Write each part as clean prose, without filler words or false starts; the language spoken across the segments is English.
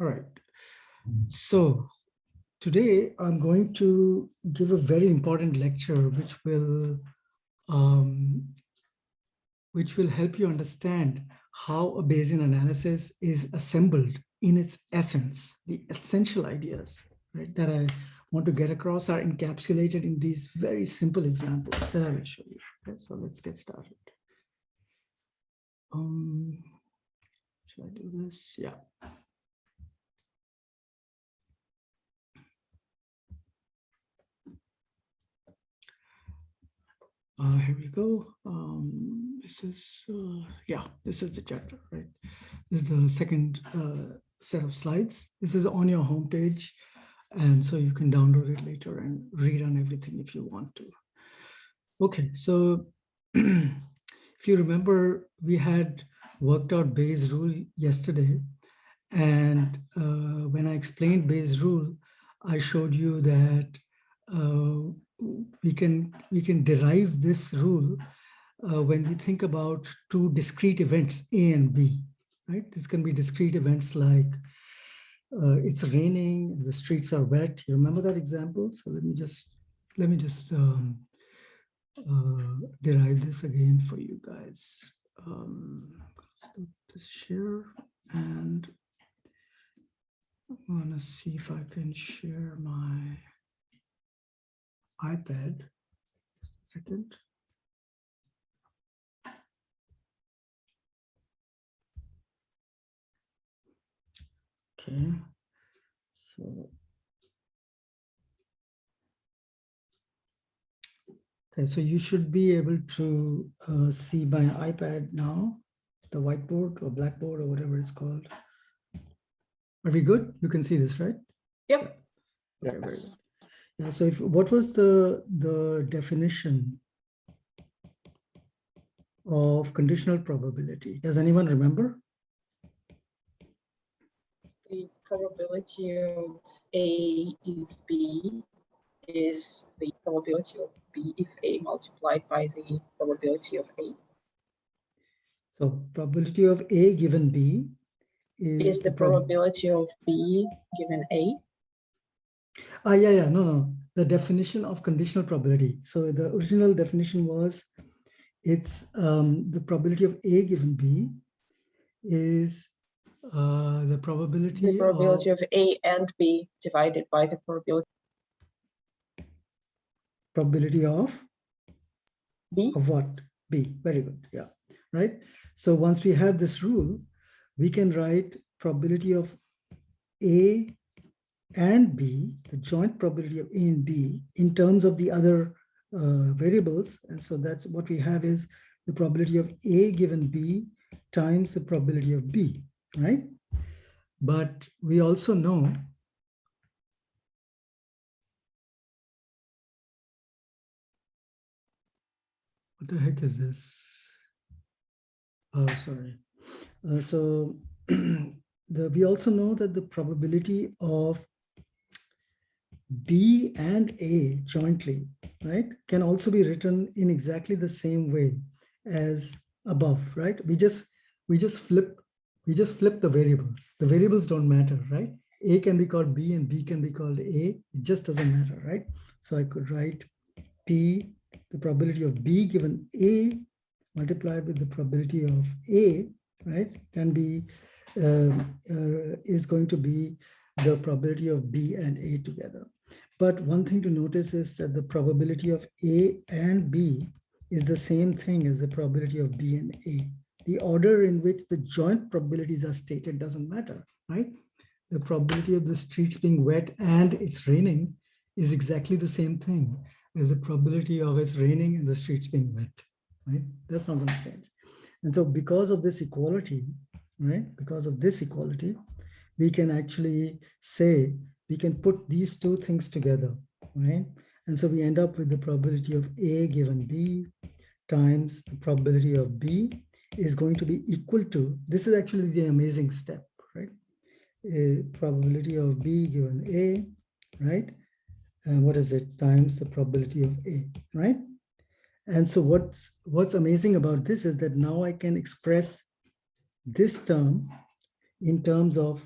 All right. So today I'm going to give a very important lecture which will help you understand how a Bayesian analysis is assembled in its essence. The essential ideas, right, that I want to get across are encapsulated in these very simple examples that I will show you. Okay, so let's get started. Should I do this? Yeah. Here we go. This is the chapter, right? This is the second set of slides. This is on your homepage, and so you can download it later and read on everything if you want to. Okay, so if you remember, we had worked out Bayes' rule yesterday, and when I explained Bayes' rule, I showed you that we can derive this rule when we think about two discrete events, A and B, right? This can be discrete events like it's raining, the streets are wet. You remember that example? So let me just derive this again for you guys. Stop this share, and I want to see if I can share my iPad. Second. Okay, so you should be able to see my iPad now, the whiteboard or blackboard or whatever it's called. Are we good? You can see this, right? Yep. Okay, very good. Yeah. So what was the definition of conditional probability? Does anyone remember? The probability of A if B is the probability of B if A multiplied by the probability of A. So probability of A given B is the probability of B given A. No. The definition of conditional probability. So the original definition was it's the probability of A given B is the probability of A and B divided by the probability of B. Of what? B. Very good. Yeah. Right. So once we have this rule, we can write probability of A and B, the joint probability of A and B, in terms of the other variables. And so that's what we have is the probability of A given B times the probability of B, right? But we also know what the heck is this? Oh, sorry. So we also know that the probability of B and A jointly, right, can also be written in exactly the same way as above, right? We just flip the variables. The variables don't matter, right? A can be called B and B can be called A. It just doesn't matter, right? So I could write P, the probability of B given A multiplied with the probability of A, right, can be is going to be the probability of B and A together. But one thing to notice is that the probability of A and B is the same thing as the probability of B and A. The order in which the joint probabilities are stated doesn't matter, right? The probability of the streets being wet and it's raining is exactly the same thing as the probability of it's raining and the streets being wet, right? That's not going to change. And so because of this equality, right, because of this equality, we can actually say, we can put these two things together, right? And so we end up with the probability of A given B times the probability of B is going to be equal to, this is actually the amazing step, right? A probability of B given A, right? And what is it? Times the probability of A, right? And so what's amazing about this is that now I can express this term in terms of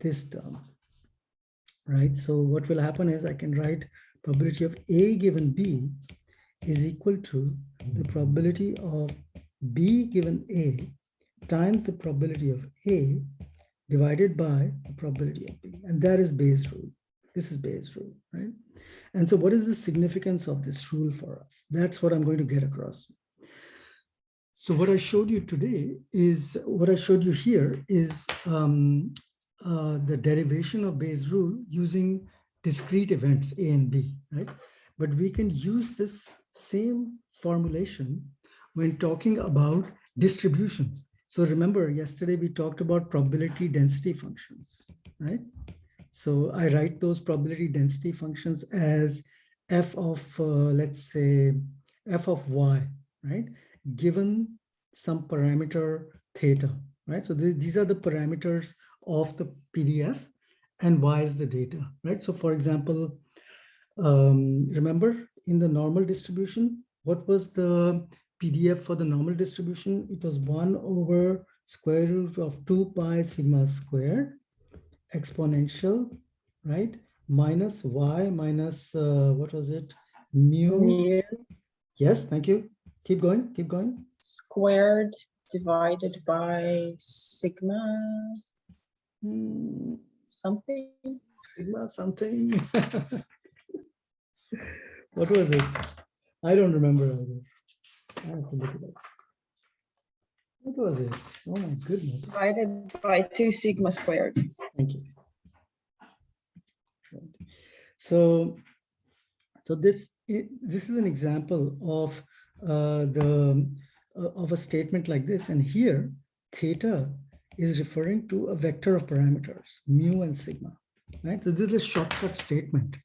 this term, right? So what will happen is I can write probability of A given B is equal to the probability of B given A times the probability of A divided by the probability of B. And that is Bayes' rule. This is Bayes' rule, right? And so what is the significance of this rule for us? That's what I'm going to get across. So what I showed you today is, what I showed you here is the derivation of Bayes' rule using discrete events A and B, right? But we can use this same formulation when talking about distributions. So remember, yesterday we talked about probability density functions, right? So I write those probability density functions as f of, let's say, f of y, right? Given some parameter theta, right? So these are the parameters of the PDF and y is the data, right? So for example, remember in the normal distribution, what was the PDF for the normal distribution? It was 1 over square root of 2 pi sigma squared exponential, right? Minus y minus, what was it? Mu. Yes, thank you. Keep going, keep going. Squared divided by sigma something. Sigma something. What was it? I don't remember either. I have to look it up. What was it? Oh my goodness. Divided by 2 sigma squared. Thank you. So this is an example of of a statement like this, and here theta is referring to a vector of parameters, mu and sigma, right? So this is a shortcut statement.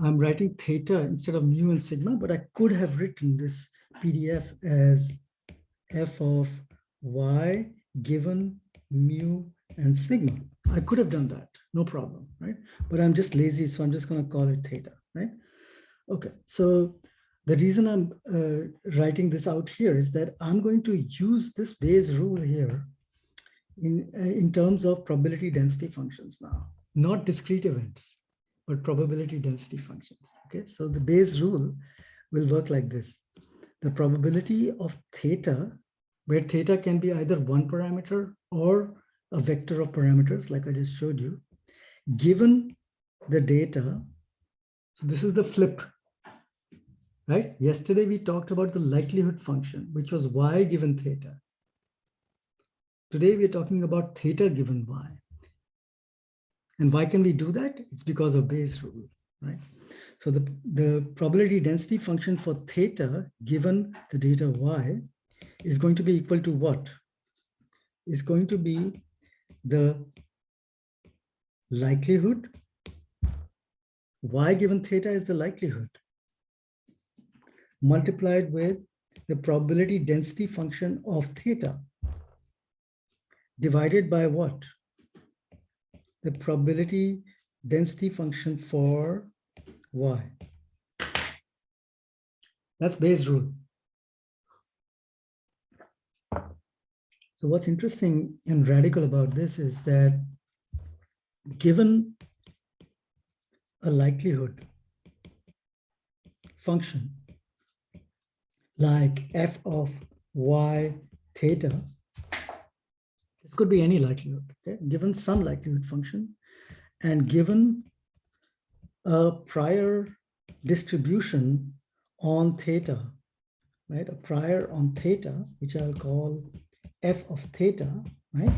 I'm writing theta instead of mu and sigma, but I could have written this PDF as f of y given mu and sigma. I could have done that, no problem, right? But I'm just lazy, so I'm just going to call it theta, right? Okay, so the reason I'm writing this out here is that I'm going to use this Bayes rule here in terms of probability density functions now, not discrete events, but probability density functions. Okay, so the Bayes rule will work like this. The probability of theta, where theta can be either one parameter or a vector of parameters, like I just showed you, given the data. So this is the flip, right? Yesterday we talked about the likelihood function, which was y given theta. Today we're talking about theta given y. And why can we do that? It's because of Bayes' rule, right? So the probability density function for theta given the data y is going to be equal to what? It's going to be the likelihood. Y given theta is the likelihood multiplied with the probability density function of theta divided by what? The probability density function for y. That's Bayes' rule. So what's interesting and radical about this is that given a likelihood function like f of y theta, it could be any likelihood, okay? Given some likelihood function and given a prior distribution on theta, right? A prior on theta, which I'll call f of theta, right?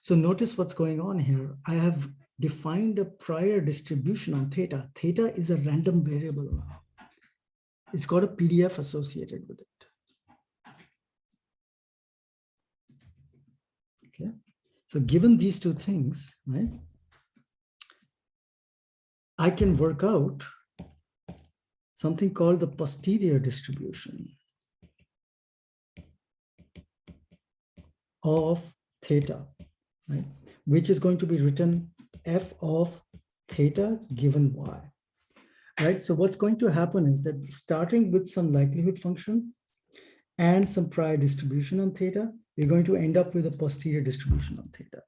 So notice what's going on here. I have defined a prior distribution on theta. Theta is a random variable now. It's got a PDF associated with it. Okay, so given these two things, right, I can work out something called the posterior distribution of theta, right, which is going to be written f of theta given y, right? So what's going to happen is that starting with some likelihood function and some prior distribution on theta, we're going to end up with a posterior distribution on theta.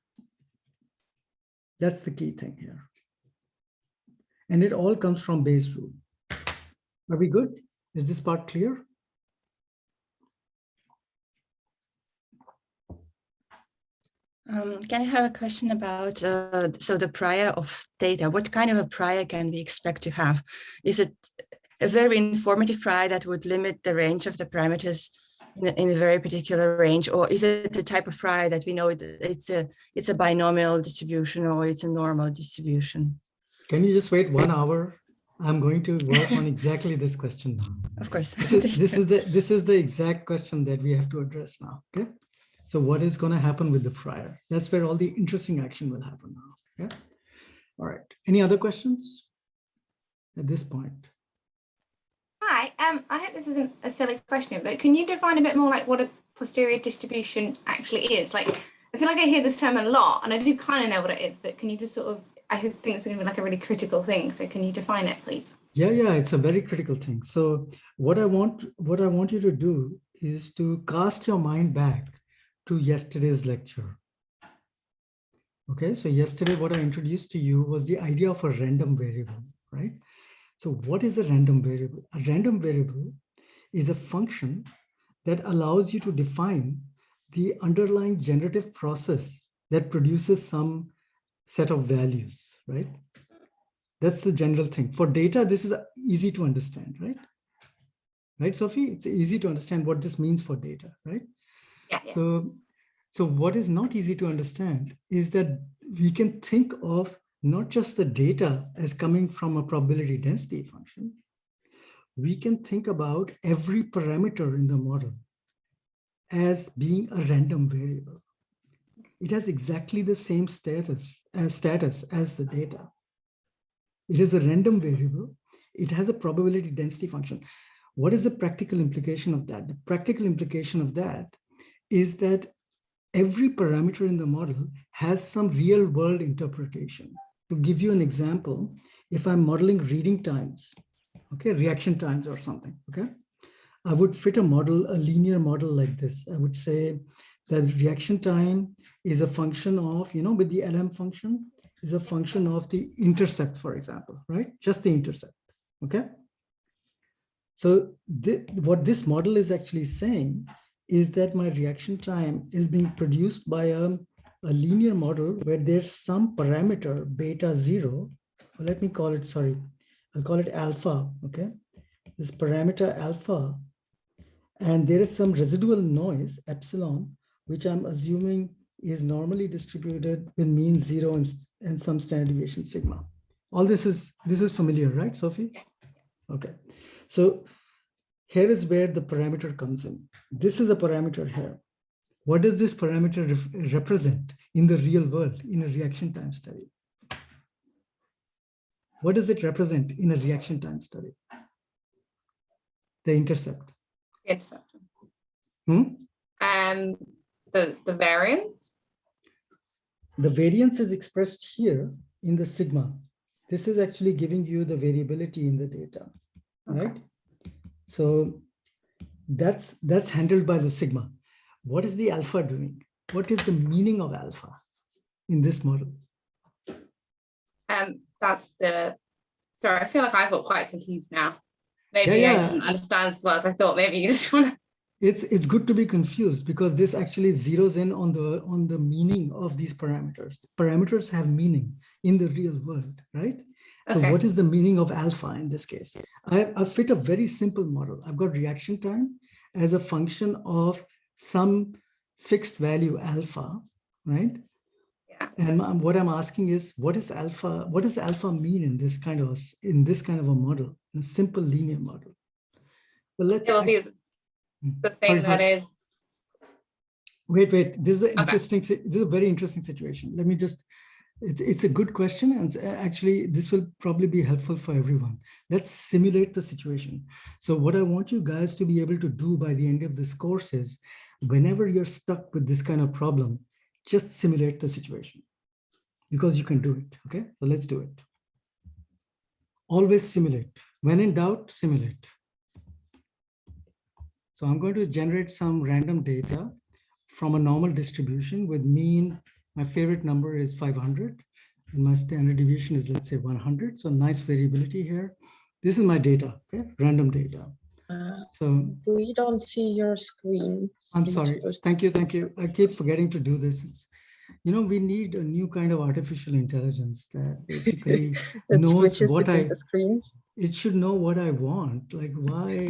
That's the key thing here. And it all comes from Bayes' rule. Are we good? Is this part clear? Can I have a question about so the prior of data? What kind of a prior can we expect to have? Is it a very informative prior that would limit the range of the parameters in a very particular range, or is it the type of prior that we know it's a binomial distribution or it's a normal distribution? Can you just wait 1 hour? I'm going to work on exactly this question now. Of course. This is the exact question that we have to address now. Okay. So what is going to happen with the prior? That's where all the interesting action will happen now. Okay. All right. Any other questions at this point? Hi, I hope this isn't a silly question, but can you define a bit more like what a posterior distribution actually is? Like, I feel like I hear this term a lot and I do kind of know what it is, but can you just sort of, I think it's going to be like a really critical thing. So can you define it, please? Yeah, it's a very critical thing. So what I want you to do is to cast your mind back to yesterday's lecture. Okay, so yesterday what I introduced to you was the idea of a random variable, right? So what is a random variable? A random variable is a function that allows you to define the underlying generative process that produces some set of values, right? That's the general thing. For data, this is easy to understand, right? Right, Sophie? It's easy to understand what this means for data, right? Yeah. So what is not easy to understand is that we can think of not just the data as coming from a probability density function. We can think about every parameter in the model as being a random variable. It has exactly the same status as the data. It is a random variable. It has a probability density function. What is the practical implication of that? The practical implication of that is that every parameter in the model has some real world interpretation. To give you an example, if I'm modeling reading times, okay, reaction times or something, okay, I would fit a model, a linear model like this. I would say that reaction time is a function of, with the LM function, is a function of the intercept, for example, right? Just the intercept, okay? So what this model is actually saying is that my reaction time is being produced by a linear model where there's some parameter beta 0. Let me call it, I'll call it alpha, okay? This parameter alpha, and there is some residual noise, epsilon, which I'm assuming is normally distributed with mean 0 and some standard deviation sigma. All this is familiar, right, Sophie? Okay. So here is where the parameter comes in. This is a parameter here. What does this parameter represent in the real world in a reaction time study? What does it represent in a reaction time study? The intercept. Intercept. The variance. The variance is expressed here in the sigma. This is actually giving you the variability in the data, right? Okay. So that's handled by the sigma. What is the alpha doing? What is the meaning of alpha in this model? Sorry, I feel like I got quite confused now. Maybe I didn't understand as well as I thought. Maybe you just want to. It's good to be confused because this actually zeroes in on the meaning of these parameters. Parameters have meaning in the real world, right? Okay. So what is the meaning of alpha in this case? I fit a very simple model. I've got reaction time as a function of some fixed value alpha, right? Yeah. And what I'm asking is, what is alpha? What does alpha mean in this kind of a model, in a simple linear model? Well, let's. The thing that is. Wait. This is an interesting. This is a very interesting situation. Let me just. It's a good question, and actually, this will probably be helpful for everyone. Let's simulate the situation. So, what I want you guys to be able to do by the end of this course is, whenever you're stuck with this kind of problem, just simulate the situation, because you can do it. Okay, so let's do it. Always simulate. When in doubt, simulate. So I'm going to generate some random data from a normal distribution with mean. My favorite number is 500. and my standard deviation is, let's say, 100. So nice variability here. This is my data, okay, random data. So We don't see your screen. I'm sorry. Thank you. Thank you. I keep forgetting to do this. It's, you know, we need a new kind of artificial intelligence that basically knows what the screens. It should know what I want. Like, why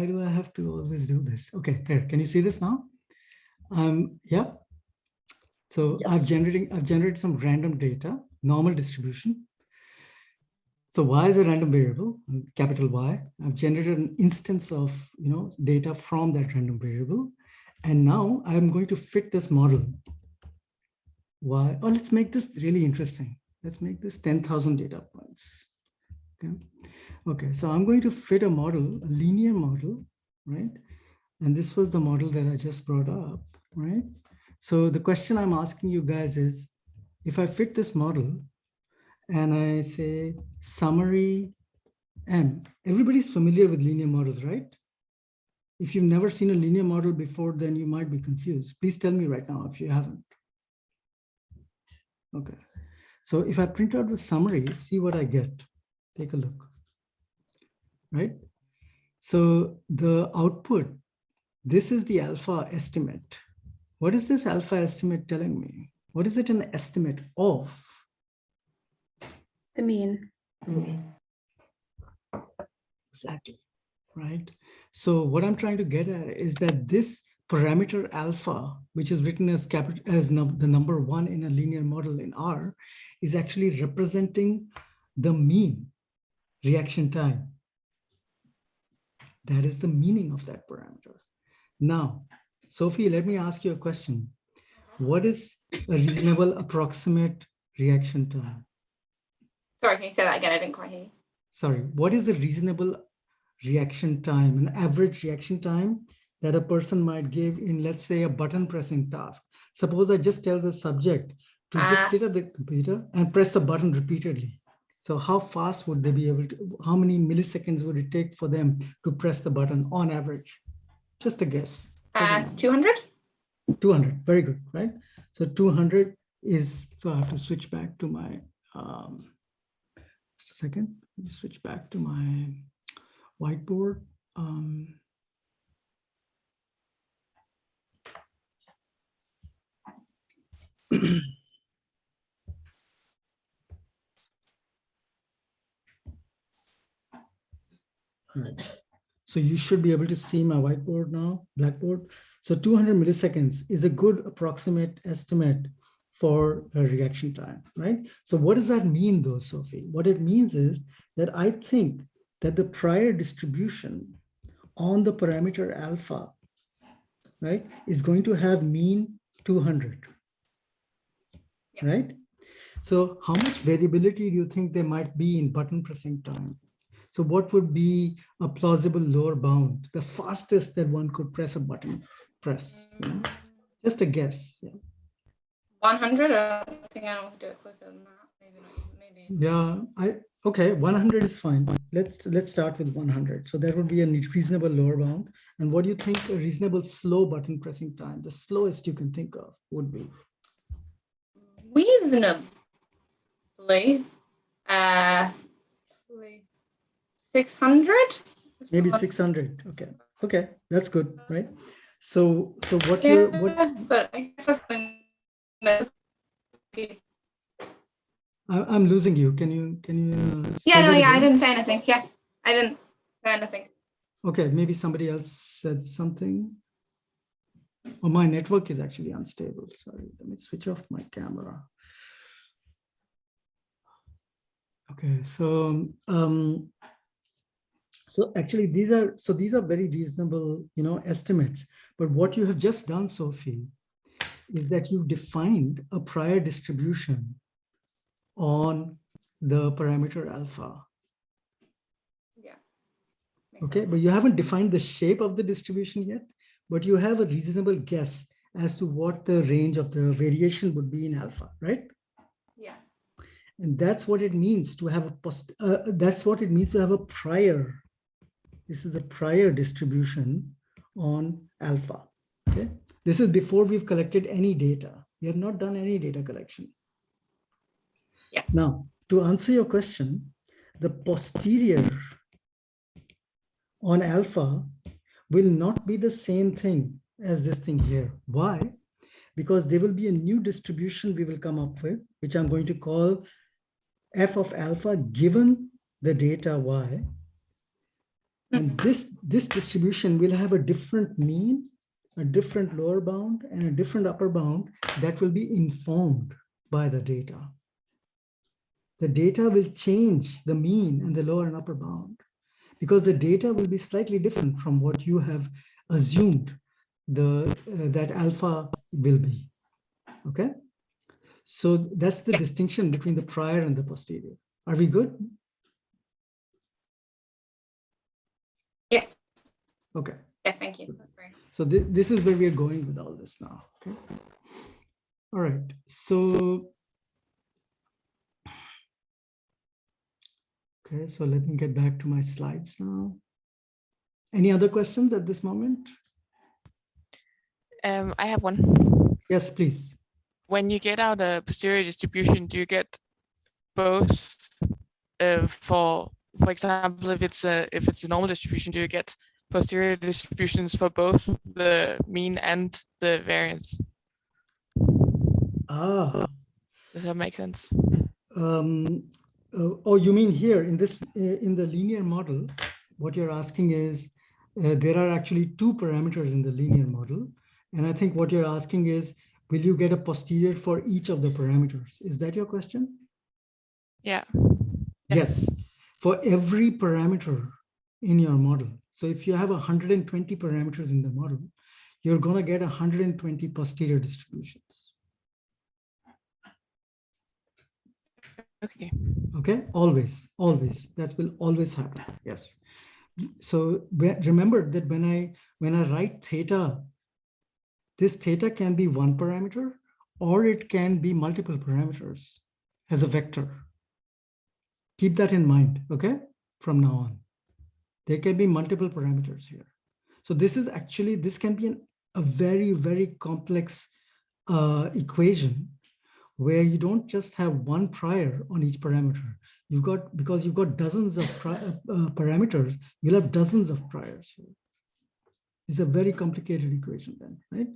do I have to always do this? Okay, there. Can you see this now? Yeah. So Yes. I've generated some random data, normal distribution. So Y is a random variable, capital Y. I've generated an instance of, you know, data from that random variable. And now I'm going to fit this model. Y, oh, let's make this really interesting. Let's make this 10,000 data points. Okay. Okay, so I'm going to fit a model, a linear model, right? And this was the model that I just brought up, right? So the question I'm asking you guys is, if I fit this model and I say summary M, everybody's familiar with linear models, right? If you've never seen a linear model before, then you might be confused. Please tell me right now if you haven't. Okay, so if I print out the summary, see what I get. Take a look, right? So the output, this is the alpha estimate. What is this alpha estimate telling me? What is it an estimate of? The mean. Exactly, right? So what I'm trying to get at is that this parameter alpha, which is written as the number 1 in a linear model in R, is actually representing the mean reaction time. That is the meaning of that parameter. Now, Sophie, let me ask you a question. What is a reasonable approximate reaction time? Sorry, can you say that again? I didn't quite hear you. Sorry, what is a reasonable reaction time, an average reaction time that a person might give in, let's say, a button pressing task? Suppose I just tell the subject to just sit at the computer and press the button repeatedly. So how fast would they be able to, how many milliseconds would it take for them to press the button on average? Just a guess. 200? 200, very good, right? So 200 is, so I have to switch back to my, just a second, let me switch back to my whiteboard. Right. So you should be able to see my whiteboard now, Blackboard. So 200 milliseconds is a good approximate estimate for a reaction time, right? So what does that mean though, Sophie? What it means is that I think that the prior distribution on the parameter alpha, right, is going to have mean 200, right? So how much variability do you think there might be in button pressing time? So what would be a plausible lower bound, the fastest that one could press a button, press? You know? Just a guess. Yeah. 100? I think I don't do it quicker than that. Maybe not. Yeah, okay, 100 is fine. Let's start with 100. So that would be a reasonable lower bound. And what do you think a reasonable slow button pressing time, the slowest you can think of, would be? Reasonably. 600? Maybe 600. Okay. Okay, that's good, right? So what Yeah, you're what but I guess that's I'm losing you. Can you yeah, say no, that yeah, I again? didn't say anything. Yeah, I didn't say anything. Okay, maybe somebody else said something. Oh, my network is actually unstable. Sorry, let me switch off my camera. Okay, so so actually these are very reasonable, you know, estimates. But what you have just done, Sophie, is that you've defined a prior distribution on the parameter alpha. Yeah. Okay, but you haven't defined the shape of the distribution yet, but you have a reasonable guess as to what the range of the variation would be in alpha, right? Yeah. And that's what it means to have a prior. This is the prior distribution on alpha. Okay, this is before we've collected any data. We have not done any data collection. Yes. Now, to answer your question, the posterior on alpha will not be the same thing as this thing here. Why? Because there will be a new distribution we will come up with, which I'm going to call f of alpha given the data y. And this distribution will have a different mean, a different lower bound, and a different upper bound that will be informed by the data. The data will change the mean and the lower and upper bound because the data will be slightly different from what you have assumed that alpha will be. Okay, so that's the distinction between the prior and the posterior. Are we good? Yes. Okay. Yes, thank you. That's great. So this is where we are going with all this now. Okay. All right. So, okay. So let me get back to my slides now. Any other questions at this moment? I have one. Yes, please. When you get out a posterior distribution, do you get both for example, if it's a normal distribution, do you get posterior distributions for both the mean and the variance? Ah. Does that make sense? Oh, you mean here in this in the linear model? What you're asking is there are actually two parameters in the linear model, and I think what you're asking is, will you get a posterior for each of the parameters? Is that your question? Yeah. Yes, for every parameter in your model. So if you have 120 parameters in the model, you're going to get 120 posterior distributions. Okay. Okay, always, that will always happen. Yes. So remember that when I write theta, this theta can be one parameter or it can be multiple parameters as a vector. Keep that in mind, okay? From now on, there can be multiple parameters here. So this is actually, this can be a very, very complex equation where you don't just have one prior on each parameter. Because you've got dozens of parameters, you'll have dozens of priors here. It's a very complicated equation then, right?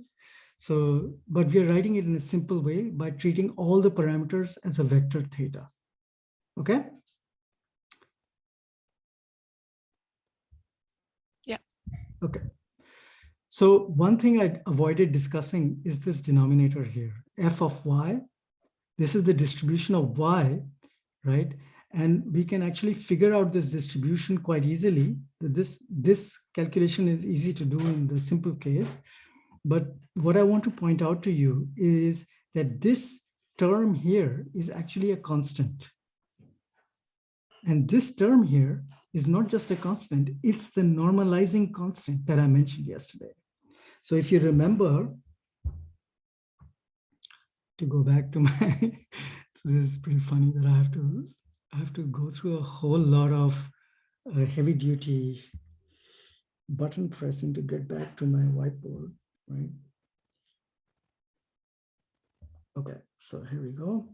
So, but we are writing it in a simple way by treating all the parameters as a vector theta, okay? Yeah. Okay. So one thing I avoided discussing is this denominator here, f of y. This is the distribution of y, right? And we can actually figure out this distribution quite easily. This calculation is easy to do in the simple case. But what I want to point out to you is that this term here is actually a constant. And this term here is not just a constant, it's the normalizing constant that I mentioned yesterday. So if you remember, to go back to my, this is pretty funny that I have to go through a whole lot of heavy duty button pressing to get back to my whiteboard, right? Okay, so here we go.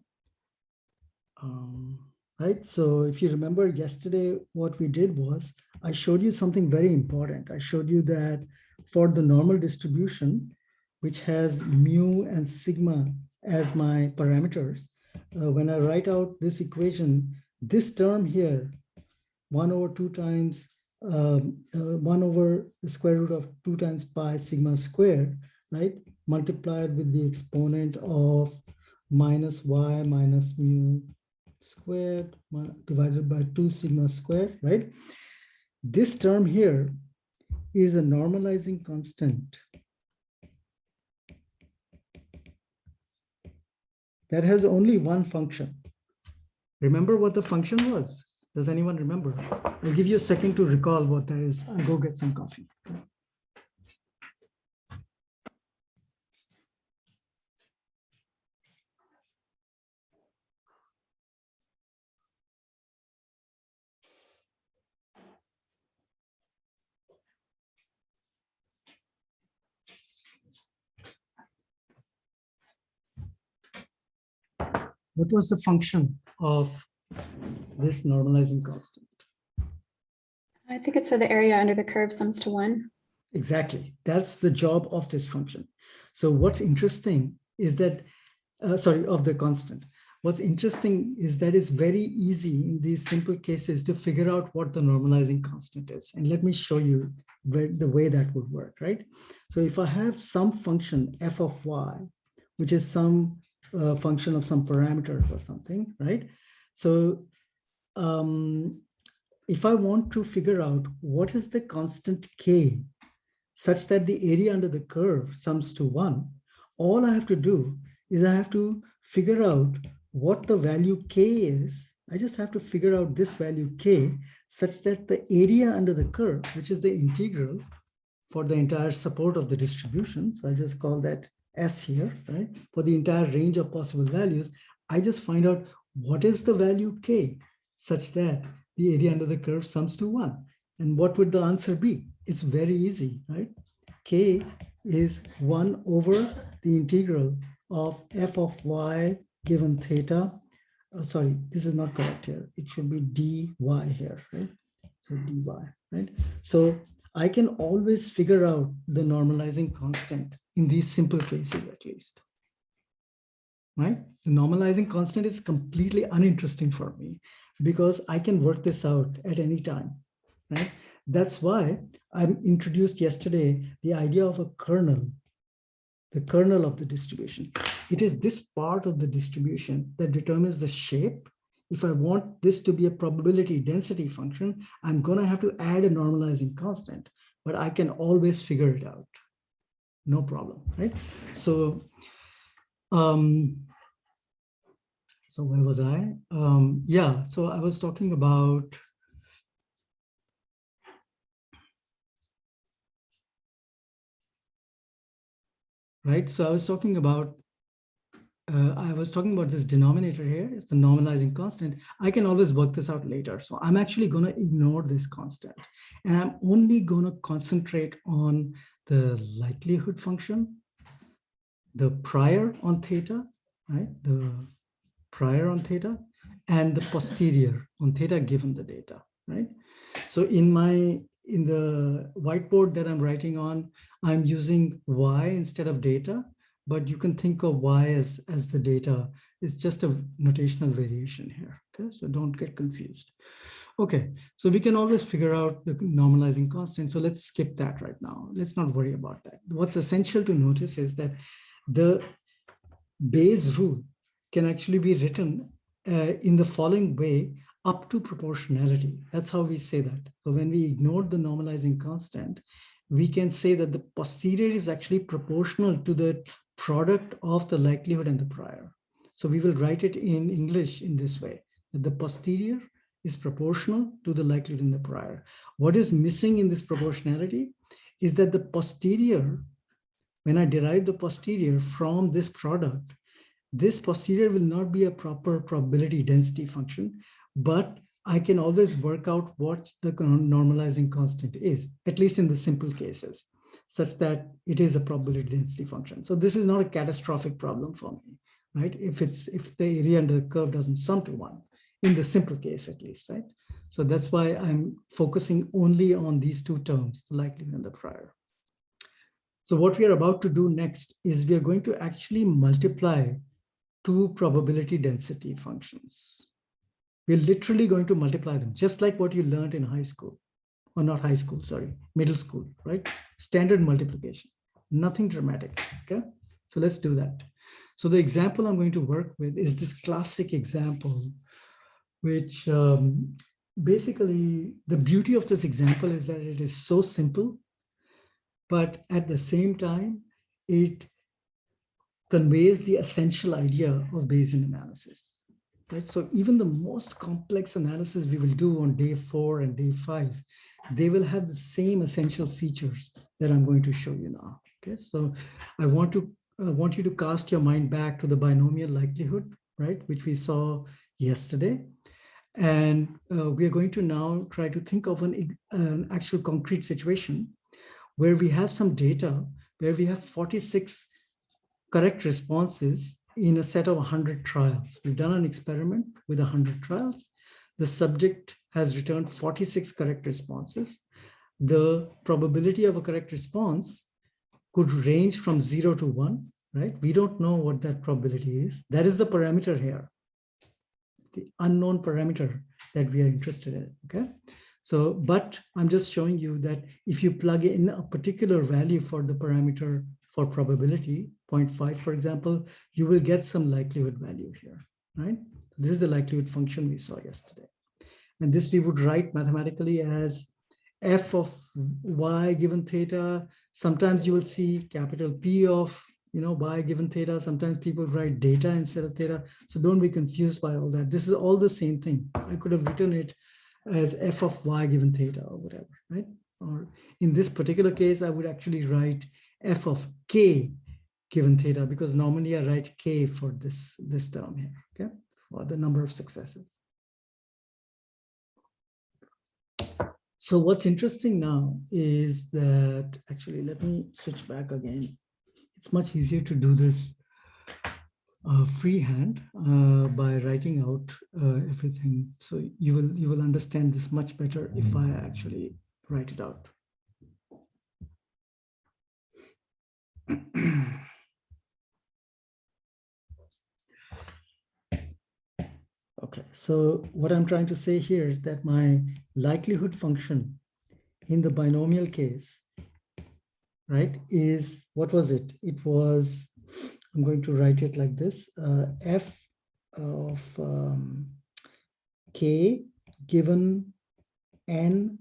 Right, so if you remember yesterday, what we did was I showed you something very important. I showed you that for the normal distribution, which has mu and sigma as my parameters, when I write out this equation, this term here, 1 over 2 times 1 over the square root of 2 times pi sigma squared, right, multiplied with the exponent of minus y minus mu squared divided by 2 sigma squared, right? This term here is a normalizing constant that has only one function. Remember what the function was? Does anyone remember? I'll give you a second to recall what that is. I'll go get some coffee. what was the function of this normalizing constant? I think it's so the area under the curve sums to 1. Exactly. That's the job of this function. So what's interesting is that, of the constant. What's interesting is that it's very easy in these simple cases to figure out what the normalizing constant is. And let me show you the way that would work, right? So if I have some function f of y, which is some function of some parameter or something, right? So if I want to figure out what is the constant k such that the area under the curve sums to 1, all I have to do is I have to figure out what the value k is. I just have to figure out this value k such that the area under the curve, which is the integral for the entire support of the distribution. So I just call that S here, right? For the entire range of possible values, I just find out what is the value k such that the area under the curve sums to 1. And what would the answer be? It's very easy, right? K is 1 over the integral of f of y given theta. Oh, sorry, this is not correct here. It should be dy here, right? So dy, right? So I can always figure out the normalizing constant in these simple cases at least, right? The normalizing constant is completely uninteresting for me because I can work this out at any time, right? That's why I introduced yesterday the idea of a kernel, the kernel of the distribution. It is this part of the distribution that determines the shape. If I want this to be a probability density function, I'm going to have to add a normalizing constant, but I can always figure it out. No problem, right? So, so where was I? Yeah, so I was talking about right? So I was talking about this denominator here. It's the normalizing constant. I can always work this out later. So I'm actually going to ignore this constant. And I'm only going to concentrate on the likelihood function, the prior on theta, right? The prior on theta, and the posterior on theta given the data, right? So in the whiteboard that I'm writing on, I'm using y instead of data, but you can think of y as the data. It's just a notational variation here, okay? So don't get confused. Okay, so we can always figure out the normalizing constant. So let's skip that right now. Let's not worry about that. What's essential to notice is that the Bayes rule can actually be written in the following way up to proportionality. That's how we say that. So when we ignore the normalizing constant, we can say that the posterior is actually proportional to the product of the likelihood and the prior. So we will write it in English in this way, that the posterior is proportional to the likelihood and the prior. What is missing in this proportionality is that the posterior, when I derive the posterior from this product, this posterior will not be a proper probability density function, but I can always work out what the normalizing constant is, at least in the simple cases, such that it is a probability density function. So this is not a catastrophic problem for me, right? If the area under the curve doesn't sum to 1, in the simple case at least, right? So that's why I'm focusing only on these two terms, the likelihood and the prior. So what we are about to do next is we are going to actually multiply two probability density functions. We're literally going to multiply them, just like what you learned in high school, or not high school, sorry, middle school, right? Standard multiplication, nothing dramatic, okay? So let's do that. So the example I'm going to work with is this classic example, which basically the beauty of this example is that it is so simple, but at the same time, it conveys the essential idea of Bayesian analysis, right? So even the most complex analysis we will do on day 4 and day 5, they will have the same essential features that I'm going to show you now, okay? So I want you to cast your mind back to the binomial likelihood, right, which we saw yesterday. And we are going to now try to think of an actual concrete situation where we have some data, where we have 46 correct responses in a set of 100 trials. We've done an experiment with 100 trials. The subject has returned 46 correct responses. The probability of a correct response could range from 0 to 1, right? We don't know what that probability is. That is the parameter here, the unknown parameter that we are interested in, okay? So, but I'm just showing you that if you plug in a particular value for the parameter for probability, 0.5, for example, you will get some likelihood value here, right? This is the likelihood function we saw yesterday. And this we would write mathematically as f of y given theta. Sometimes you will see capital P of, y given theta. Sometimes people write data instead of theta. So don't be confused by all that. This is all the same thing. I could have written it as f of y given theta or whatever, right? Or in this particular case, I would actually write f of k given theta, because normally I write k for this term here, okay? For the number of successes. So what's interesting now is that, actually, let me switch back again. It's much easier to do this freehand by writing out everything. So you will understand this much better if I actually write it out. Okay, so what I'm trying to say here is that my likelihood function in the binomial case, right, is, what was it? It was, I'm going to write it like this, f of k given n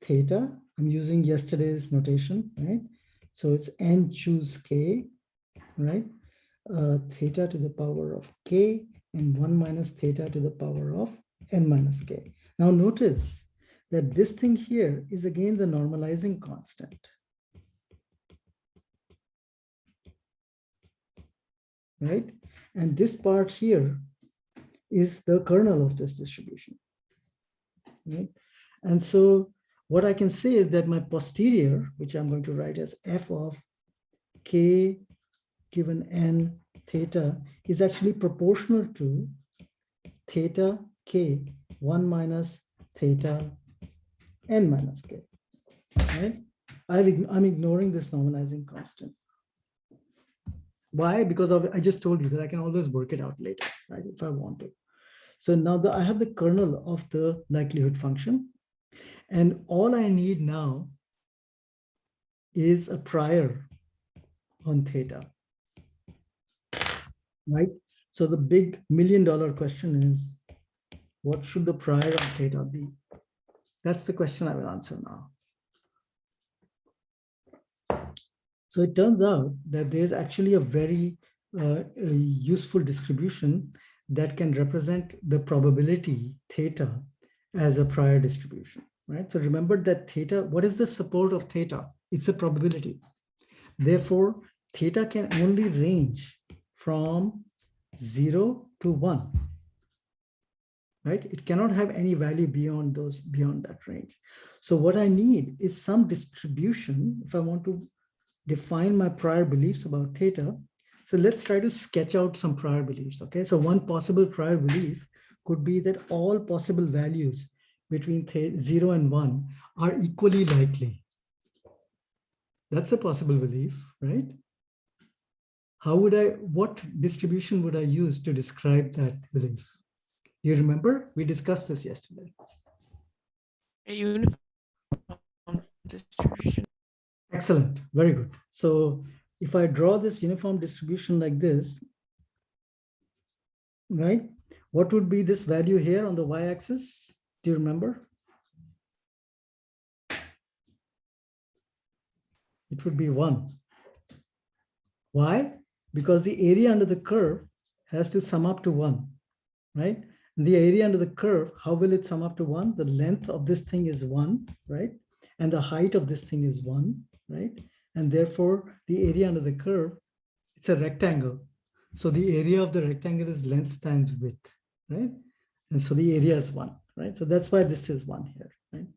theta. I'm using yesterday's notation, right? So it's n choose k, right? Theta to the power of k and 1 minus theta to the power of n minus k. Now notice that this thing here is again the normalizing constant. Right? And this part here is the kernel of this distribution. Right? And so what I can say is that my posterior, which I'm going to write as f of k given n theta, is actually proportional to theta k 1 minus theta n minus k. Right? I'm ignoring this normalizing constant. Why? Because I just told you that I can always work it out later, right, if I want to. So now I have the kernel of the likelihood function, and all I need now is a prior on theta, right? So the big $1 million question is, what should the prior on theta be? That's the question I will answer now. So it turns out that there's actually a very useful distribution that can represent the probability theta as a prior distribution, right? So remember that theta, what is the support of theta? It's a probability. Therefore, theta can only range from 0 to 1, right? It cannot have any value beyond that range. So what I need is some distribution if I want to define my prior beliefs about theta. So let's try to sketch out some prior beliefs, okay? So one possible prior belief could be that all possible values between 0 and 1 are equally likely. That's a possible belief, right? What distribution would I use to describe that belief? You remember? We discussed this yesterday. A uniform distribution. Excellent, very good. So if I draw this uniform distribution like this, right? What would be this value here on the y-axis? Do you remember? It would be 1. Why? Because the area under the curve has to sum up to 1, right? And the area under the curve, how will it sum up to 1? The length of this thing is 1, right? And the height of this thing is 1, right? And therefore, the area under the curve, it's a rectangle. So the area of the rectangle is length times width, right? And so the area is 1, right? So that's why this is 1 here, right?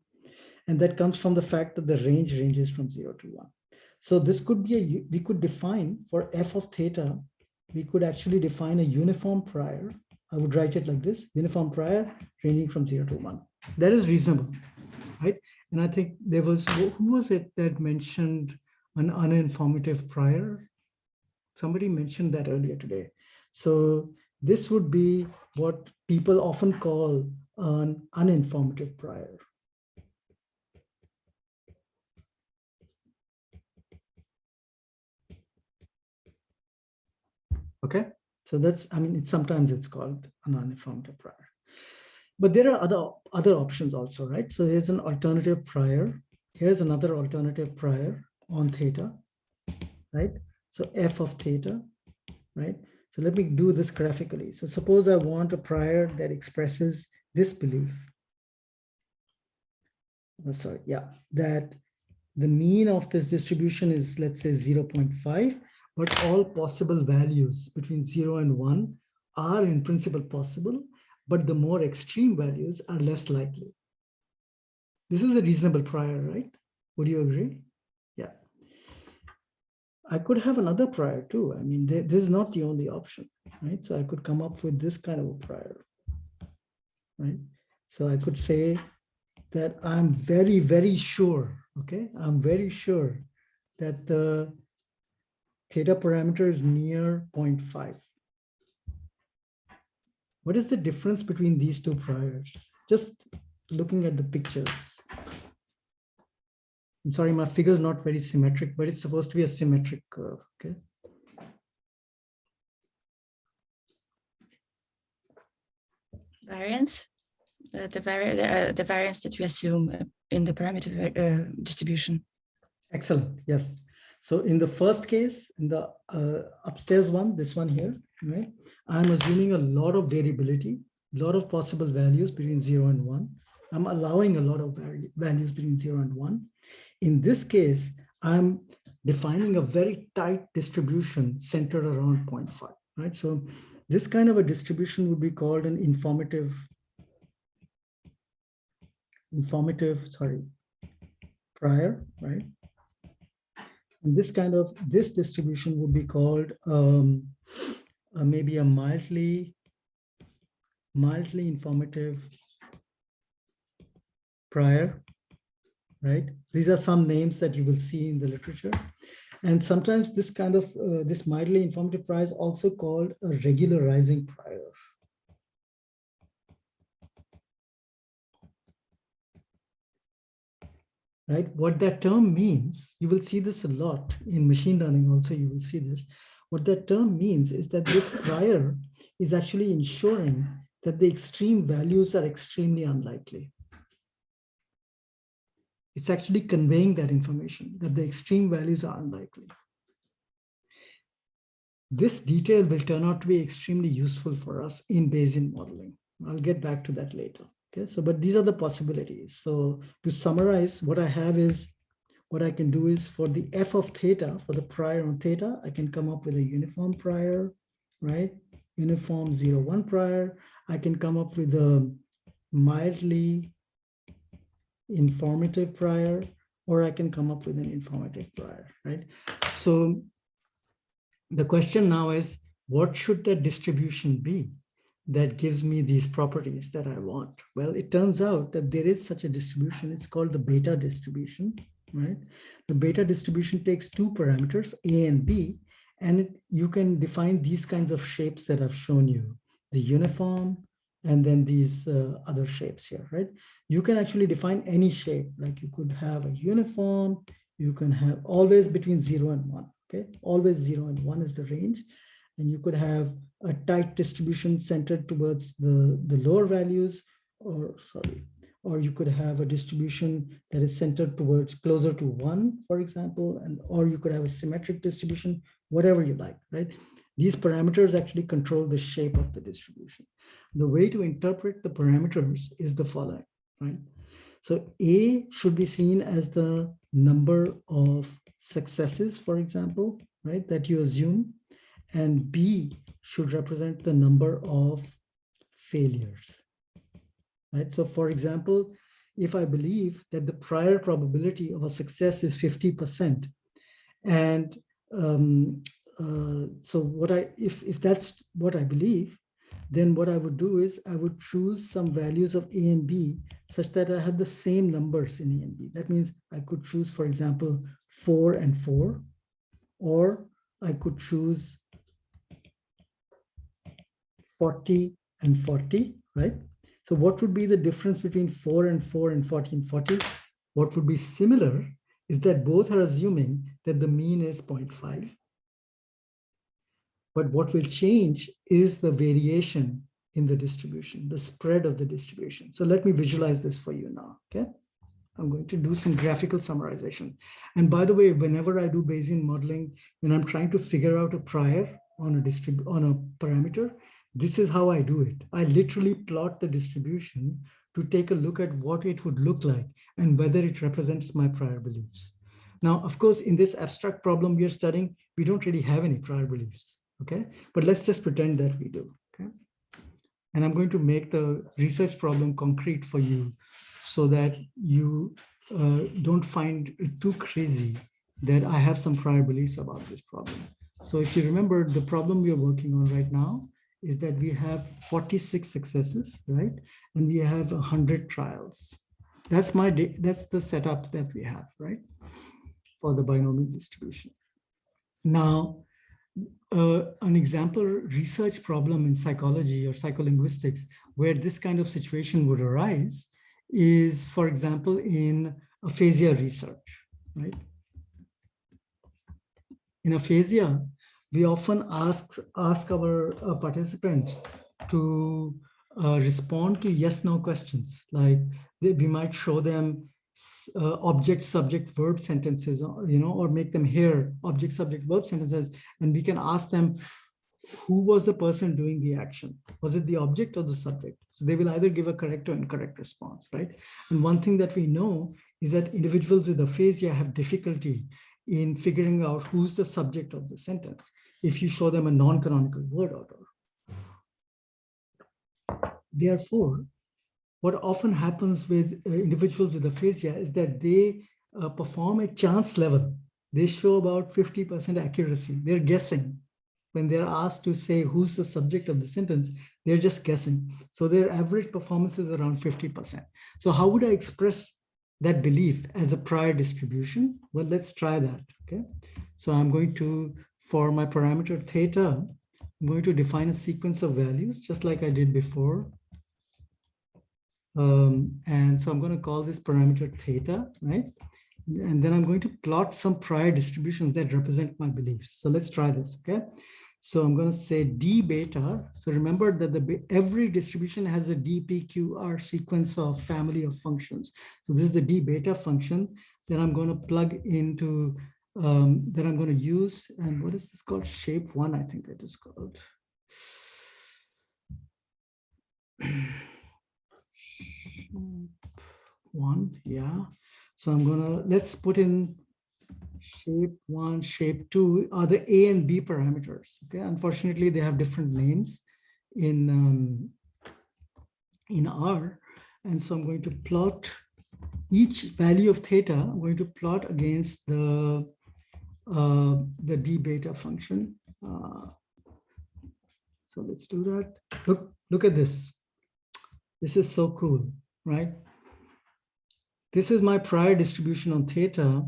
And that comes from the fact that the range ranges from 0 to 1. So this could be we could define for f of theta we could actually define a uniform prior. I would write it like this: uniform prior ranging from 0 to 1. That is reasonable, right? And I think there was, who was it that mentioned an uninformative prior? Somebody mentioned that earlier today. So this would be what people often call an uninformative prior. Okay, so that's, I mean, sometimes it's called an uninformative prior. But there are other options also, right? So here's an alternative prior. Here's another alternative prior on theta, right? So f of theta, right? So let me do this graphically. So suppose I want a prior that expresses this belief. Oh, sorry, yeah, that the mean of this distribution is, let's say, 0.5, but all possible values between 0 and 1 are in principle possible, but the more extreme values are less likely. This is a reasonable prior, right? Would you agree? Yeah. I could have another prior too. I mean, this is not the only option, right? So I could come up with this kind of a prior, right? So I could say that I'm very, very sure, okay? I'm very sure that the theta parameter is near 0.5. What is the difference between these two priors? Just looking at the pictures. I'm sorry, my figure is not very symmetric, but it's supposed to be a symmetric curve, okay? Variance, the variance that we assume in the parameter distribution. Excellent, yes. So in the first case, in the upstairs one, this one here, right? I'm assuming a lot of variability, a lot of possible values between 0 and 1. I'm allowing a lot of values between 0 and 1. In this case, I'm defining a very tight distribution centered around 0.5, right? So this kind of a distribution would be called an informative prior, right? And this distribution would be called maybe a mildly informative prior, right? These are some names that you will see in the literature. And sometimes this kind of, this mildly informative prior is also called a regularizing prior. Right? What that term means, you will see this a lot in machine learning also, you will see this. What that term means is that this prior is actually ensuring that the extreme values are extremely unlikely. It's actually conveying that information, that the extreme values are unlikely. This detail will turn out to be extremely useful for us in Bayesian modeling. I'll get back to that later. Okay, so, but these are the possibilities. So to summarize, what I have is, what I can do is for the f of theta, for the prior on theta, I can come up with a uniform prior, right? Uniform 0, 1 prior. I can come up with a mildly informative prior, or I can come up with an informative prior, right? So the question now is, what should the distribution be that gives me these properties that I want? Well, it turns out that there is such a distribution. It's called the beta distribution, right? The beta distribution takes two parameters, A and B, and you can define these kinds of shapes that I've shown you, the uniform, and then these other shapes here, right? You can actually define any shape, like you could have a uniform, you can have always between 0 and 1, okay? Always 0 and 1 is the range. And you could have a tight distribution centered towards the lower values, or you could have a distribution that is centered towards closer to 1, for example, or you could have a symmetric distribution, whatever you like, right? These parameters actually control the shape of the distribution. The way to interpret the parameters is the following, right? So A should be seen as the number of successes, for example, right, that you assume, and B should represent the number of failures, right? So for example, if I believe that the prior probability of a success is 50%, and so what if that's what I believe, then what I would do is I would choose some values of A and B such that I have the same numbers in A and B. That means I could choose, for example, 4 and 4, or I could choose 40 and 40, right? So what would be the difference between 4 and 4 and 40 and 40? What would be similar is that both are assuming that the mean is 0.5. But what will change is the variation in the distribution, the spread of the distribution. So let me visualize this for you now, okay? I'm going to do some graphical summarization. And by the way, whenever I do Bayesian modeling, when I'm trying to figure out a prior on a parameter, this is how I do it. I literally plot the distribution to take a look at what it would look like and whether it represents my prior beliefs. Now, of course, in this abstract problem we are studying, we don't really have any prior beliefs, okay? But let's just pretend that we do, okay? And I'm going to make the research problem concrete for you so that you don't find it too crazy that I have some prior beliefs about this problem. So if you remember, the problem we are working on right now is that we have 46 successes, right? And we have 100 trials. That's the setup that we have, right? For the binomial distribution. Now, an example research problem in psychology or psycholinguistics where this kind of situation would arise is, for example, in aphasia research, right? In aphasia, we often ask our participants to respond to yes/no questions. Like we might show them object, subject, verb sentences, or make them hear object, subject, verb sentences, and we can ask them, who was the person doing the action? Was it the object or the subject? So they will either give a correct or incorrect response, right? And one thing that we know is that individuals with aphasia have difficulty in figuring out who's the subject of the sentence if you show them a non-canonical word order. Therefore, what often happens with individuals with aphasia is that they perform at chance level. They show about 50% accuracy. They're guessing. When they're asked to say who's the subject of the sentence, they're just guessing. So their average performance is around 50%. So how would I express that belief as a prior distribution? Well, let's try that, okay? So I'm going to, for my parameter theta, I'm going to define a sequence of values, just like I did before. And so I'm going to call this parameter theta, right? And then I'm going to plot some prior distributions that represent my beliefs. So let's try this, okay? So I'm going to say d beta. So remember that every distribution has a dpqr sequence of family of functions. So this is the d beta function that I'm going to plug into, that I'm going to use. And what is this called? Shape 1, I think it is called. One, yeah. So I'm gonna, let's put in shape 1, shape 2 are the A and B parameters. Okay, unfortunately, they have different names in R. And so I'm going to plot each value of theta. I'm going to plot against the d beta function. So let's do that. Look at this. This is so cool, right? This is my prior distribution on theta,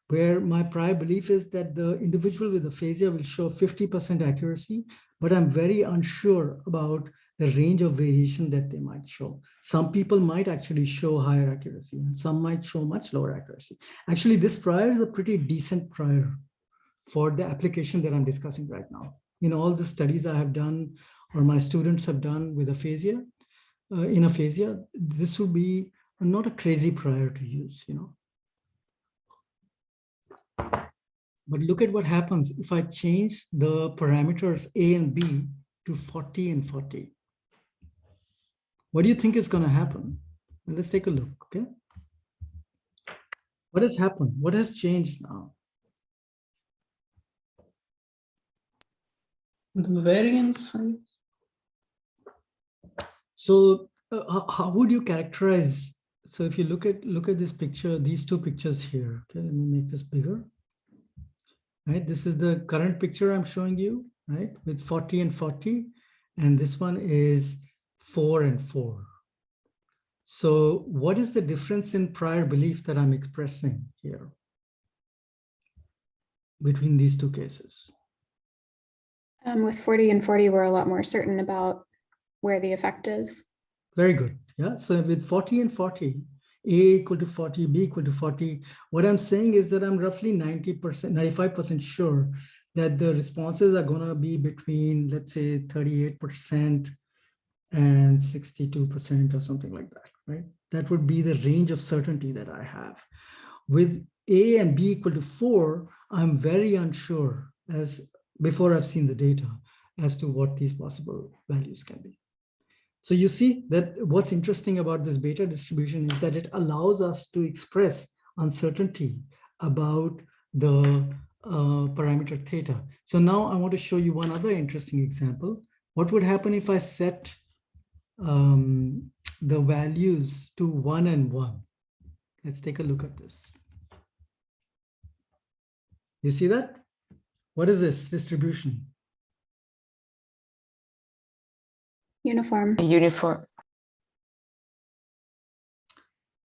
where my prior belief is that the individual with aphasia will show 50% accuracy, but I'm very unsure about the range of variation that they might show. Some people might actually show higher accuracy, and some might show much lower accuracy. Actually, this prior is a pretty decent prior for the application that I'm discussing right now. In all the studies I have done, or my students have done with aphasia, in aphasia, this would be not a crazy prior to use, But look at what happens if I change the parameters A and B to 40 and 40. What do you think is going to happen? Well, let's take a look, okay? What has happened? What has changed now? The variance. So how would you characterize? So if you look at this picture, these two pictures here, okay, let me make this bigger. right? This is the current picture I'm showing you, right? With 40 and 40, and this one is 4 and 4. So what is the difference in prior belief that I'm expressing here between these two cases? With 40 and 40, we're a lot more certain about where the effect is. Very good. Yeah. So with 40 and 40, A equal to 40, B equal to 40, what I'm saying is that I'm roughly 90%, 95% sure that the responses are going to be between, let's say, 38% and 62% or something like that, right? That would be the range of certainty that I have. With A and B equal to 4, I'm very unsure as before I've seen the data as to what these possible values can be. So you see that what's interesting about this beta distribution is that it allows us to express uncertainty about the parameter theta. So now I want to show you one other interesting example. What would happen if I set the values to 1 and 1? Let's take a look at this. You see that? What is this distribution? Uniform. Uniform.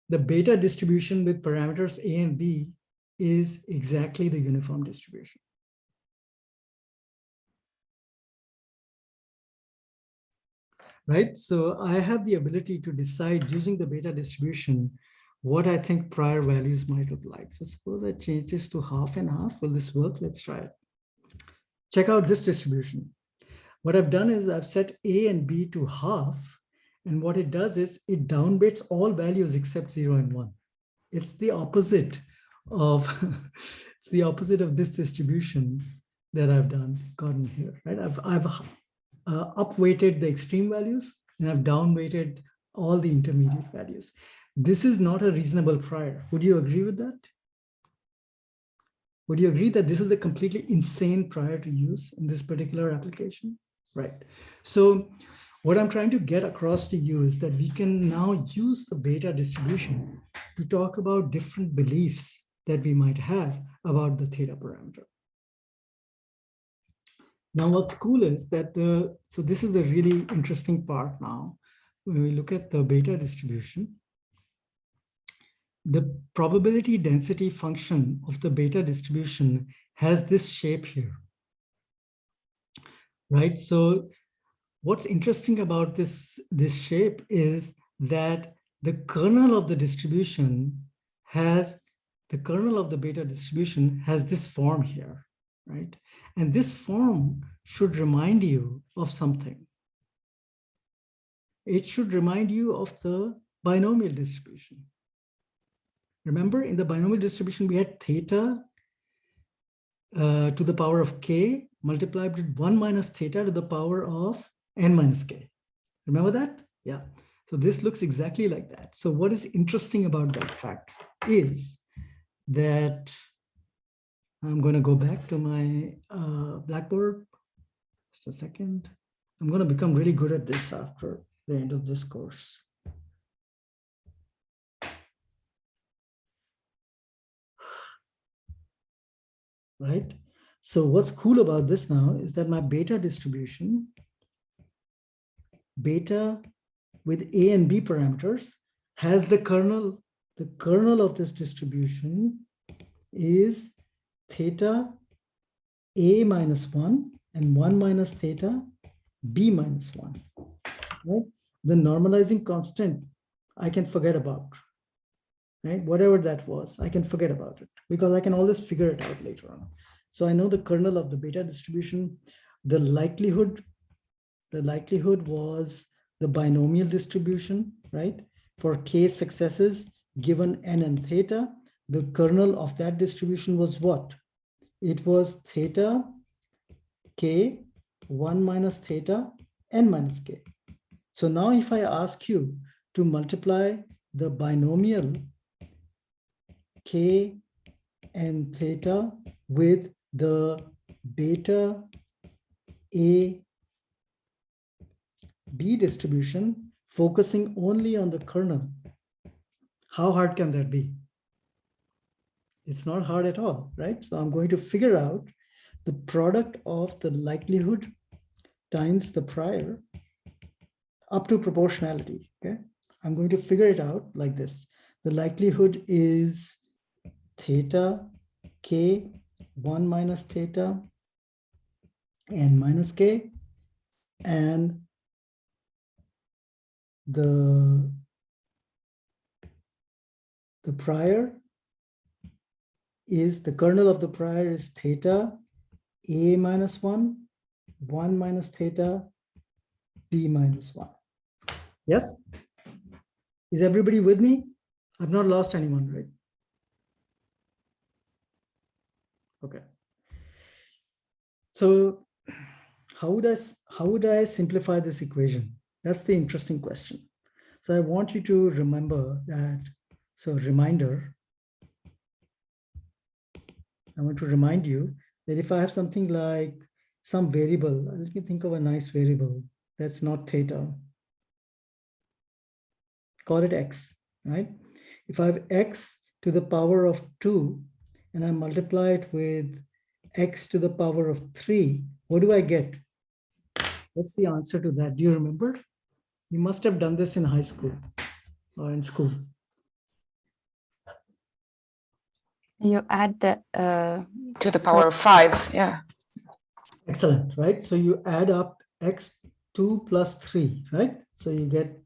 The beta distribution with parameters A and B is exactly the uniform distribution. Right? So I have the ability to decide using the beta distribution what I think prior values might look like. So suppose I change this to half and half. Will this work? Let's try it. Check out this distribution. What I've done is I've set A and B to half. And what it does is it downweights all values except 0 and 1. It's the opposite of it's the opposite of this distribution that I've gotten here, right? I've upweighted the extreme values and I've downweighted all the intermediate values. This is not a reasonable prior. Would you agree with that? Would you agree that this is a completely insane prior to use in this particular application? Right. So what I'm trying to get across to you is that we can now use the beta distribution to talk about different beliefs that we might have about the theta parameter. Now, what's cool is that so this is the really interesting part now. When we look at the beta distribution, the probability density function of the beta distribution has this shape here, right? So what's interesting about this shape is that the kernel of the distribution has, the kernel of the beta distribution has this form here, right? And this form should remind you of something. It should remind you of the binomial distribution. Remember, in the binomial distribution, we had theta to the power of k multiplied with 1 minus theta to the power of n minus k. Remember that? Yeah. So this looks exactly like that. So what is interesting about that fact is that I'm going to go back to my Blackboard. Just a second. I'm going to become really good at this after the end of this course. Right? So what's cool about this now is that my beta distribution, beta with A and B parameters, has the kernel of this distribution is theta A minus 1 and 1 minus theta B minus 1. Right? The normalizing constant I can forget about. Right? Whatever that was, I can forget about it because I can always figure it out later on. So I know the kernel of the beta distribution. The likelihood was the binomial distribution, right? For k successes given n and theta, the kernel of that distribution was what? It was theta k 1 minus theta n minus k. So now if I ask you to multiply the binomial k and theta with the beta A B distribution, focusing only on the kernel, how hard can that be? It's not hard at all, right? So I'm going to figure out the product of the likelihood times the prior up to proportionality, okay? I'm going to figure it out like this. The likelihood is theta k 1 minus theta n minus k, and the prior is, the kernel of the prior is theta a minus 1, 1 minus theta b minus 1. Yes? Is everybody with me? I've not lost anyone, right? Okay. So how would I simplify this equation? That's the interesting question. So I want you to remember that, so reminder, I want to remind you that if I have something like some variable, let me think of a nice variable that's not theta, call it x, right? If I have x to the power of 2 and I multiply it with x to the power of 3, what do I get? What's the answer to that? Do you remember? You must have done this in high school or in school. You add the to the power of 5, yeah. Excellent, right? So you add up x2 plus 3, right? So you get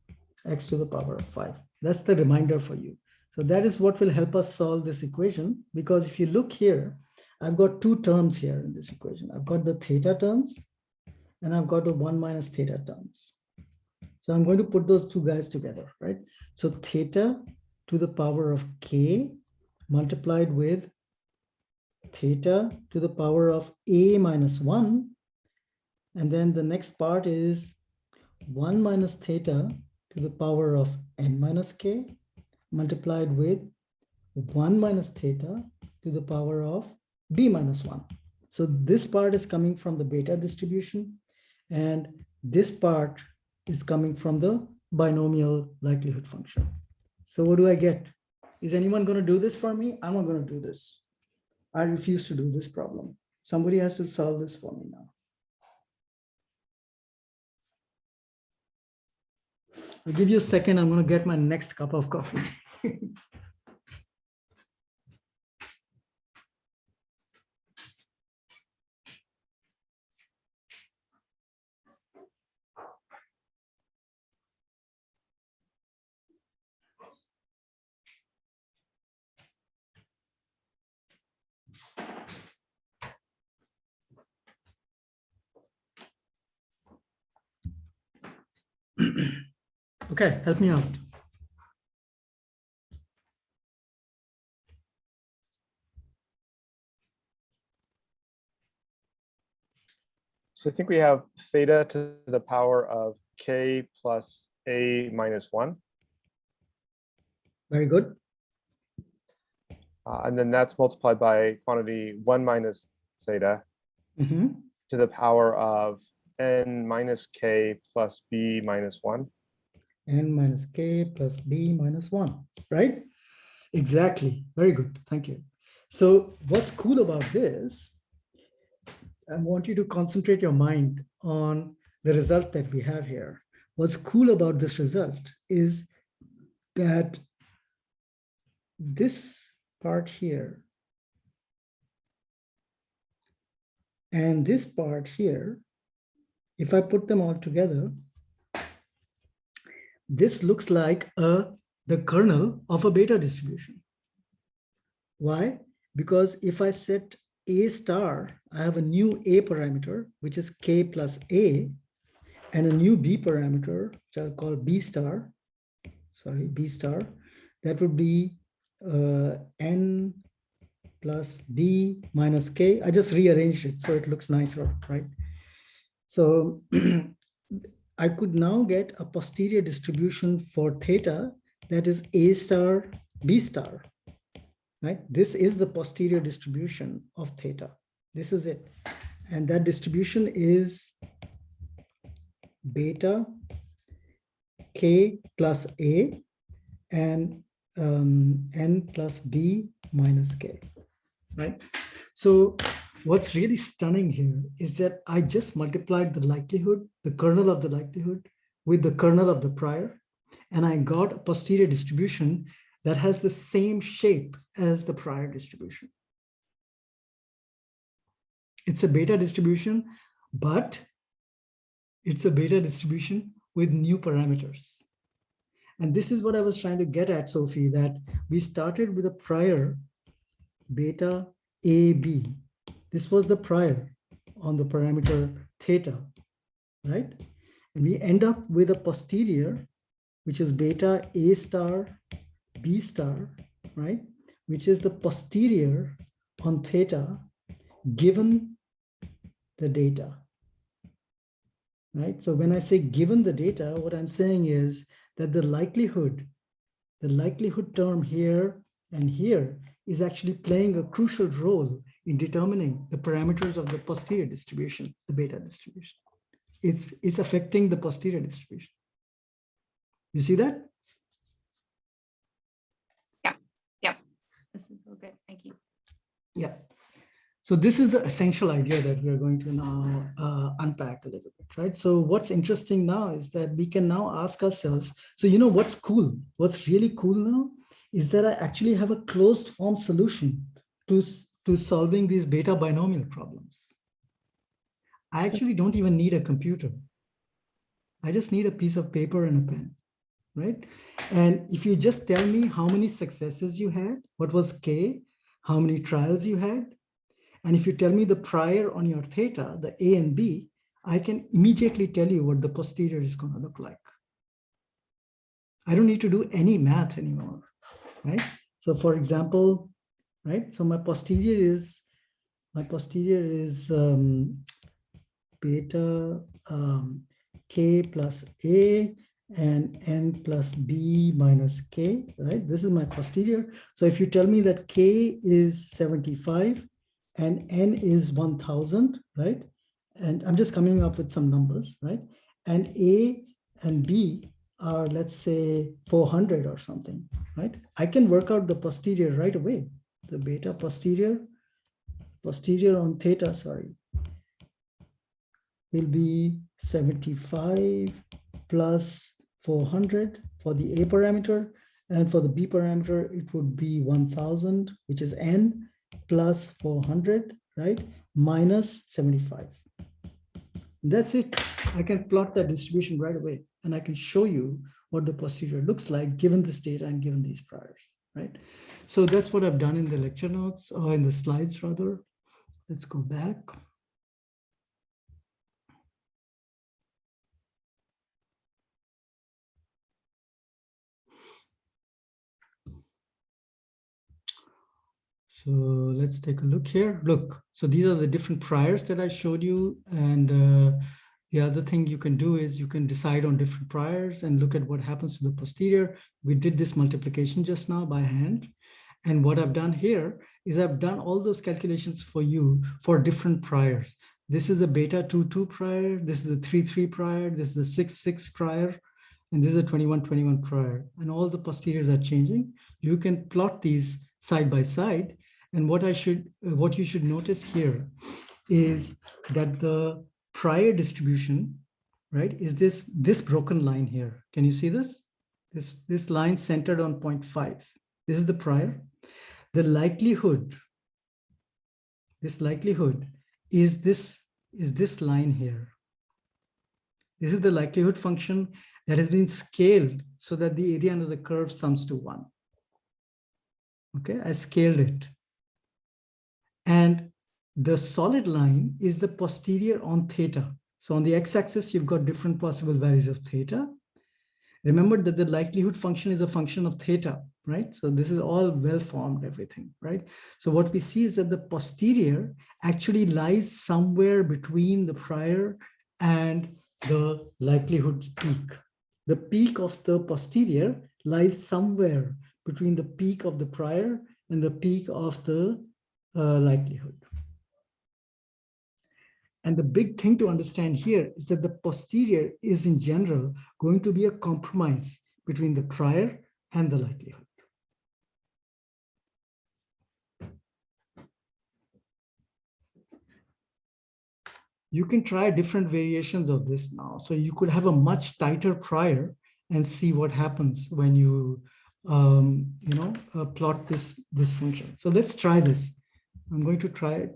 x to the power of 5. That's the reminder for you. So that is what will help us solve this equation, because if you look here, I've got two terms here in this equation. I've got the theta terms and I've got the 1 minus theta terms. So I'm going to put those two guys together, right? So theta to the power of k multiplied with theta to the power of a minus 1. And then the next part is 1 minus theta to the power of n minus k multiplied with 1 minus theta to the power of b minus 1. So this part is coming from the beta distribution, and this part is coming from the binomial likelihood function. So what do I get? Is anyone going to do this for me? I'm not going to do this. I refuse to do this problem. Somebody has to solve this for me now. I'll give you a second. I'm going to get my next cup of coffee. Okay, help me out. So I think we have theta to the power of k plus a minus 1. Very good. And then that's multiplied by quantity 1 minus theta to the power of n minus k plus b minus 1. N minus k plus b minus 1, right? Exactly. Very good. Thank you. So what's cool about this, I want you to concentrate your mind on the result that we have here. What's cool about this result is that this part here and this part here, if I put them all together, this looks like the kernel of a beta distribution. Why? Because if I set a star, I have a new a parameter, which is k plus a, and a new b parameter, which I'll call b star, that would be n plus b minus k. I just rearranged it so it looks nicer, right? So I could now get a posterior distribution for theta that is a star, b star, right? This is the posterior distribution of theta. This is it. And that distribution is beta k plus a, and n plus b minus k, right? So what's really stunning here is that I just multiplied the likelihood, the kernel of the likelihood, with the kernel of the prior, and I got a posterior distribution that has the same shape as the prior distribution. It's a beta distribution, but it's a beta distribution with new parameters. And this is what I was trying to get at, Sophie, that we started with a prior beta AB. This was the prior on the parameter theta, right? And we end up with a posterior, which is beta A star, B star, right? Which is the posterior on theta given the data, right? So when I say given the data, what I'm saying is that the likelihood term here and here is actually playing a crucial role in determining the parameters of the posterior distribution, the beta distribution. It's affecting the posterior distribution. You see that? Yeah. This is all good. Thank you. Yeah. So this is the essential idea that we're going to now unpack a little bit, right? So what's interesting now is that we can now ask ourselves, so you know what's cool? What's really cool now is that I actually have a closed form solution to solving these beta binomial problems. I actually don't even need a computer. I just need a piece of paper and a pen, right? And if you just tell me how many successes you had, what was K, how many trials you had, and if you tell me the prior on your theta, the A and B, I can immediately tell you what the posterior is going to look like. I don't need to do any math anymore, right? So for example, right? So my posterior is beta K plus A and N plus B minus K, right? This is my posterior. So if you tell me that K is 75, and N is 1000, right? And I'm just coming up with some numbers, right? And A and B are, let's say, 400 or something, right? I can work out the posterior right away. The beta posterior on theta, sorry, will be 75 plus 400 for the A parameter. And for the B parameter, it would be 1000, which is N, plus 400, right? Minus 75. That's it. I can plot that distribution right away, and I can show you what the posterior looks like given this data and given these priors, right? So that's what I've done in the lecture notes, or in the slides rather. Let's go back. So let's take a look here. Look, so these are the different priors that I showed you. And the other thing you can do is you can decide on different priors and look at what happens to the posterior. We did this multiplication just now by hand. And what I've done here is I've done all those calculations for you for different priors. This is a beta 2,2 prior. This is a 3,3 prior. This is a 6,6 prior. And this is a 21,21 prior. And all the posteriors are changing. You can plot these side by side. And what you should notice here is that the prior distribution, right, is this broken line here. Can you see this? This line centered on 0.5. This is the prior. The likelihood, this likelihood is this line here. This is the likelihood function that has been scaled so that the area under the curve sums to 1. Okay, I scaled it. And the solid line is the posterior on theta. So on the x-axis, you've got different possible values of theta. Remember that the likelihood function is a function of theta, right? So this is all well-formed, everything, right? So what we see is that the posterior actually lies somewhere between the prior and the likelihood peak. The peak of the posterior lies somewhere between the peak of the prior and the peak of the likelihood. And the big thing to understand here is that the posterior is in general going to be a compromise between the prior and the likelihood. you can try different variations of this now. So you could have a much tighter prior and see what happens when you, plot this function. So let's try this. I'm going to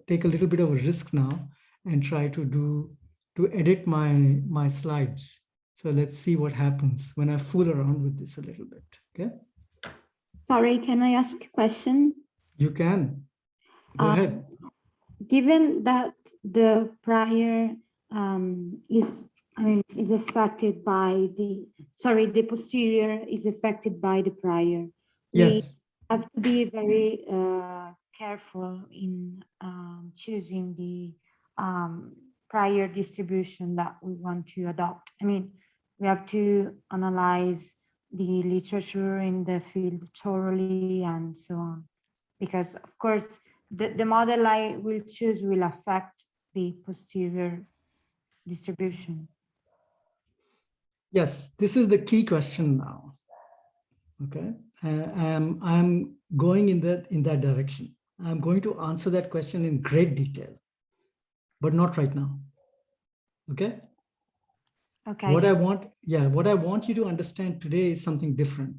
take a little bit of a risk now and try to edit my slides. So let's see what happens when I fool around with this a little bit, okay? Sorry, can I ask a question? You can, go ahead. Given that the prior is affected by the posterior is affected by the prior. Yes. We have to be very careful in choosing the prior distribution that we want to adopt. I mean, we have to analyze the literature in the field thoroughly and so on, because of course the model I will choose will affect the posterior distribution. Yes, this is the key question now. Okay, I'm going in that direction. I'm going to answer that question in great detail, but not right now. Okay. Okay. What I want you to understand today is something different.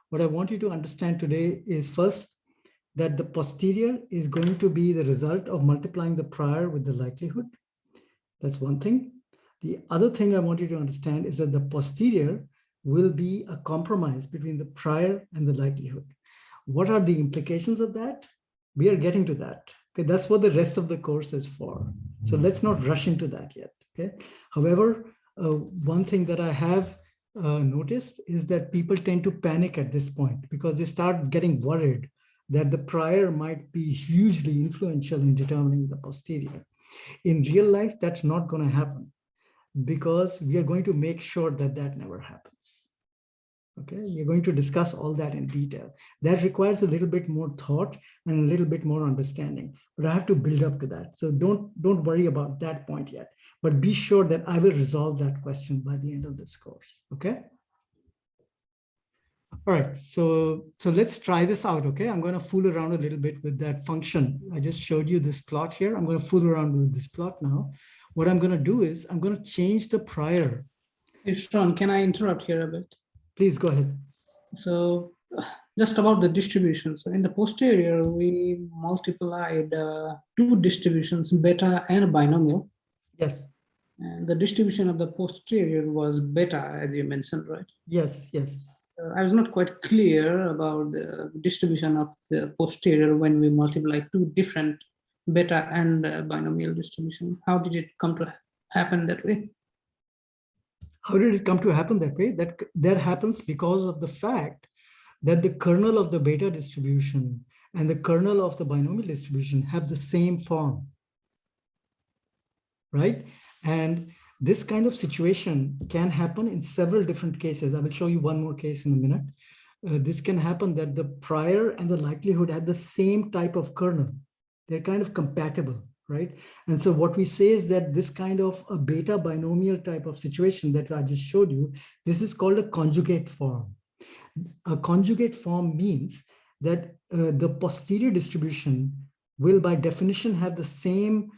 What I want you to understand today is first that the posterior is going to be the result of multiplying the prior with the likelihood. That's one thing. The other thing I want you to understand is that the posterior will be a compromise between the prior and the likelihood. What are the implications of that? We are getting to that. Okay, that's what the rest of the course is for. So let's not rush into that yet. Okay. However, one thing that I have noticed is that people tend to panic at this point because they start getting worried that the prior might be hugely influential in determining the posterior. In real life, that's not going to happen because we are going to make sure that that never happens. Okay, we're going to discuss all that in detail. That requires a little bit more thought and a little bit more understanding, but I have to build up to that. So don't worry about that point yet, but be sure that I will resolve that question by the end of this course. Okay. All right, so let's try this out, okay? I'm going to fool around a little bit with that function. I just showed you this plot here. I'm going to fool around with this plot now. What I'm going to do is I'm going to change the prior. Hey, Sean, can I interrupt here a bit? Please go ahead. So just about the distribution. So in the posterior, we multiplied two distributions, beta and binomial. Yes. And the distribution of the posterior was beta, as you mentioned, right? Yes, yes. I was not quite clear about the distribution of the posterior when we multiply two different beta and binomial distribution. How did it come to happen that way? How did it come to happen that way? That happens because of the fact that the kernel of the beta distribution and the kernel of the binomial distribution have the same form, right? And this kind of situation can happen in several different cases. I will show you one more case in a minute. This can happen that the prior and the likelihood have the same type of kernel. They're kind of compatible, right? And so what we say is that this kind of a beta binomial type of situation that I just showed you, this is called a conjugate form. A conjugate form means that the posterior distribution will by definition have the same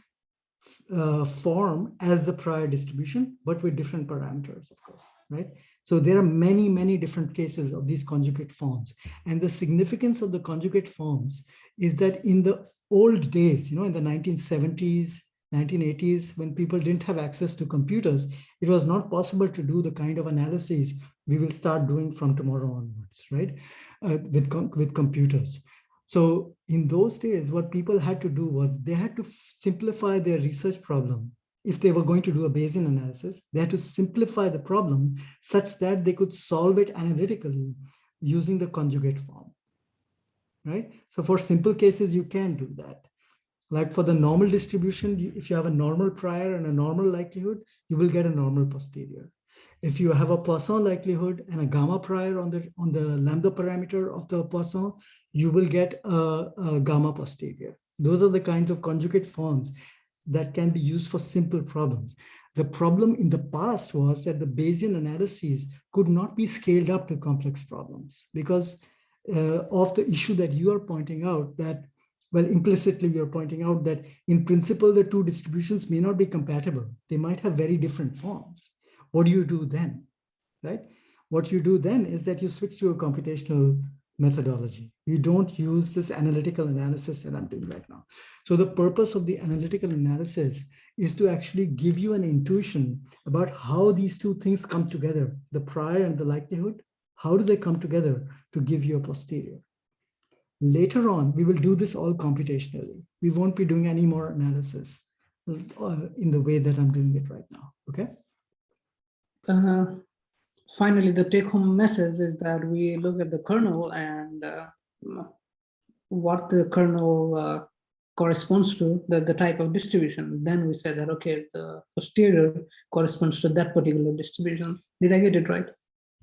form as the prior distribution, but with different parameters, of course, right? So there are many, many different cases of these conjugate forms. And the significance of the conjugate forms is that in the old days, in the 1970s, 1980s, when people didn't have access to computers, it was not possible to do the kind of analyses we will start doing from tomorrow onwards, right? With computers. So in those days, what people had to do was they had to simplify their research problem. If they were going to do a Bayesian analysis, they had to simplify the problem such that they could solve it analytically using the conjugate form, right? So for simple cases, you can do that. Like for the normal distribution, if you have a normal prior and a normal likelihood, you will get a normal posterior. If you have a Poisson likelihood and a gamma prior on the lambda parameter of the Poisson, you will get a gamma posterior. Those are the kinds of conjugate forms that can be used for simple problems. The problem in the past was that the Bayesian analyses could not be scaled up to complex problems because of the issue that you are pointing out, that Well, implicitly, you're pointing out that in principle, the two distributions may not be compatible. They might have very different forms. What do you do then, right? What you do then is that you switch to a computational methodology. You don't use this analytical analysis that I'm doing right now. So the purpose of the analytical analysis is to actually give you an intuition about how these two things come together, the prior and the likelihood. How do they come together to give you a posterior? Later on, we will do this all computationally. We won't be doing any more analysis in the way that I'm doing it right now, okay? Finally, the take-home message is that we look at the kernel and what the kernel corresponds to, the type of distribution. Then we say that, okay, the posterior corresponds to that particular distribution. Did I get it right?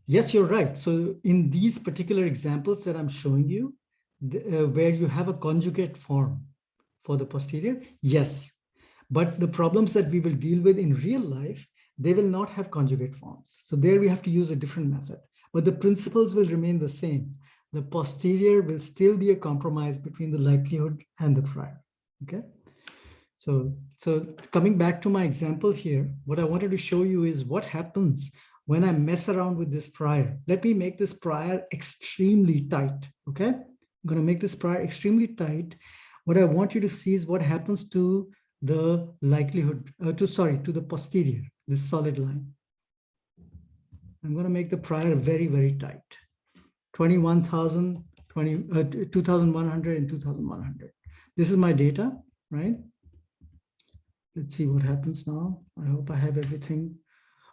Yes, you're right. So in these particular examples that I'm showing you, where you have a conjugate form for the posterior, yes. But the problems that we will deal with in real life, they will not have conjugate forms. So there we have to use a different method, but the principles will remain the same. The posterior will still be a compromise between the likelihood and the prior, okay? So coming back to my example here, what I wanted to show you is what happens when I mess around with this prior. Let me make this prior extremely tight, okay? I'm going to make this prior extremely tight. What I want you to see is what happens to the likelihood, to the posterior, this solid line. I'm going to make the prior very, very tight. 21,000, 2,100 and 2,100. This is my data, right? Let's see what happens now. I hope I have everything.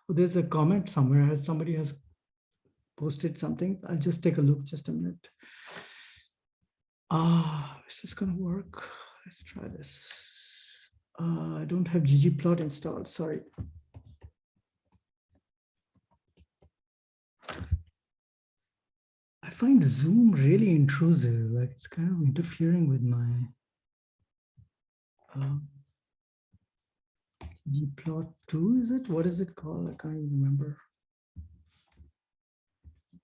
Oh, there's a comment somewhere. Somebody has posted something. I'll just take a look, just a minute. Is this going to work? Let's try this. I don't have ggplot installed, sorry. I find Zoom really intrusive, like it's kind of interfering with my ggplot2, is it? What is it called? I can't even remember.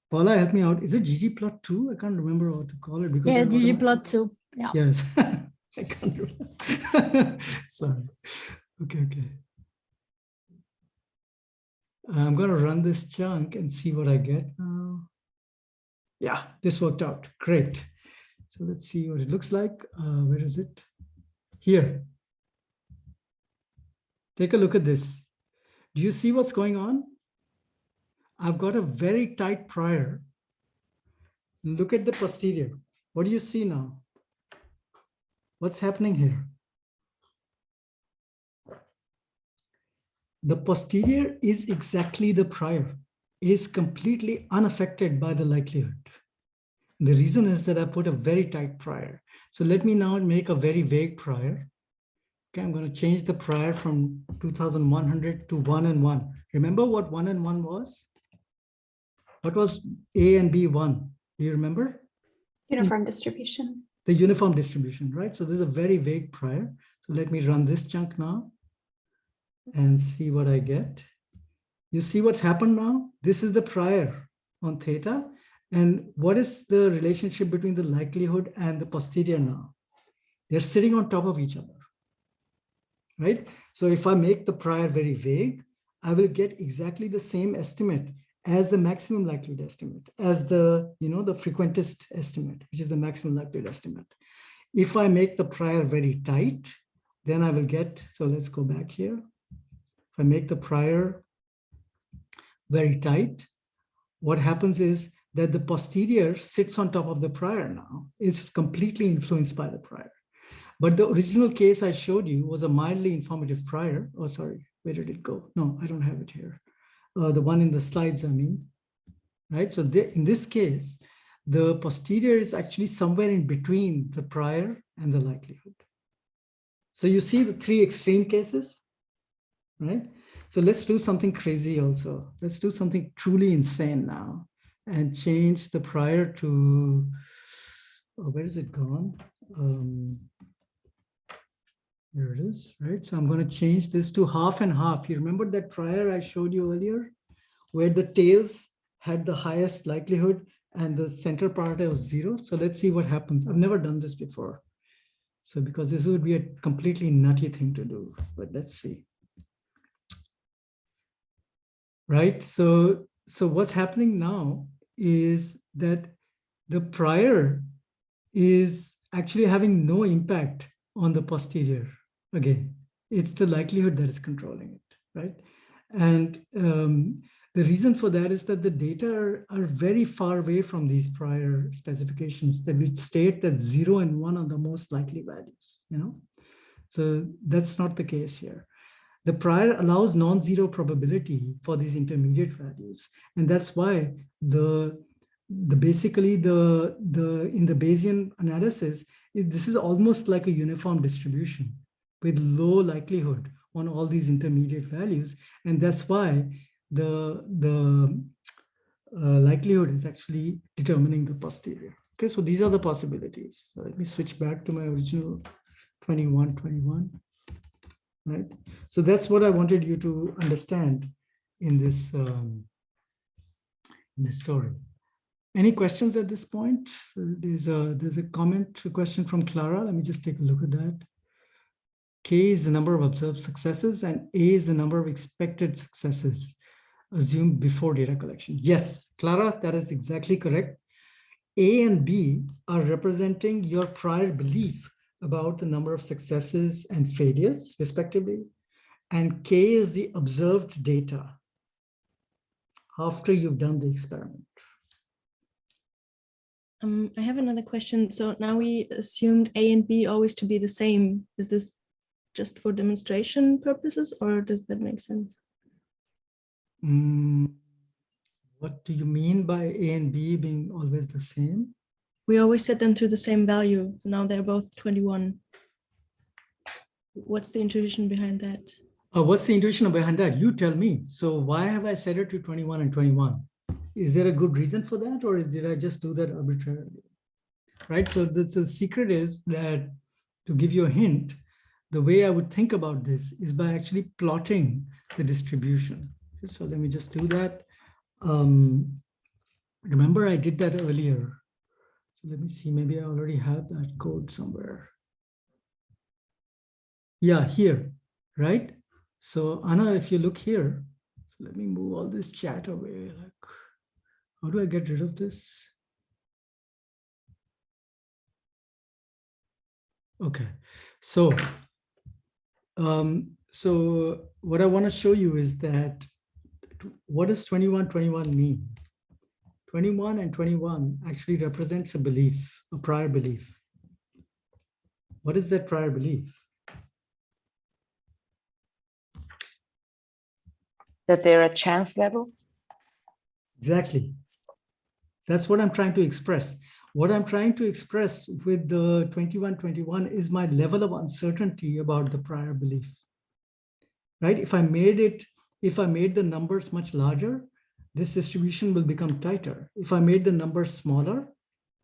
Paula, help me out. Is it ggplot2? I can't remember what to call it. Because yes, ggplot2. Yeah. Yes. I can't remember. Sorry. Okay. I'm going to run this chunk and see what I get now. Yeah, this worked out. Great. So let's see what it looks like. Where is it? Here. Take a look at this. Do you see what's going on? I've got a very tight prior. Look at the posterior. What do you see now? What's happening here? The posterior is exactly the prior. It is completely unaffected by the likelihood. The reason is that I put a very tight prior. So let me now make a very vague prior. Okay, I'm going to change the prior from 2,100 to 1 and 1. Remember what 1 and 1 was? What was A and B 1? Do you remember? Uniform distribution. The uniform distribution, right? So there's a very vague prior. So let me run this chunk now and see what I get. You see what's happened now? This is the prior on theta. And what is the relationship between the likelihood and the posterior now? They're sitting on top of each other, right? So if I make the prior very vague, I will get exactly the same estimate as the maximum likelihood estimate, as the, the frequentist estimate, which is the maximum likelihood estimate. If I make the prior very tight, then I will get, so let's go back here. If I make the prior very tight, what happens is that the posterior sits on top of the prior now. It's completely influenced by the prior. But the original case I showed you was a mildly informative prior. Oh, sorry, where did it go? No, I don't have it here. The one in the slides, I mean, right? So in this case, the posterior is actually somewhere in between the prior and the likelihood. So you see the three extreme cases, right? So let's do something crazy also. Let's do something truly insane now and change the prior to, where is it gone? There it is, right? So I'm going to change this to half and half. You remember that prior I showed you earlier, where the tails had the highest likelihood and the center part was 0. So let's see what happens. I've never done this before. So because this would be a completely nutty thing to do, but let's see. Right, so what's happening now is that the prior is actually having no impact on the posterior. Again, it's the likelihood that is controlling it, right? And the reason for that is that the data are very far away from these prior specifications that would state that 0 and 1 are the most likely values, you know? So that's not the case here. The prior allows non-zero probability for these intermediate values. And that's why basically in the Bayesian analysis, this is almost like a uniform distribution with low likelihood on all these intermediate values. And that's why the likelihood is actually determining the posterior. Okay, so these are the possibilities. So let me switch back to my original 21. Right, so that's what I wanted you to understand in this story. Any questions at this point? There's a question from Clara. Let me just take a look at that. K is the number of observed successes, and A is the number of expected successes assumed before data collection. Yes, Clara, that is exactly correct. A and B are representing your prior belief about the number of successes and failures, respectively. And K is the observed data after you've done the experiment. I have another question. So now we assumed A and B always to be the same. Is this just for demonstration purposes, or does that make sense? What do you mean by A and B being always the same? We always set them to the same value. So now they're both 21. What's the intuition behind that? What's the intuition behind that? You tell me. So why have I set it to 21 and 21? Is there a good reason for that, or did I just do that arbitrarily? Right, so the secret is that, to give you a hint, the way I would think about this is by actually plotting the distribution. So let me just do that. Remember I did that earlier. So let me see, maybe I already have that code somewhere. Yeah, here, right? So Anna, if you look here, so let me move all this chat away. Like, how do I get rid of this? Okay, so what I want to show you is that what does 21 mean? 21 and 21 actually represents a belief, a prior belief. What is that prior belief? That they're a chance level? Exactly. That's what I'm trying to express. What I'm trying to express with the 21 is my level of uncertainty about the prior belief. Right? If I made the numbers much larger, this distribution will become tighter. If I made the numbers smaller,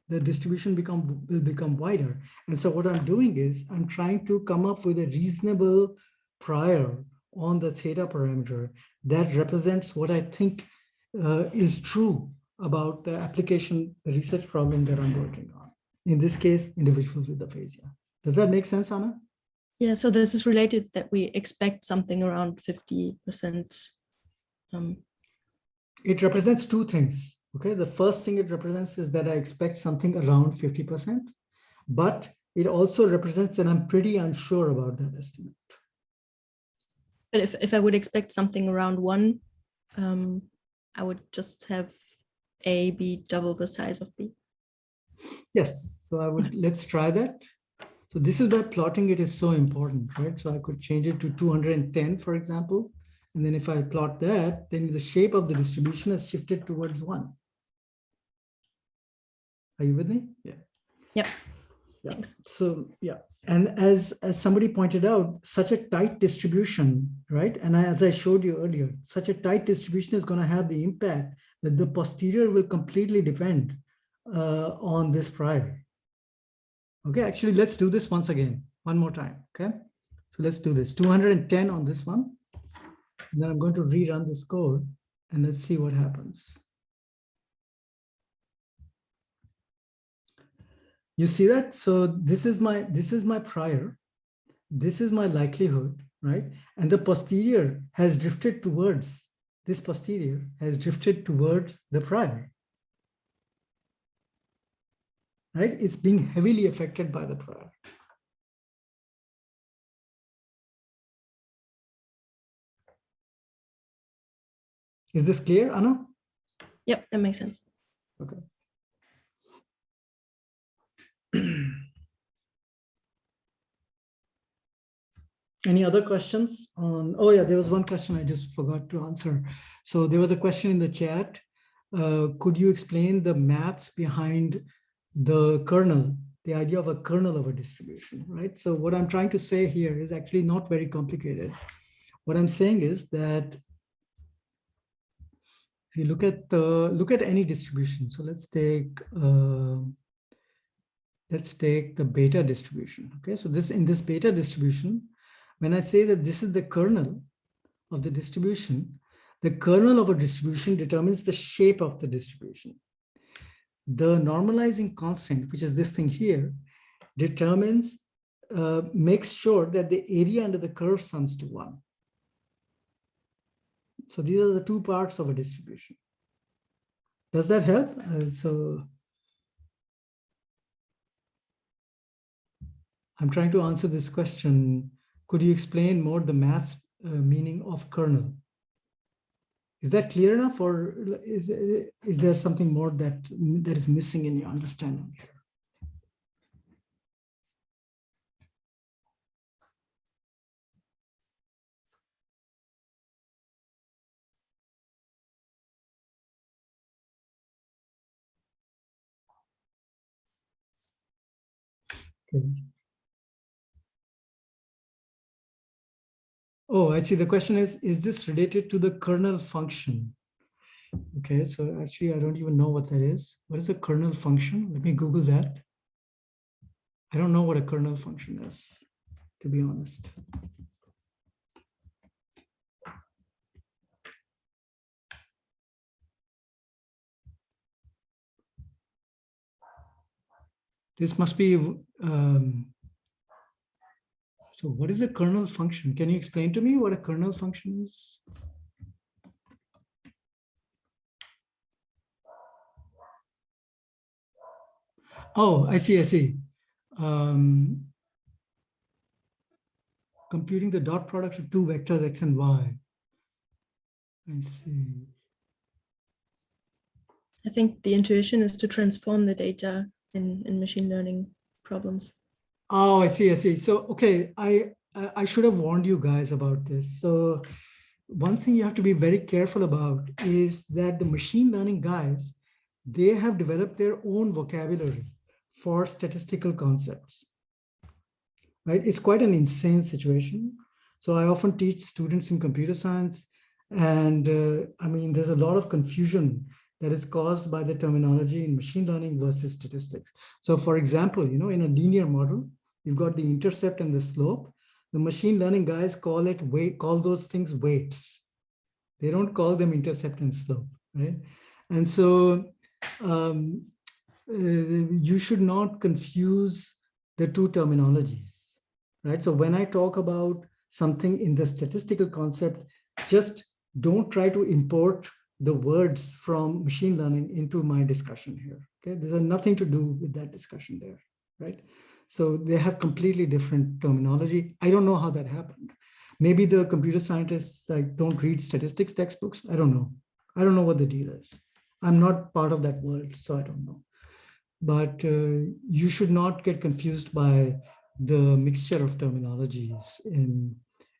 the distribution will become wider. And so what I'm doing is I'm trying to come up with a reasonable prior on the theta parameter that represents what I think is true about the application, the research problem that I'm working on. In this case, individuals with aphasia. Does that make sense, Anna? Yeah, so this is related that we expect something around 50%. It represents two things. Okay, the first thing it represents is that I expect something around 50%, but it also represents that I'm pretty unsure about that estimate. But if I would expect something around 1, I would just have A be double the size of B. Yes, so let's try that. So this is why plotting it is so important, right? So I could change it to 210, for example. And then if I plot that, then the shape of the distribution has shifted towards 1. Are you with me? Yeah. Yep. Yeah. Thanks. So yeah. And as somebody pointed out, such a tight distribution, right? And as I showed you earlier, such a tight distribution is going to have the impact that the posterior will completely depend on this prior. Okay, actually, let's do this once again, one more time. Okay, so let's do this 210 on this one. And then I'm going to rerun this code and let's see what happens. You see that? So this is my prior, this is my likelihood, right? And the posterior has drifted towards, this posterior has drifted towards the prior, right? It's being heavily affected by the prior. Is this clear, Anna? Yep, that makes sense. Okay. Any other questions on, oh yeah, there was one question I just forgot to answer. So there was a question in the chat. Could you explain the maths behind the kernel, the idea of a kernel of a distribution, right? So what I'm trying to say here is actually not very complicated. What I'm saying is that if you look at any distribution, so let's take the beta distribution. Okay, so in this beta distribution, when I say that this is the kernel of the distribution, the kernel of a distribution determines the shape of the distribution. The normalizing constant, which is this thing here, determines, makes sure that the area under the curve sums to 1. So these are the two parts of a distribution. Does that help? So I'm trying to answer this question. Could you explain more the maths meaning of kernel? Is that clear enough, or is there something more that is missing in your understanding? Okay. Oh, I see. The question is this related to the kernel function? Okay, so actually, I don't even know what that is. What is a kernel function? Let me Google that. I don't know what a kernel function is, to be honest. This must be, so what is a kernel function? Can you explain to me what a kernel function is? Oh, I see. Computing the dot product of two vectors, x and y. I see. I think the intuition is to transform the data in machine learning problems. Oh, I see. So, okay, I should have warned you guys about this. So one thing you have to be very careful about is that the machine learning guys, they have developed their own vocabulary for statistical concepts, right? It's quite an insane situation. So I often teach students in computer science, and I mean, there's a lot of confusion that is caused by the terminology in machine learning versus statistics. So for example, in a linear model, you've got the intercept and the slope. The machine learning guys call those things weights. They don't call them intercept and slope, right? And so you should not confuse the two terminologies, right? So when I talk about something in the statistical concept, just don't try to import the words from machine learning into my discussion here. Okay, there's nothing to do with that discussion there, right? So they have completely different terminology. I don't know how that happened. Maybe the computer scientists don't read statistics textbooks. I don't know. I don't know what the deal is. I'm not part of that world, so I don't know. But you should not get confused by the mixture of terminologies in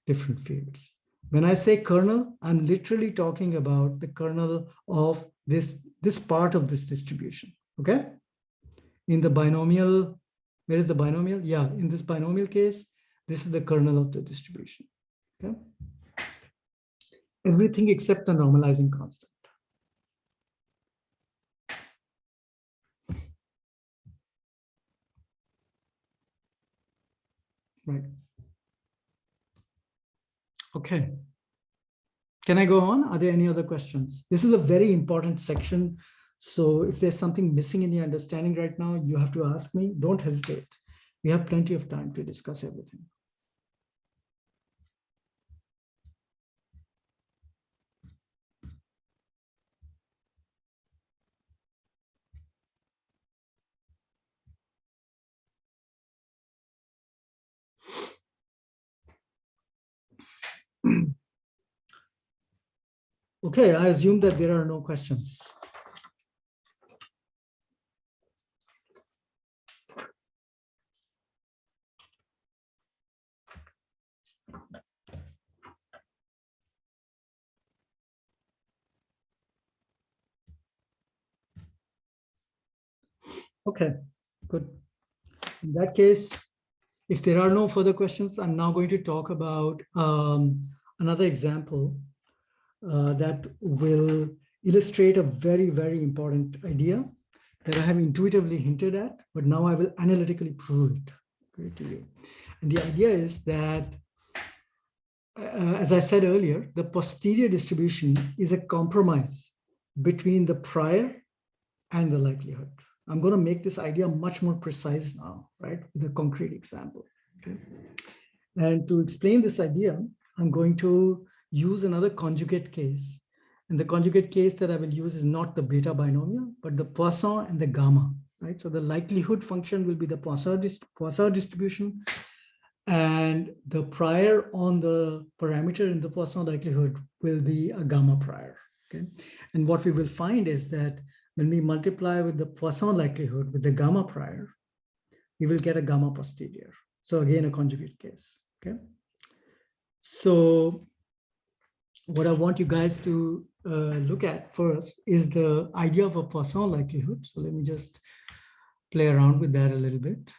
different fields. When I say kernel, I'm literally talking about the kernel of this part of this distribution, okay? In the binomial, where is the binomial? Yeah, in this binomial case, this is the kernel of the distribution, okay? Everything except the normalizing constant. Right. Okay. Can I go on? Are there any other questions? This is a very important section So if there's something missing in your understanding right now, you have to ask me. Don't hesitate. We have plenty of time to discuss everything. Okay, I assume that there are no questions. Okay, good. In that case, if there are no further questions, I'm now going to talk about another example that will illustrate a very, very important idea that I have intuitively hinted at, but now I will analytically prove it to you. And the idea is that, as I said earlier, the posterior distribution is a compromise between the prior and the likelihood. I'm going to make this idea much more precise now, right, with a concrete example. Okay. And to explain this idea, I'm going to use another conjugate case. And the conjugate case that I will use is not the beta binomial, but the Poisson and the gamma, right? So the likelihood function will be the Poisson distribution, and the prior on the parameter in the Poisson likelihood will be a gamma prior. Okay. And what we will find is that when we multiply with the Poisson likelihood with the gamma prior, we will get a gamma posterior. So again, a conjugate case. Okay. So what I want you guys to look at first is the idea of a Poisson likelihood. So let me just play around with that a little bit.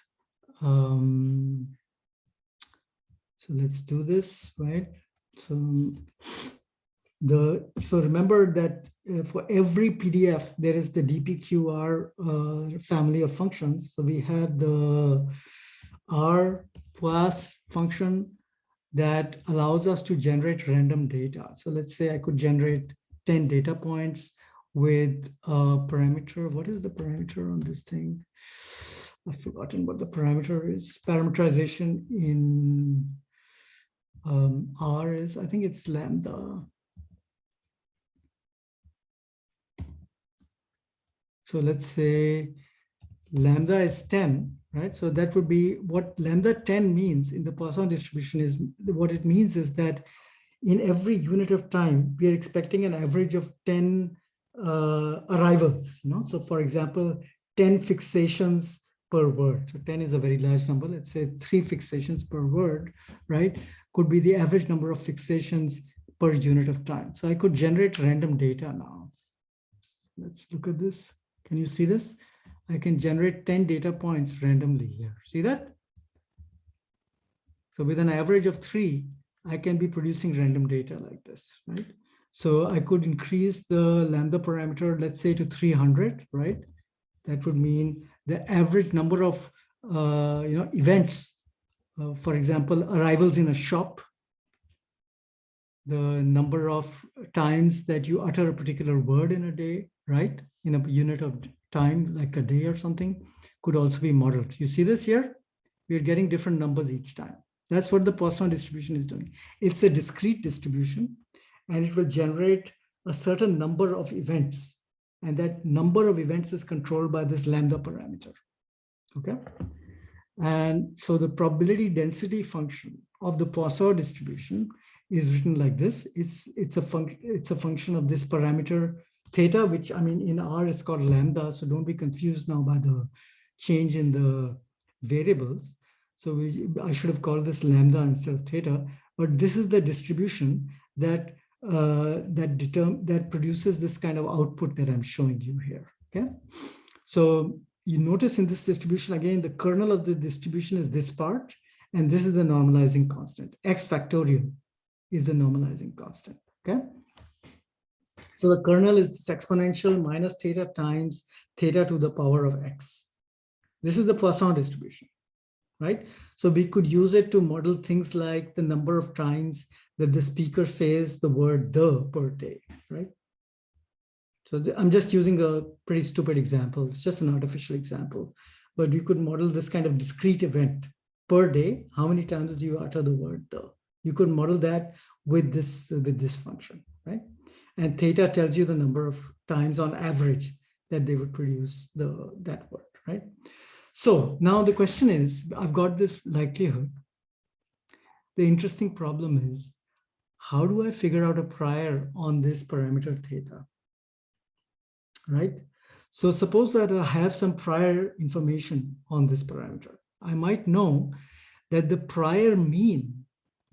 So let's do this, right? So remember that for every PDF, there is the DPQR family of functions. So we have the R plus function that allows us to generate random data. So let's say I could generate 10 data points with a parameter. What is the parameter on this thing? I've forgotten what the parameter is. Parameterization in R is, I think it's lambda. So let's say lambda is 10, right? So that would be what lambda 10 means in the Poisson distribution is, what it means is that in every unit of time, we are expecting an average of 10 arrivals, you know? So for example, 10 fixations per word. So 10 is a very large number. Let's say 3 fixations per word, right? Could be the average number of fixations per unit of time. So I could generate random data now. Let's look at this. Can you see this? I can generate 10 data points randomly here. See that? So with an average of 3, I can be producing random data like this, right? So I could increase the lambda parameter, let's say to 300, right? That would mean the average number of events, for example, arrivals in a shop, the number of times that you utter a particular word in a day, right? In a unit of time, like a day or something, could also be modeled. You see this here? We're getting different numbers each time. That's what the Poisson distribution is doing. It's a discrete distribution, and it will generate a certain number of events. And that number of events is controlled by this lambda parameter. Okay. And so the probability density function of the Poisson distribution is written like this. It's a function of this parameter theta, which I mean in R it's called lambda. So don't be confused now by the change in the variables. So I should have called this lambda instead of theta. But this is the distribution that that produces this kind of output that I'm showing you here. Okay. So you notice in this distribution, again, the kernel of the distribution is this part, and this is the normalizing constant. X factorial is the normalizing constant. Okay. So the kernel is this exponential minus theta times theta to the power of x. This is the Poisson distribution, right? So we could use it to model things like the number of times that the speaker says the word "the" per day, right? So I'm just using a pretty stupid example. It's just an artificial example, but you could model this kind of discrete event per day. How many times do you utter the word the? You could model that with this function, right? And theta tells you the number of times on average that they would produce that word, right? So now the question is, I've got this likelihood. The interesting problem is, how do I figure out a prior on this parameter theta, right? So suppose that I have some prior information on this parameter. I might know that the prior mean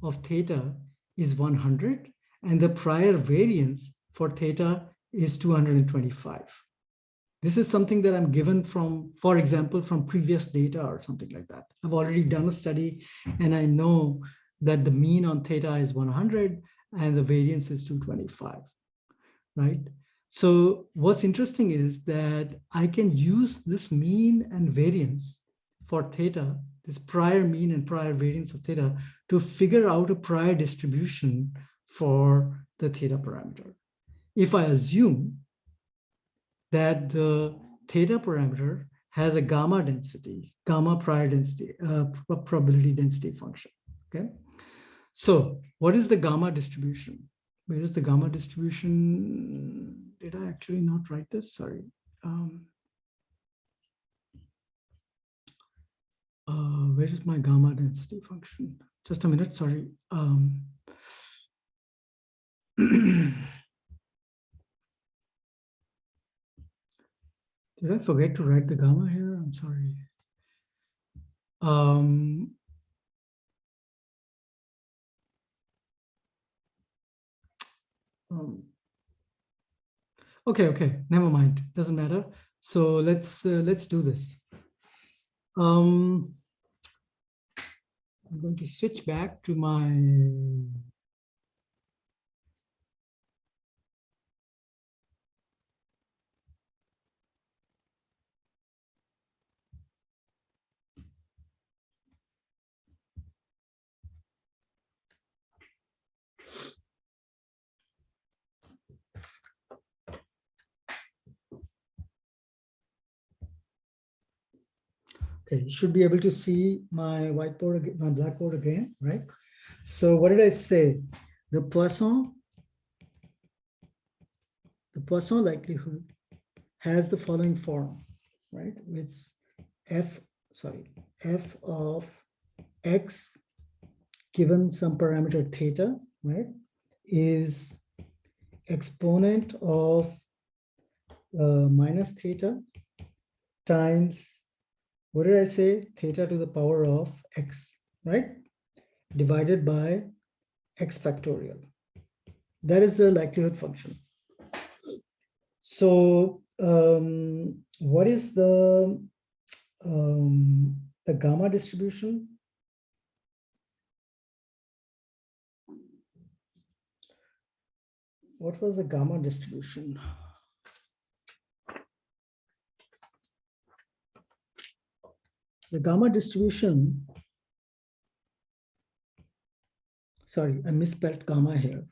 of theta is 100 and the prior variance for theta is 225. This is something that I'm given from, for example, from previous data or something like that. I've already done a study and I know that the mean on theta is 100 and the variance is 225, right? So what's interesting is that I can use this mean and variance for theta, this prior mean and prior variance of theta, to figure out a prior distribution for the theta parameter. If I assume that the theta parameter has a gamma density, gamma prior density, probability density function, okay? So what is the gamma distribution? Where is the gamma distribution? Did I actually not write this? Sorry. Where is my gamma density function? Just a minute, sorry. Did I forget to write the gamma here? I'm sorry. Okay, never mind. Doesn't matter. So let's do this. I'm going to switch back to my okay, you should be able to see my whiteboard, my blackboard again, right? So what did I say? The Poisson likelihood has the following form, right? It's f of x given some parameter theta, right, is exponent of minus theta times, what did I say? Theta to the power of x, right? Divided by x factorial. That is the likelihood function. So what is the gamma distribution? What was the gamma distribution? The gamma distribution, sorry, I misspelled gamma here.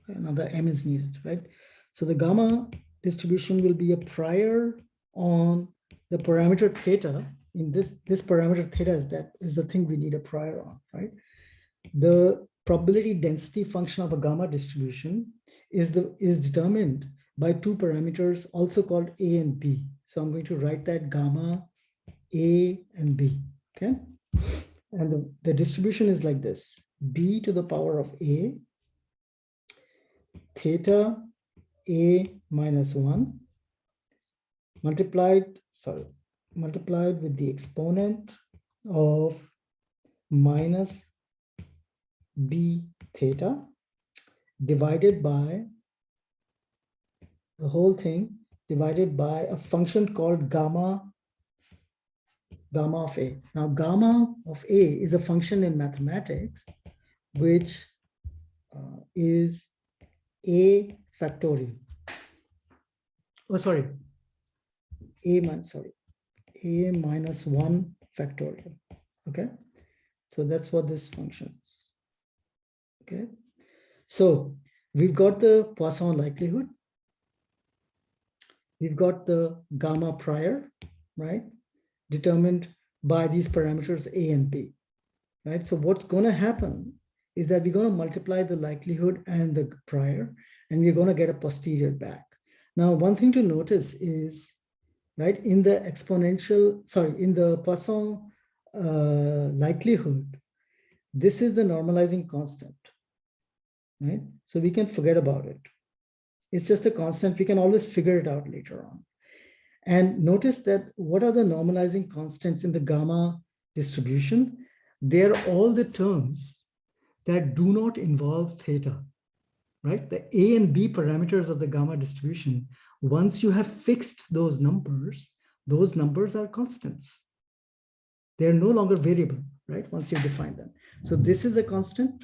Another M is needed, right? So the gamma distribution will be a prior on the parameter theta. In this parameter theta is the thing we need a prior on, right? The probability density function of a gamma distribution is determined by two parameters also called A and B. So I'm going to write that gamma A and B, okay? And the distribution is like this: B to the power of A, theta A minus 1 multiplied with the exponent of minus B theta divided by the whole thing divided by a function called gamma of A. Now, gamma of A is a function in mathematics which is A factorial. Oh, sorry. A minus 1 factorial. Okay. So that's what this function is. Okay. So we've got the Poisson likelihood. we've got the gamma prior, right? Determined by these parameters A and B, right? So what's going to happen is that we're going to multiply the likelihood and the prior, and we're going to get a posterior back. Now, one thing to notice is, right, in the exponential, sorry, in the Poisson likelihood, this is the normalizing constant, right? So we can forget about it. It's just a constant. We can always figure it out later on. And notice that what are the normalizing constants in the gamma distribution? They're all the terms that do not involve theta, right? The A and B parameters of the gamma distribution, once you have fixed those numbers are constants. They're no longer variable, right? Once you define them. So this is a constant,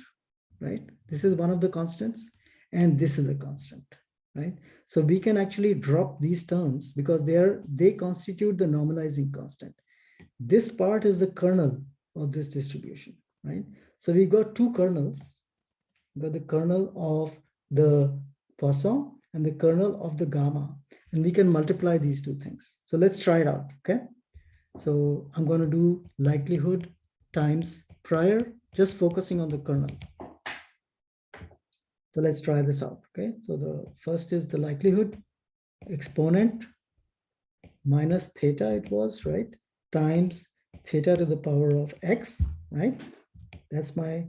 right? This is one of the constants, and this is a constant, right? So we can actually drop these terms because they constitute the normalizing constant. This part is the kernel of this distribution, right? So we got two kernels. We got the kernel of the Poisson and the kernel of the gamma, and we can multiply these two things. So let's try it out, okay? So I'm going to do likelihood times prior, just focusing on the kernel. So let's try this out, okay? So the first is the likelihood exponent minus theta, it was, right? Times theta to the power of x, right? That's my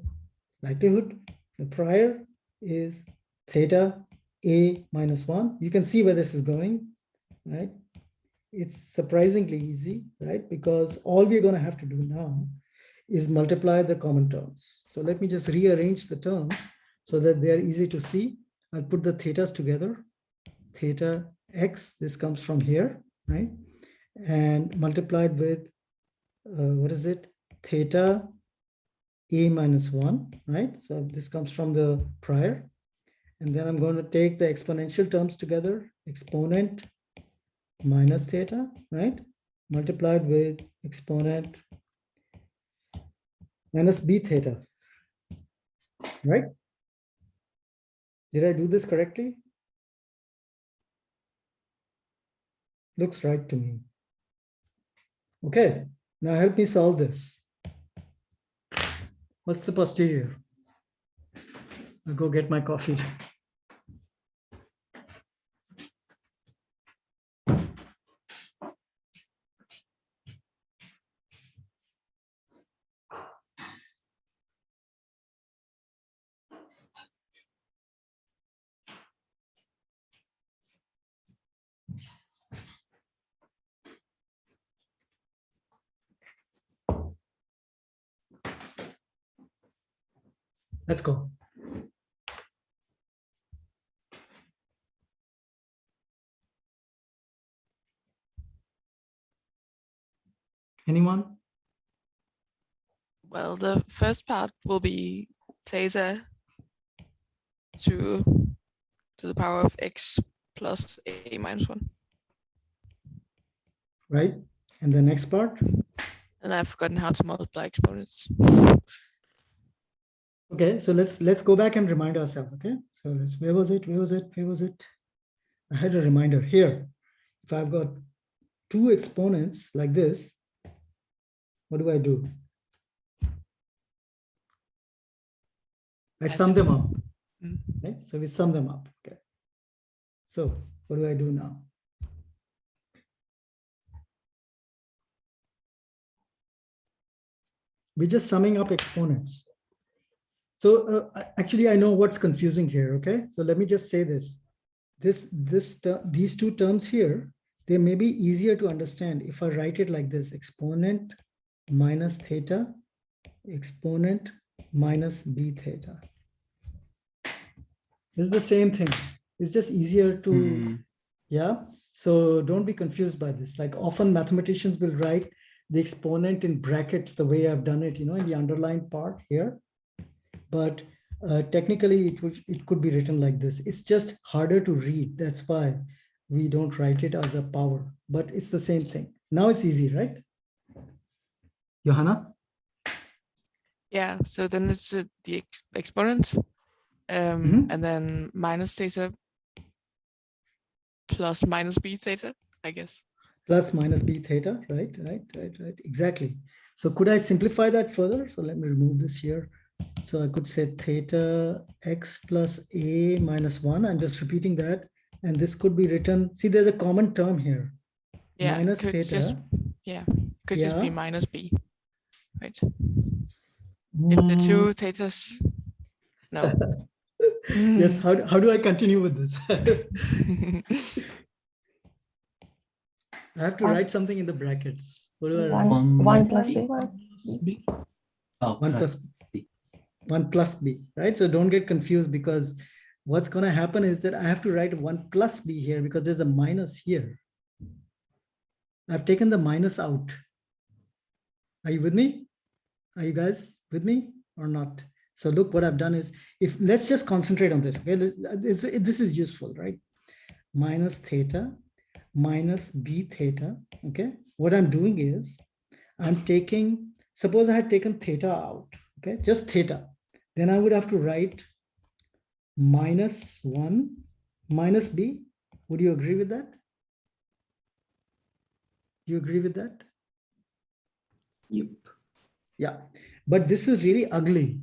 likelihood. The prior is theta a minus 1. You can see where this is going, right? It's surprisingly easy, right? Because all we're going to have to do now is multiply the common terms. So let me just rearrange the terms so that they're easy to see. I'll put the thetas together. Theta x, this comes from here, right? And multiplied with, what is it? Theta a minus 1, right? So this comes from the prior. And then I'm going to take the exponential terms together, exponent minus theta, right? Multiplied with exponent minus b theta, right? Did I do this correctly? Looks right to me. Okay, now help me solve this. What's the posterior? I'll go get my coffee. Let's go. Anyone? Well, the first part will be theta to the power of x plus a minus 1. Right. And the next part? And I've forgotten how to multiply exponents. Okay, so let's go back and remind ourselves. Okay, so where was it? I had a reminder here. If I've got two exponents like this, what do? I sum them up. Right? So we sum them up. Okay. So what do I do now? We're just summing up exponents. So actually, I know what's confusing here. Okay, so let me just say this. These two terms here, they may be easier to understand if I write it like this: exponent minus theta, exponent minus b theta. This is the same thing. It's just easier to, yeah. So don't be confused by this. Like often mathematicians will write the exponent in brackets the way I've done it, in the underlined part here. But technically it could be written like this. It's just harder to read. That's why we don't write it as a power, but it's the same thing. Now it's easy, right? Johanna? Yeah, so then it's the exponent and then minus theta plus minus b theta, I guess. Plus minus b theta, right, exactly. So could I simplify that further? So let me remove this here. So I could say theta x plus a minus 1. I'm just repeating that. And this could be written, see, there's a common term here. Yeah, Minus could theta. just just be Yeah. minus b, right? If the two thetas, no. Yes, how do I continue with this? I have to write something in the brackets. What do I write? One plus b. B. Oh, 1 plus b. 1 plus b, right? So don't get confused, because what's going to happen is that I have to write 1 plus b here because there's a minus here. I've taken the minus out. Are you with me? Are you guys with me or not? So look, what I've done is, if let's just concentrate on this. Okay, this is useful, right? Minus theta minus b theta. Okay, what I'm doing is I'm taking, suppose I had taken theta out, okay, just theta, then I would have to write minus 1 minus b. Would you agree with that? You agree with that? Yep. Yeah, but this is really ugly.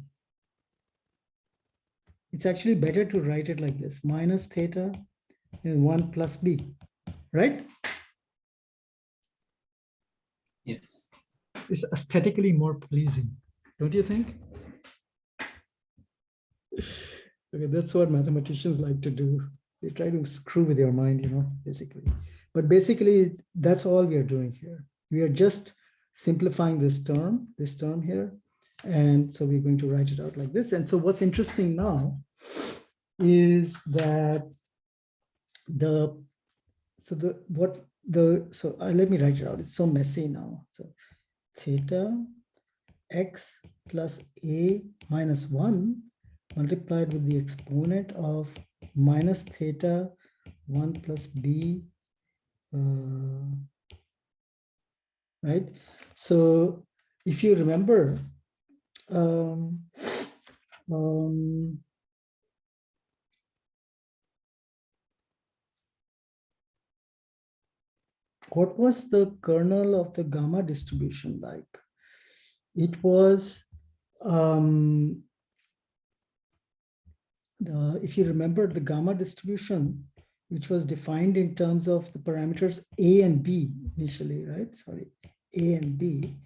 It's actually better to write it like this, minus theta and 1 plus b, right? Yes. It's aesthetically more pleasing, don't you think? Okay, that's what mathematicians like to do. They try to screw with your mind, you know, basically. But basically, that's all we are doing here. We are just simplifying this term here. And so we're going to write it out like this. And so what's interesting now is that let me write it out. It's so messy now. So theta x plus a minus 1 multiplied with the exponent of minus theta 1 plus b, right? So if you remember, what was the kernel of the gamma distribution like? It was, if you remember, the gamma distribution, which was defined in terms of the parameters a and b initially, right? Sorry, a and b.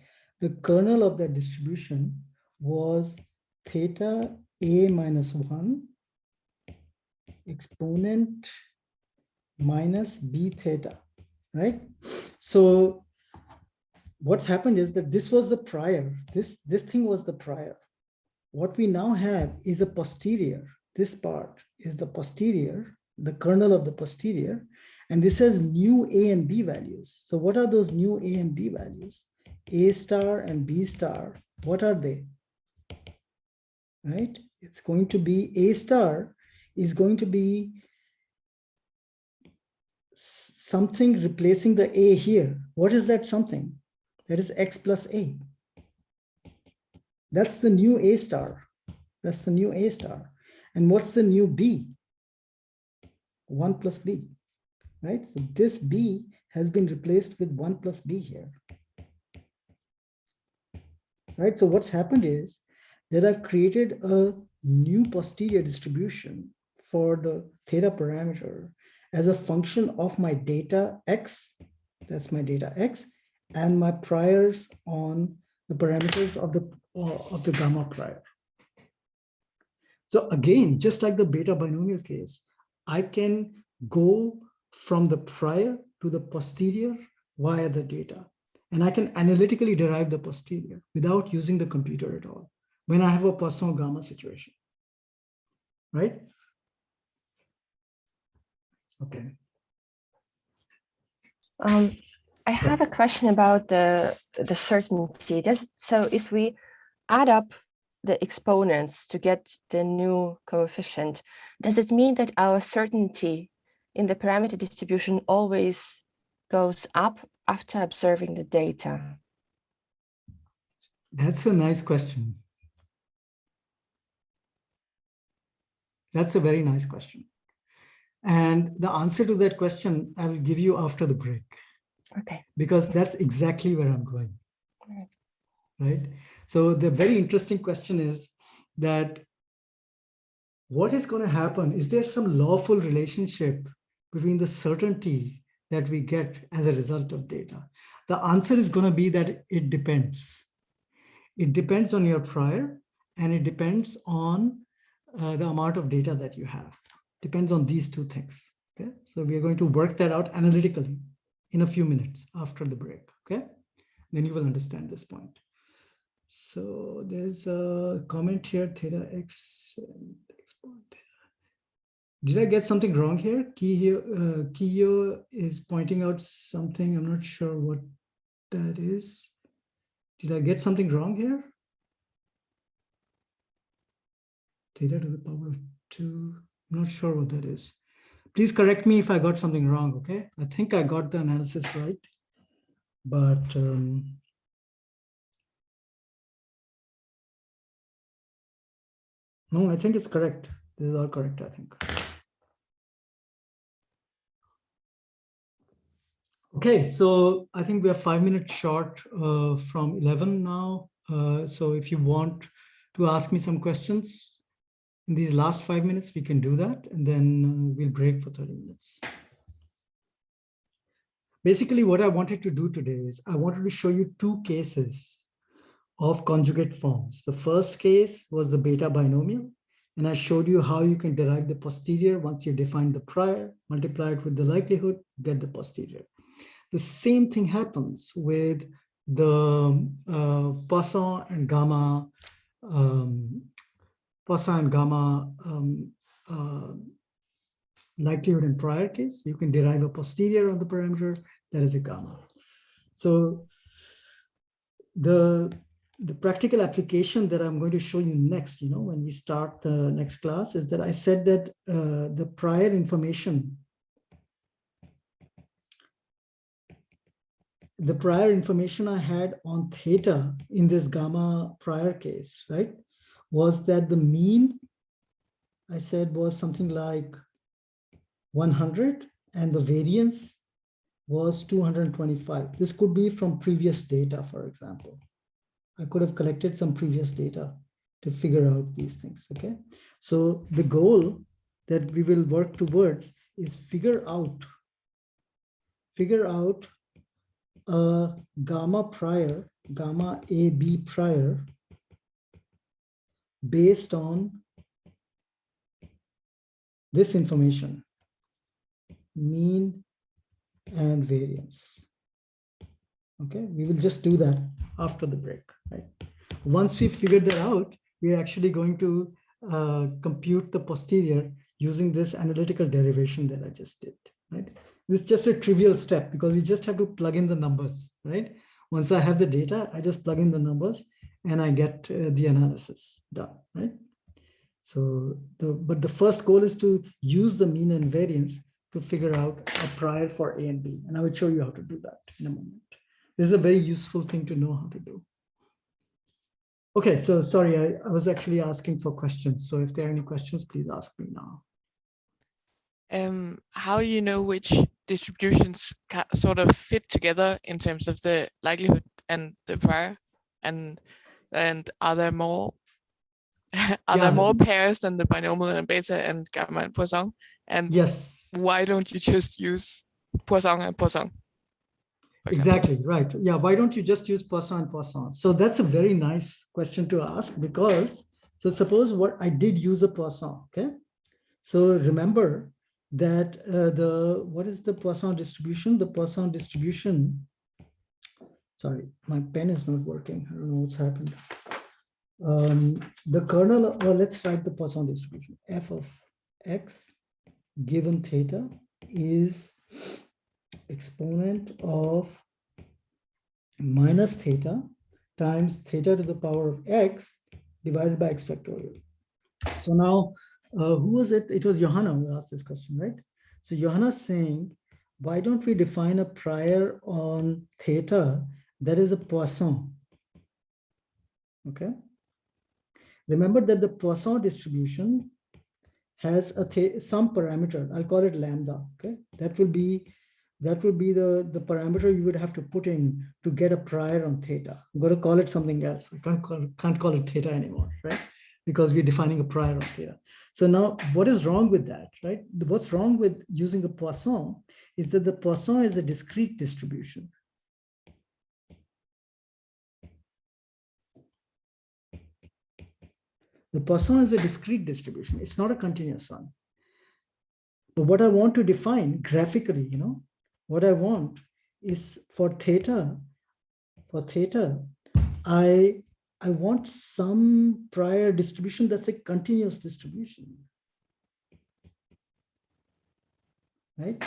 The kernel of that distribution was theta a minus 1 exponent minus b theta, right? So what's happened is that this was the prior. This thing was the prior. What we now have is a posterior. This part is the posterior, the kernel of the posterior, and this has new a and b values. So what are those new a and b values? A star and b star, what are they? Right? It's going to be a star is going to be something replacing the a here. What is that something? That is x plus a. That's the new a star. That's the new a star. And what's the new b? 1 plus b, right? So this b has been replaced with 1 plus b here. Right? So what's happened is that I've created a new posterior distribution for the theta parameter as a function of my data x, that's my data x, and my priors on the parameters of the gamma prior. So again, just like the beta binomial case, I can go from the prior to the posterior via the data. And I can analytically derive the posterior without using the computer at all when I have a Poisson gamma situation, right? Okay. I have a question about the certainty. So if we add up the exponents to get the new coefficient, does it mean that our certainty in the parameter distribution always goes up after observing the data? That's a nice question. That's a very nice question. And the answer to that question, I will give you after the break. Okay. Because that's exactly where I'm going. Right. Right? So the very interesting question is that what is going to happen? Is there some lawful relationship between the certainty that we get as a result of data? The answer is going to be that it depends. It depends on your prior, and it depends on the amount of data that you have. Depends on these two things. Okay, so we are going to work that out analytically in a few minutes after the break. Okay, then you will understand this point. So there's a comment here, theta x and x bar theta. Did I get something wrong here? Kiyo is pointing out something. I'm not sure what that is. Did I get something wrong here? Theta to the power of 2. I'm not sure what that is. Please correct me if I got something wrong, okay? I think I got the analysis right, but no, I think it's correct. This is all correct, I think. Okay, so I think we are 5 minutes short from 11 now. So if you want to ask me some questions in these last 5 minutes, we can do that, and then we'll break for 30 minutes. Basically, what I wanted to do today is I wanted to show you two cases of conjugate forms. The first case was the beta binomial, and I showed you how you can derive the posterior once you define the prior, multiply it with the likelihood, get the posterior. The same thing happens with the Poisson and gamma likelihood and prior case. You can derive a posterior of the parameter that is a gamma. So the practical application that I'm going to show you next, when we start the next class, is that I said that the prior information I had on theta in this gamma prior case, right, was that the mean, I said, was something like 100 and the variance was 225. This could be from previous data, for example. I could have collected some previous data to figure out these things, okay? So the goal that we will work towards is figure out a gamma prior, gamma AB prior, based on this information, mean and variance. Okay, we will just do that after the break, right? Once we figured that out, we're actually going to compute the posterior using this analytical derivation that I just did, right? This is just a trivial step because we just have to plug in the numbers, right? Once I have the data, I just plug in the numbers and I get the analysis done, right? So, but the first goal is to use the mean and variance to figure out a prior for A and B. And I will show you how to do that in a moment. This is a very useful thing to know how to do. Okay, so sorry, I was actually asking for questions. So if there are any questions, please ask me now. How do you know which distributions sort of fit together in terms of the likelihood and the prior? And are there more there more pairs than the binomial and beta and gamma and Poisson? And yes, why don't you just use Poisson and Poisson? Exactly, right. Yeah, why don't you just use Poisson and Poisson? So that's a very nice question to ask because, so suppose what I did use a Poisson, okay? So remember that what is the Poisson distribution? The Poisson distribution, sorry, my pen is not working. I don't know what's happened. The kernel, well, let's write the Poisson distribution. F of x given theta is exponent of minus theta times theta to the power of x divided by x factorial. So now, who was it? It was Johanna who asked this question, right? So Johanna's saying, why don't we define a prior on theta that is a Poisson? Okay. Remember that the Poisson distribution has some parameter, I'll call it lambda, okay? That will be the parameter you would have to put in to get a prior on theta. I'm going to call it something else. I can't call it theta anymore, right? Because we're defining a prior on theta. So now what is wrong with that, right? What's wrong with using a Poisson is that the Poisson is a discrete distribution. The Poisson is a discrete distribution. It's not a continuous one. But what I want to define graphically, what I want is for theta, I want some prior distribution that's a continuous distribution, right?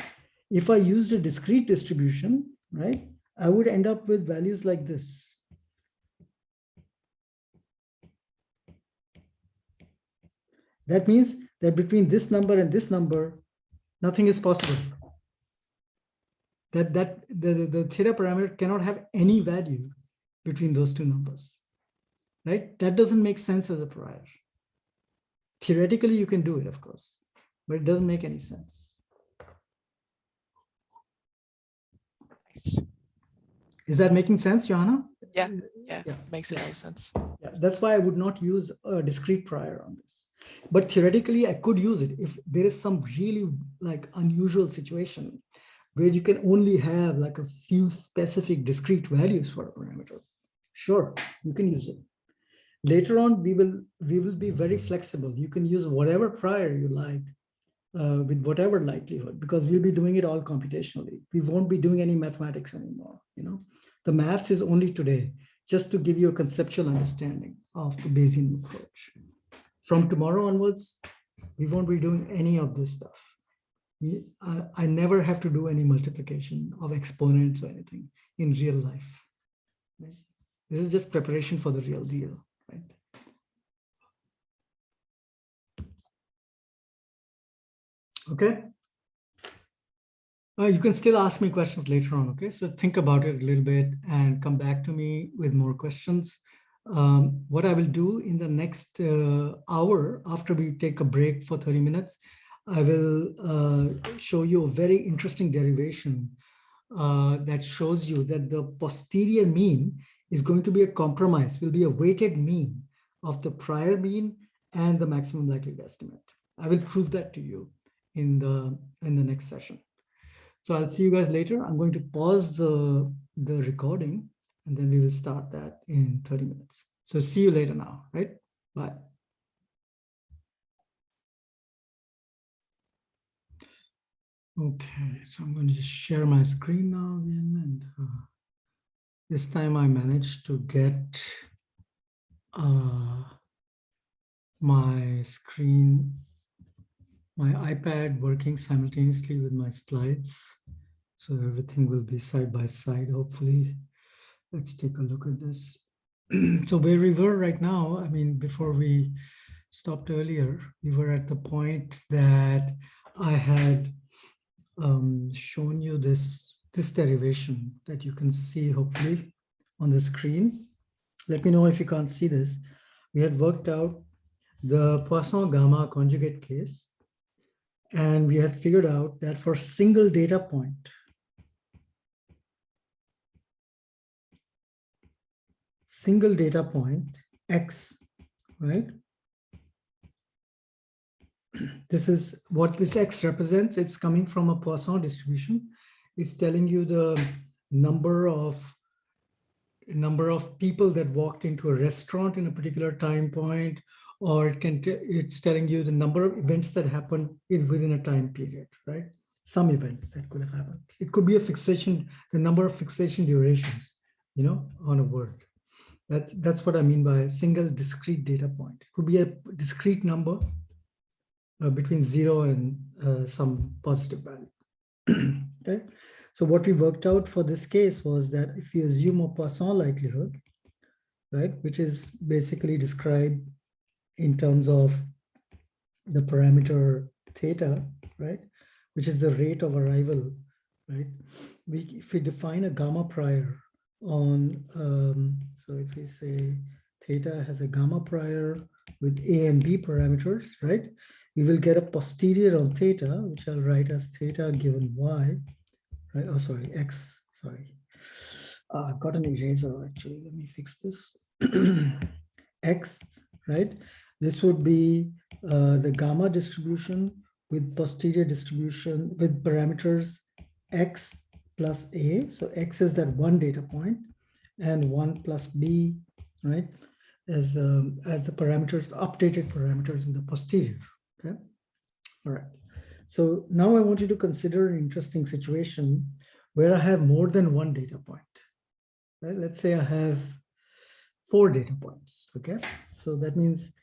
If I used a discrete distribution, right, I would end up with values like this. That means that between this number and this number, nothing is possible. That the theta parameter cannot have any value between those two numbers, right? That doesn't make sense as a prior. Theoretically, you can do it, of course, but it doesn't make any sense. Is that making sense, Johanna? Yeah, makes a lot of sense. Yeah, that's why I would not use a discrete prior on this. But theoretically, I could use it if there is some really like unusual situation where you can only have like a few specific discrete values for a parameter. Sure, you can use it. Later on, we will be very flexible. You can use whatever prior you like with whatever likelihood, because we'll be doing it all computationally. We won't be doing any mathematics anymore. The maths is only today, just to give you a conceptual understanding of the Bayesian approach. From tomorrow onwards, we won't be doing any of this stuff. I never have to do any multiplication of exponents or anything in real life. Right? This is just preparation for the real deal, right? Okay. You can still ask me questions later on, okay? So think about it a little bit and come back to me with more questions. What I will do in the next hour, after we take a break for 30 minutes, I will show you a very interesting derivation that shows you that the posterior mean is going to be a compromise, will be a weighted mean of the prior mean and the maximum likelihood estimate. I will prove that to you in the next session. So I'll see you guys later. I'm going to pause the recording and then we will start that in 30 minutes. So see you later now, right? Bye. Okay, so I'm going to just share my screen now again. And this time I managed to get my screen, my iPad working simultaneously with my slides. So everything will be side by side, hopefully. Let's take a look at this. So where we were right now, I mean, before we stopped earlier, we were at the point that I had shown you this derivation that you can see hopefully on the screen. Let me know if you can't see this. We had worked out the Poisson gamma conjugate case, and we had figured out that for single data point, X, right? This is what this X represents. It's coming from a Poisson distribution. It's telling you the number of people that walked into a restaurant in a particular time point, or it's telling you the number of events that happened within a time period, right? Some event that could have happened. It could be a fixation, the number of fixation durations, on a word. That's what I mean by a single discrete data point. It could be a discrete number between 0 and some positive value. Okay, so what we worked out for this case was that if you assume a Poisson likelihood, right, which is basically described in terms of the parameter theta, right, which is the rate of arrival, right? If we define a gamma prior on, so if we say theta has a gamma prior with A and B parameters, right? we will get a posterior on theta, which I'll write as theta given y, right? Oh, sorry, x, sorry. I've got an eraser actually. Let me fix this. X, right? This would be the gamma distribution with posterior distribution with parameters x plus a. So x is that one data point, and 1 plus b, right? As the parameters, the updated parameters in the posterior. Okay. All right. So now I want you to consider an interesting situation where I have more than one data point. Right? Let's say I have 4 data points. Okay. So that means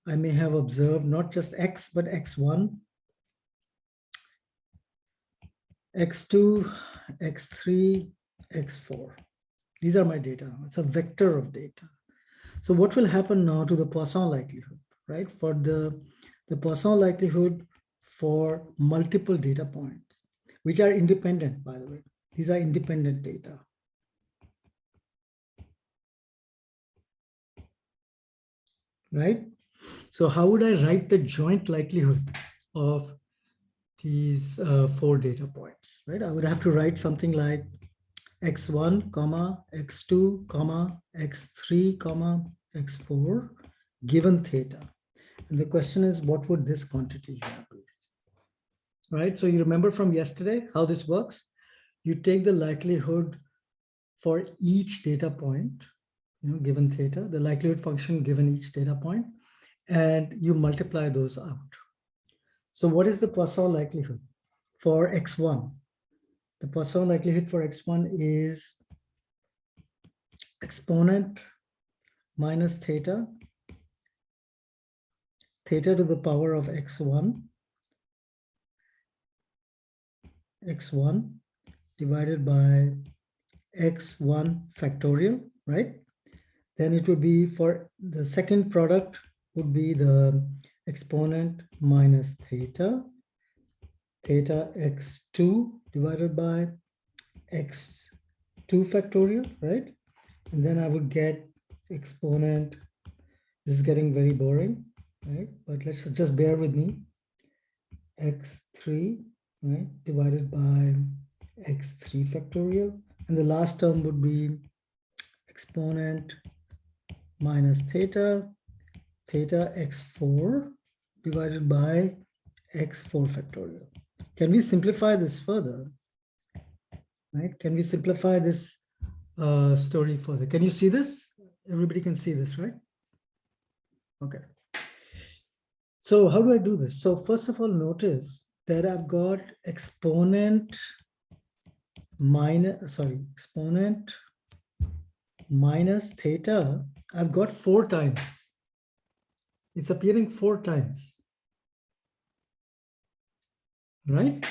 I may have observed not just x, but x1, x2, x3, x4. These are my data. It's a vector of data. So what will happen now to the Poisson likelihood, right? For the Poisson likelihood for multiple data points, which are independent, by the way. These are independent data. Right? So how would I write the joint likelihood of these 4 data points, right? I would have to write something like x1, comma, x2, comma, x3, comma, x4, given theta. And the question is, what would this quantity here be? Right? So you remember from yesterday how this works? You take the likelihood for each data point, given theta, the likelihood function given each data point, and you multiply those out. So what is the Poisson likelihood for x1? The Poisson likelihood for x1 is exponent minus theta, theta to the power of x1 divided by x1 factorial, right? Then it would be, for the second product would be the exponent minus theta x2 divided by x2 factorial, right? And then I would get exponent, this is getting very boring, right? But let's just bear with me, x3, right, divided by x3 factorial. And the last term would be exponent minus theta x4 divided by x4 factorial. Can we simplify this further? Right? Can we simplify this story further? Can you see this? Everybody can see this, right? Okay. So how do I do this? So first of all, notice that I've got exponent minus theta. I've got 4 times. It's appearing 4 times. Right?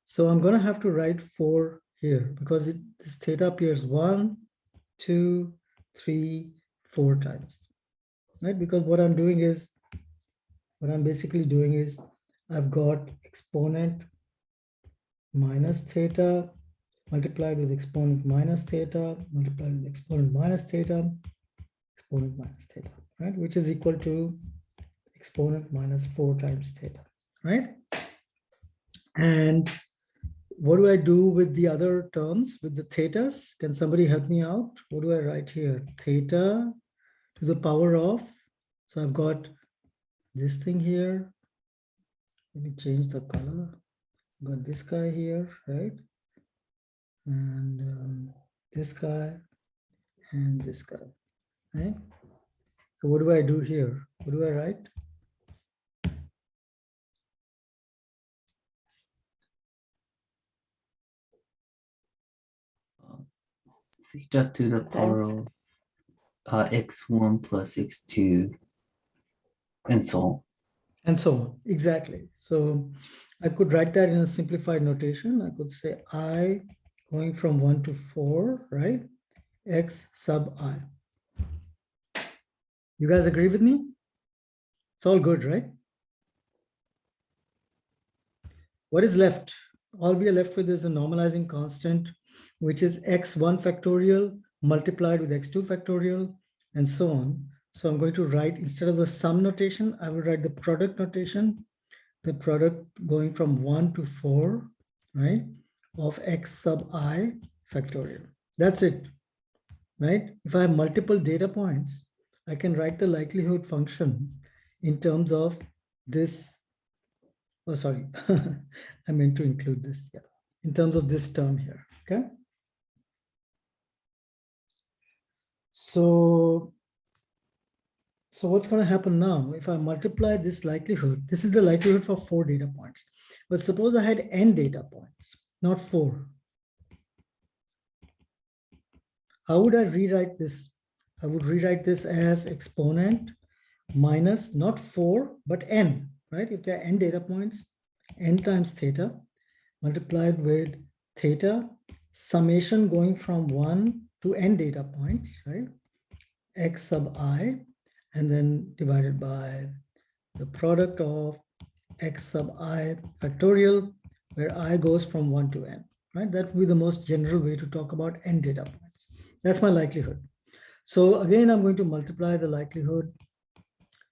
So I'm going to have to write 4 here because this theta appears 1, 2, 3, 4 times. Right? Because what I'm basically doing is I've got exponent minus theta multiplied with exponent minus theta multiplied with exponent minus theta, right? Which is equal to exponent minus 4 times theta, right? And what do I do with the other terms, with the thetas? Can somebody help me out? What do I write here? Theta to the power of, so I've got this thing here. Let me change the color. I've got this guy here, right? And this guy and this guy, right? So what do I do here? What do I write? Theta to the power of x1 plus x2 and so on. And so on, exactly. So I could write that in a simplified notation. I could say I going from 1 to 4, right? X sub I. You guys agree with me? It's all good, right? What is left? All we are left with is the normalizing constant, which is x1 factorial multiplied with x2 factorial and so on. So I'm going to write, instead of the sum notation, I will write the product notation, the product going from 1 to 4, right, of x sub I factorial. That's it, right? If I have multiple data points, I can write the likelihood function in terms of this. Oh, sorry, I meant to include this, yeah, in terms of this term here, okay? So what's going to happen now? If I multiply this likelihood, this is the likelihood for 4 data points. But suppose I had n data points, not 4. How would I rewrite this? I would rewrite this as exponent minus not 4, but n, right? If there are n data points, n times theta multiplied with theta, summation going from 1 to n data points, right? X sub I, and then divided by the product of x sub I factorial, where I goes from 1 to n, right? That would be the most general way to talk about n data points. That's my likelihood. So again, I'm going to multiply the likelihood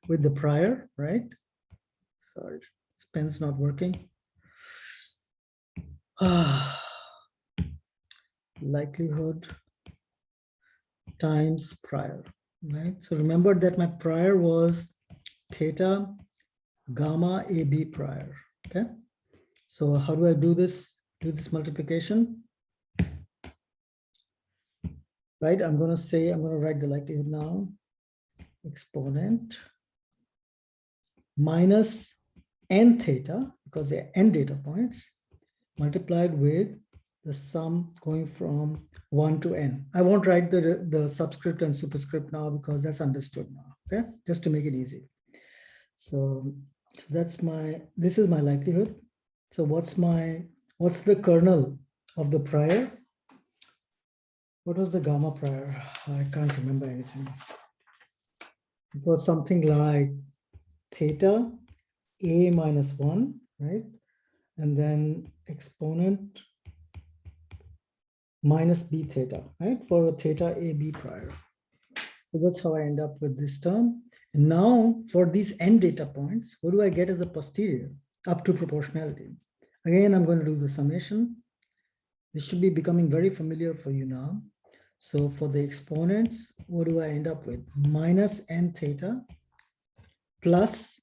with the prior, right? Sorry, pen's not working. Likelihood times prior, right? So remember that my prior was theta gamma AB prior, okay? So how do I do this? Do this multiplication, right? I'm going to write the likelihood now. Exponent minus n theta, because they're n data points, multiplied with the sum going from 1 to n. I won't write the subscript and superscript now because that's understood now, okay? Just to make it easy. So this is my likelihood. So what's the kernel of the prior? What was the gamma prior? I can't remember anything. It was something like theta a minus 1, right? And then exponent minus b theta, right? For a theta a b prior. So that's how I end up with this term. And now for these n data points, what do I get as a posterior up to proportionality? Again, I'm going to do the summation. This should be becoming very familiar for you now. So for the exponents, what do I end up with? Minus n theta plus,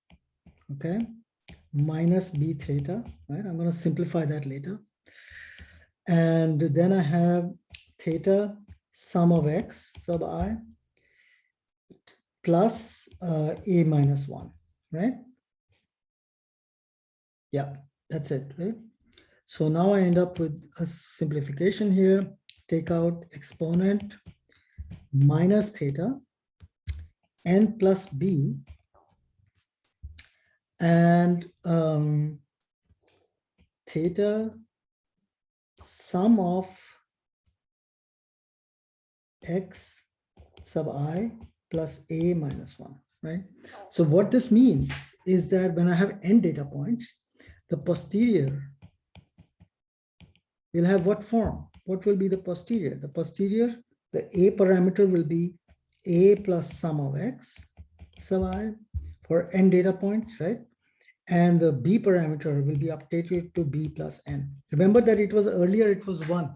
okay, minus b theta, right? I'm going to simplify that later. And then I have theta sum of x sub I plus a minus 1, right? Yeah, that's it, right? So now I end up with a simplification here. Take out exponent minus theta n plus b and theta sum of x sub I plus a minus 1, right? So what this means is that when I have n data points, the posterior will have what form? What will be the posterior? The posterior, the a parameter will be a plus sum of x sub I for n data points, right? And the b parameter will be updated to b plus n. Remember that it was earlier, it was 1,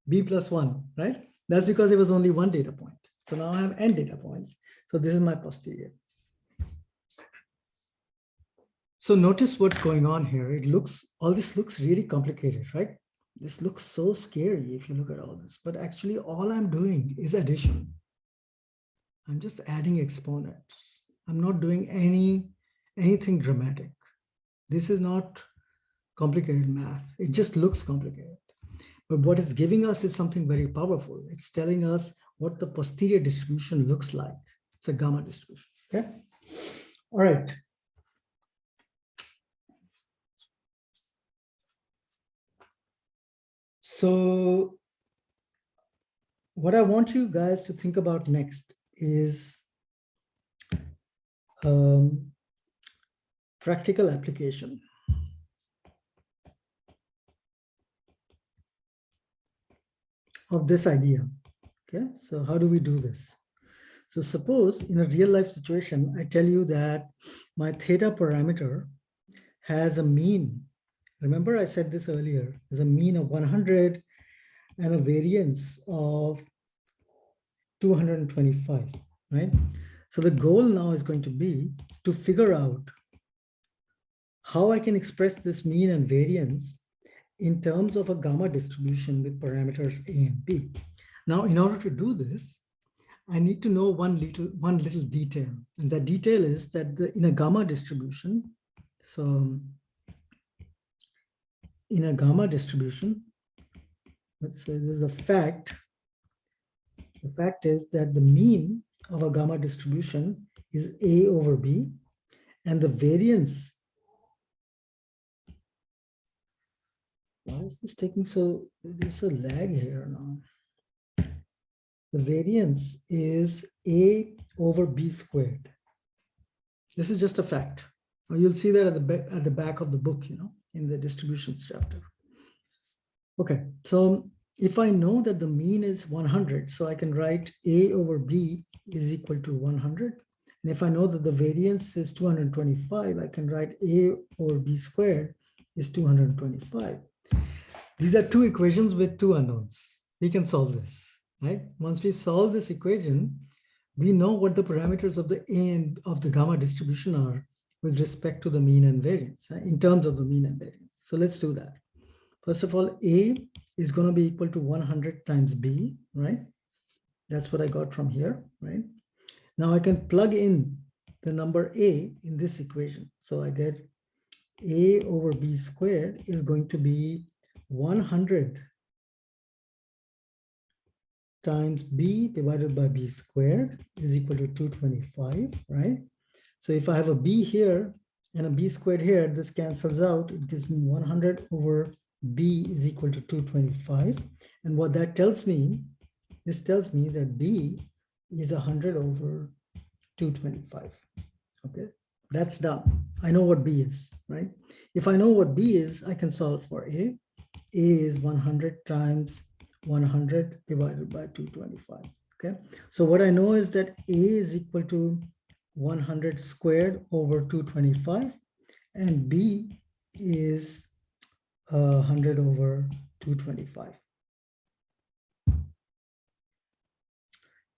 b plus 1, right? That's because it was only 1 data point. So now I have n data points. So this is my posterior. So notice what's going on here. All this looks really complicated, right? This looks so scary if you look at all this, but actually all I'm doing is addition. I'm just adding exponents. I'm not doing anything dramatic. This is not complicated math. It just looks complicated. But what it's giving us is something very powerful. It's telling us what the posterior distribution looks like. It's a gamma distribution, okay? All right. So what I want you guys to think about next is practical application. Of this idea, okay? So how do we do this? So suppose in a real life situation, I tell you that my theta parameter has a mean. Remember I said this earlier, there's a mean of 100 and a variance of 225, right? So the goal now is going to be to figure out how I can express this mean and variance in terms of a gamma distribution with parameters A and B. Now, in order to do this, I need to know one little detail. And that detail is that in a gamma distribution, so in a gamma distribution, let's say there's a fact. The fact is that the mean of a gamma distribution is A over B, and the variance. Why is this taking so, there's a lag here now. The variance is A over B squared. This is just a fact. You'll see that at the back of the book, in the distributions chapter. Okay, so if I know that the mean is 100, so I can write A over B is equal to 100. And if I know that the variance is 225, I can write A over B squared is 225. These are two equations with two unknowns. We can solve this, right? Once we solve this equation, we know what the parameters of the A and of the gamma distribution are with respect to the mean and variance, right? In terms of the mean and variance. So let's do that. First of all, A is going to be equal to 100 times B, right? That's what I got from here, right? Now I can plug in the number A in this equation. So I get A over B squared is going to be 100 times B divided by B squared is equal to 225, right? So if I have a B here and a B squared here, this cancels out. It gives me 100 over B is equal to 225. And what that tells me, this tells me that B is 100 over 225. Okay, that's done. I know what B is, right? If I know what B is, I can solve for A. A is 100 times 100 divided by 225. Okay, so what I know is that A is equal to 100 squared over 225, and B is 100 over 225.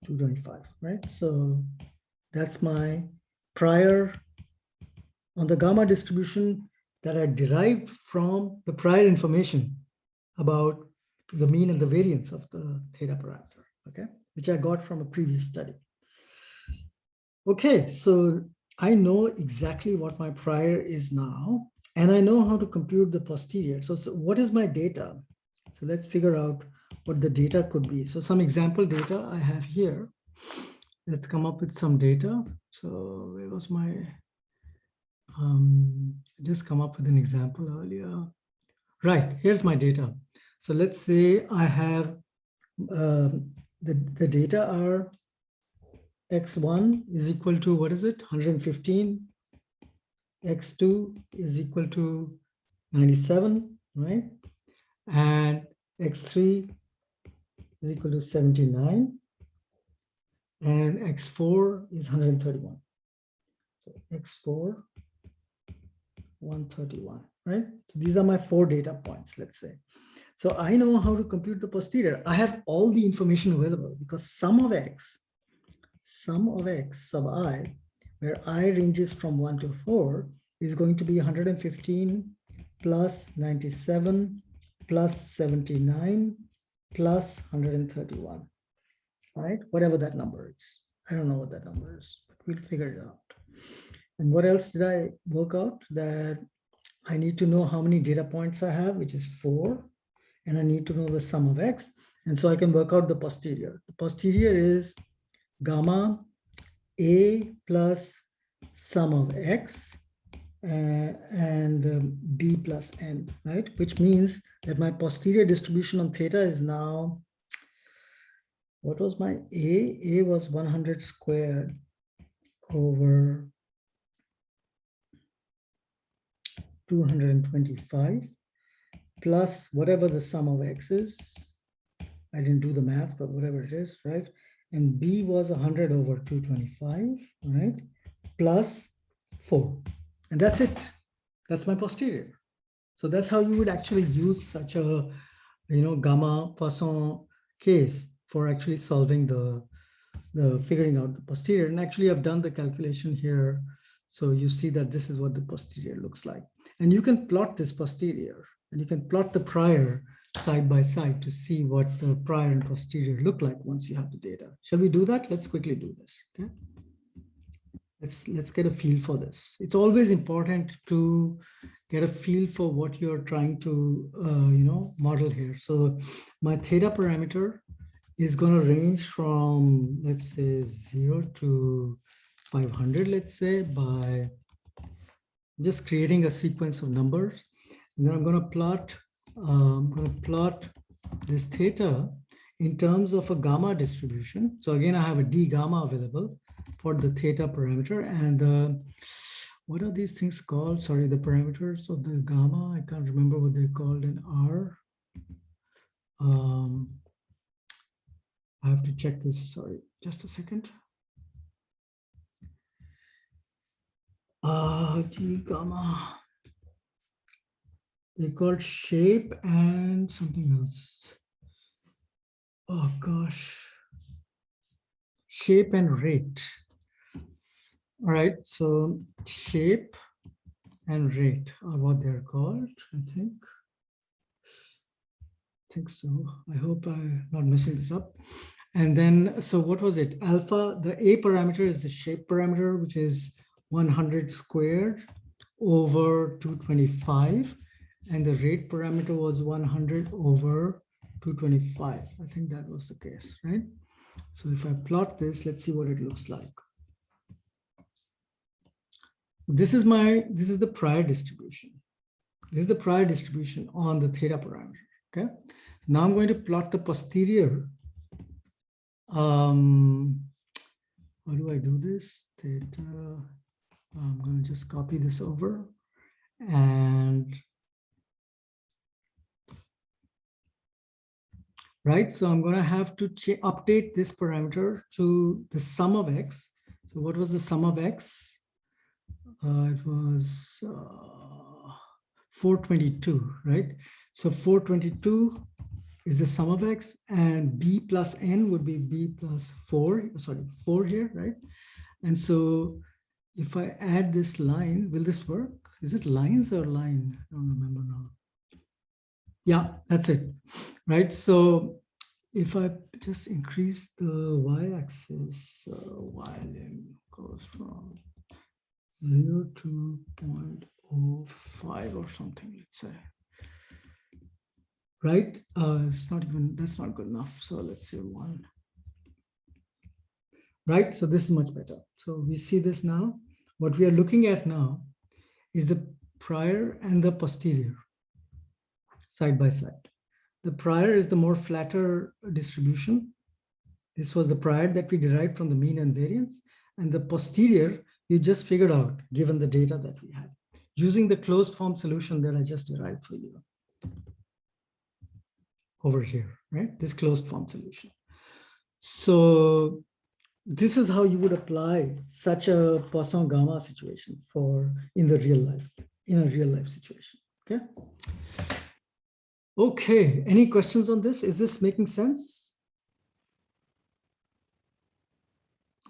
225, right? So that's my prior on the gamma distribution that I derived from the prior information about the mean and the variance of the theta parameter, okay, which I got from a previous study. Okay, so I know exactly what my prior is now, and I know how to compute the posterior. So what is my data? So let's figure out what the data could be. So some example data I have here. Let's come up with some data. So where was my, just come up with an example earlier. Right, here's my data. So let's say I have the data are x1 is equal to, what is it, 115. x2 is equal to 97, right? And x3 is equal to 79. And x4 is 131. So x4, 131, right? So these are my 4 data points, let's say. So I know how to compute the posterior. I have all the information available because sum of x sub I, where I ranges from 1 to 4, is going to be 115 plus 97 plus 79 plus 131, right? Whatever that number is. I don't know what that number is, but we'll figure it out. And what else did I work out? That I need to know how many data points I have, which is 4. And I need to know the sum of x. And so I can work out the posterior. The posterior is gamma A plus sum of x and B plus n, right? Which means that my posterior distribution on theta is now, what was my A? A was 100 squared over 225 plus whatever the sum of x is. I didn't do the math, but whatever it is, right? And B was 100 over 225, right? Plus 4. And that's it. That's my posterior. So that's how you would actually use such a, gamma Poisson case for actually solving the figuring out the posterior. And actually I've done the calculation here. So you see that this is what the posterior looks like. And you can plot this posterior and you can plot the prior side by side to see what the prior and posterior look like once you have the data. Shall we do that? Let's quickly do this. Okay. Let's get a feel for this. It's always important to get a feel for what you're trying to model here. So my theta parameter is going to range from, let's say, 0 to 500, let's say, by just creating a sequence of numbers. And then I'm going to plot this theta in terms of a gamma distribution. So again, I have a d gamma available for the theta parameter. And what are these things called? Sorry, the parameters of the gamma. I can't remember what they're called in R. I have to check this. Sorry, just a second. D gamma. They're called shape and something else. Oh gosh. Shape and rate. All right, so shape and rate are what they're called, I think. So. I hope I'm not messing this up. And then, so what was it? Alpha, the A parameter is the shape parameter, which is 100 squared over 225. And the rate parameter was 100 over 225. I think that was the case, right? So if I plot this, let's see what it looks like. This is the prior distribution. This is the prior distribution on the theta parameter, okay? Now I'm going to plot the posterior. How do I do this? Theta, I'm going to just copy this over and right. So I'm going to have to update this parameter to the sum of x. So what was the sum of x? It was 422, right? So 422 is the sum of x, and b plus n would be b plus 4, sorry, 4 here, right? And so if I add this line, will this work? Is it lines or line? I don't remember now. Yeah, that's it, right? So if I just increase the y-axis, y goes from 0 to 0.05 or something, let's say. Right? It's not even, that's not good enough. So let's say 1. Right? So this is much better. So we see this now. What we are looking at now is the prior and the posterior side by side. The prior is the more flatter distribution. This was the prior that we derived from the mean and variance. And the posterior, you just figured out given the data that we had using the closed form solution that I just derived for you over here, right? This closed form solution. So this is how you would apply such a Poisson gamma situation in a real life situation, okay? Okay, any questions on this? Is this making sense?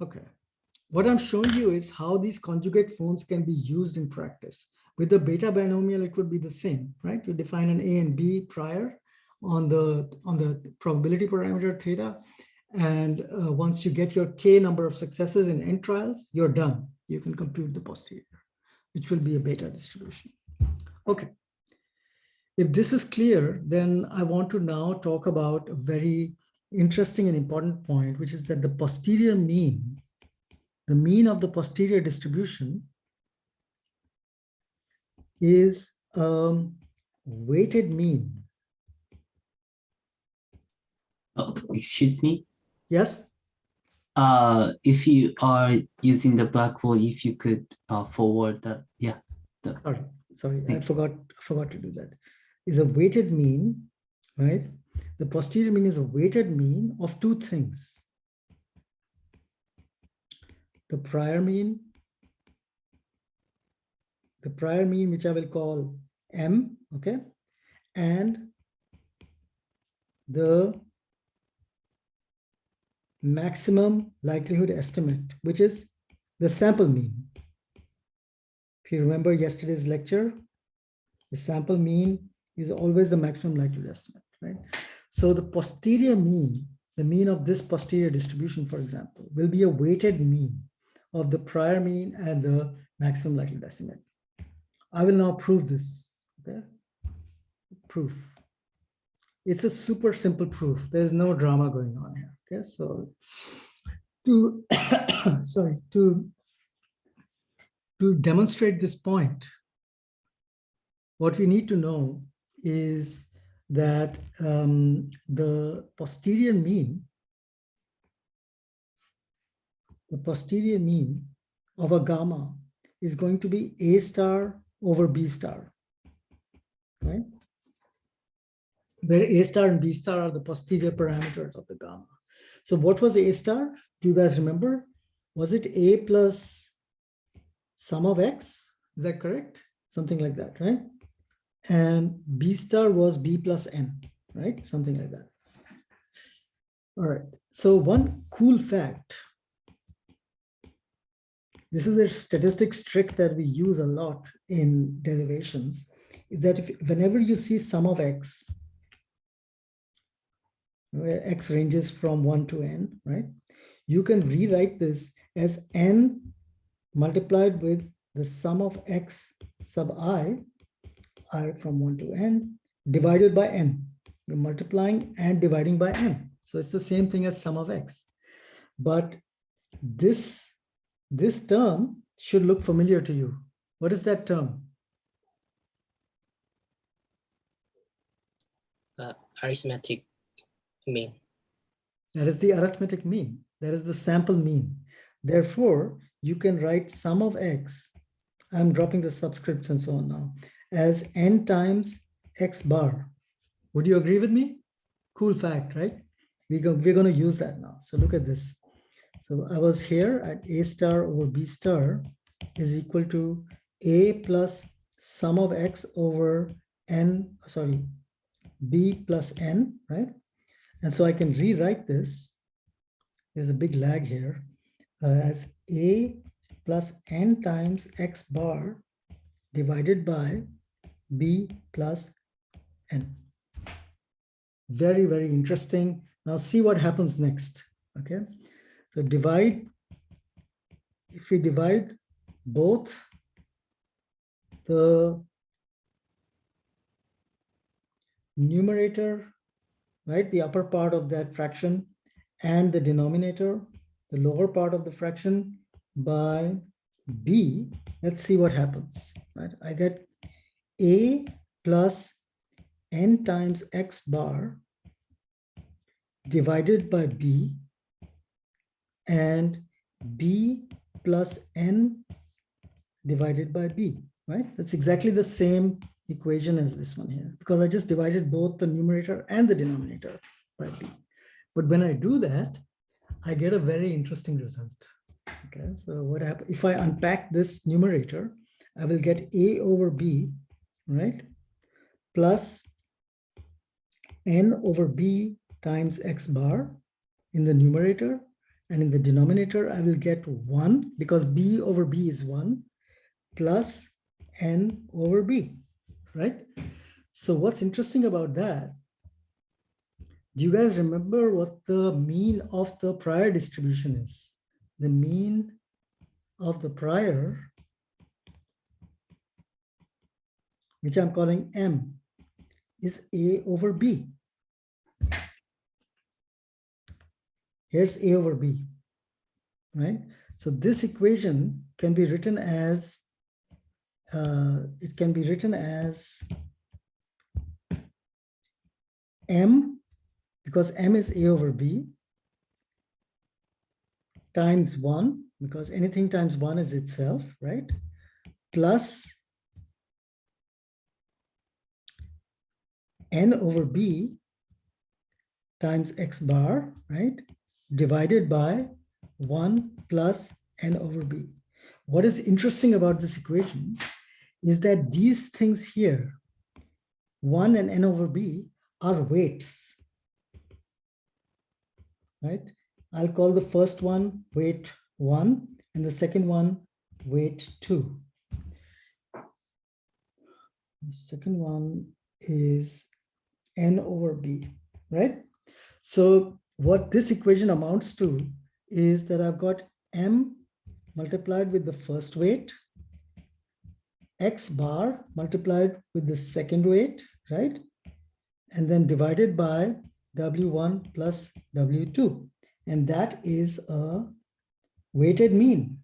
Okay. What I'm showing you is how these conjugate phones can be used in practice. With the beta binomial, it would be the same, right? You define an A and B prior on the probability parameter theta. And once you get your K number of successes in n trials, you're done. You can compute the posterior, which will be a beta distribution. Okay. If this is clear, then I want to now talk about a very interesting and important point, which is that the posterior mean, the mean of the posterior distribution is weighted mean. Oh, excuse me. Yes. If you are using the Blackboard, if you could forward that, yeah. Sorry, I forgot to do that. Is a weighted mean, right? The posterior mean is a weighted mean of two things. The prior mean the prior mean, which I will call M, okay, and the maximum likelihood estimate, which is the sample mean. If you remember yesterday's lecture, the sample mean is always the maximum likelihood estimate, right? So the posterior mean, the mean of this posterior distribution, for example, will be a weighted mean of the prior mean and the maximum likelihood estimate. I will now prove this, okay? Proof. It's a super simple proof. There's no drama going on here, okay? So to, sorry, to demonstrate this point, what we need to know is that the posterior mean of a gamma is going to be A star over B star, right? Where A star and B star are the posterior parameters of the gamma. So what was A star? Do you guys remember? Was it A plus sum of X? Is that correct? Something like that, right? And B star was B plus N, right? Something like that. All right. So one cool fact, this is a statistics trick that we use a lot in derivations, is that whenever you see sum of X, where X ranges from 1 to N, right? You can rewrite this as N multiplied with the sum of X sub I from 1 to N, divided by N. You're multiplying and dividing by N. So it's the same thing as sum of X. But this term should look familiar to you. What is that term? Arithmetic mean. That is the arithmetic mean. That is the sample mean. Therefore, you can write sum of X. I'm dropping the subscripts and so on now, as N times X bar. Would you agree with me? Cool fact, right? We're going to use that now. So look at this. So I was here at A star over B star is equal to A plus sum of X over N, sorry, B plus N, right? And so I can rewrite this. There's a big lag here as A plus N times X bar divided by B plus N. Very, very interesting. Now see what happens next, okay? So if we divide both the numerator, right, the upper part of that fraction, and the denominator, the lower part of the fraction, by B, let's see what happens, right? I get A plus N times X bar divided by B, and B plus N divided by B, right? That's exactly the same equation as this one here, because I just divided both the numerator and the denominator by B. But when I do that, I get a very interesting result. Okay, so what happens if I unpack this numerator? I will get A over B, right, plus N over B times X bar in the numerator, and in the denominator I will get 1, because B over B is 1, plus N over B, right? So what's interesting about that, do you guys remember what the mean of the prior distribution is? The mean of the prior, which I'm calling M, is A over B. Here's A over B, right? So this equation can be written as, M, because M is A over B, times 1, because anything times 1 is itself, right? Plus N over B times X bar, right? Divided by 1 plus N over B. What is interesting about this equation is that these things here, 1 and n over b, are weights, right? I'll call the first one weight 1 and the second one weight 2. The second one is n over b, right? So what this equation amounts to is that I've got m multiplied with the first weight, x bar multiplied with the second weight, right? And then divided by W1 plus W2. And that is a weighted mean.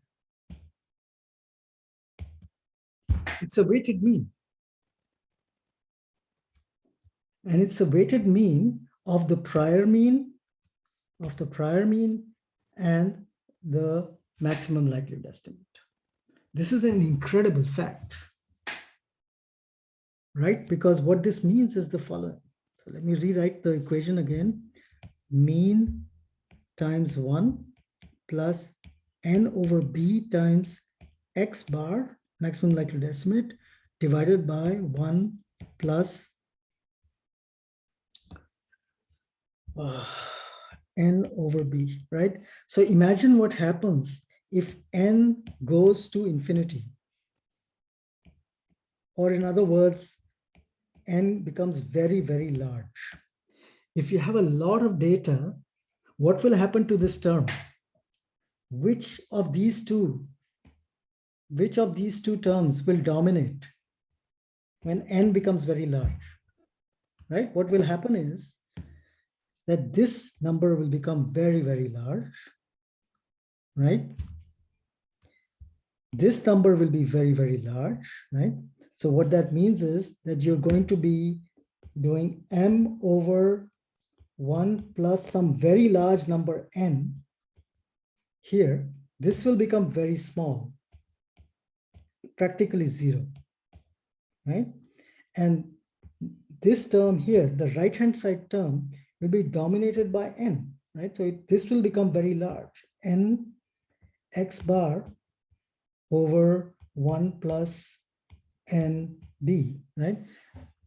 It's a weighted mean. And it's a weighted mean of the prior mean, and the maximum likelihood estimate. This is an incredible fact, right? Because what this means is the following. So let me rewrite the equation again. Mean times 1 plus n over b times x bar, maximum likelihood estimate, divided by 1 plus n over b, right? So imagine what happens if n goes to infinity. Or in other words, n becomes very, very large. If you have a lot of data, what will happen to this term? Which of these two terms will dominate when n becomes very large, right? What will happen is that this number will become very, very large, right? This number will be very, very large, right? So what that means is that you're going to be doing m over 1 plus some very large number n here. This will become very small, practically 0, right? And this term here, the right-hand side term, will be dominated by n, right? So this will become very large, n x bar over 1 plus n b, right?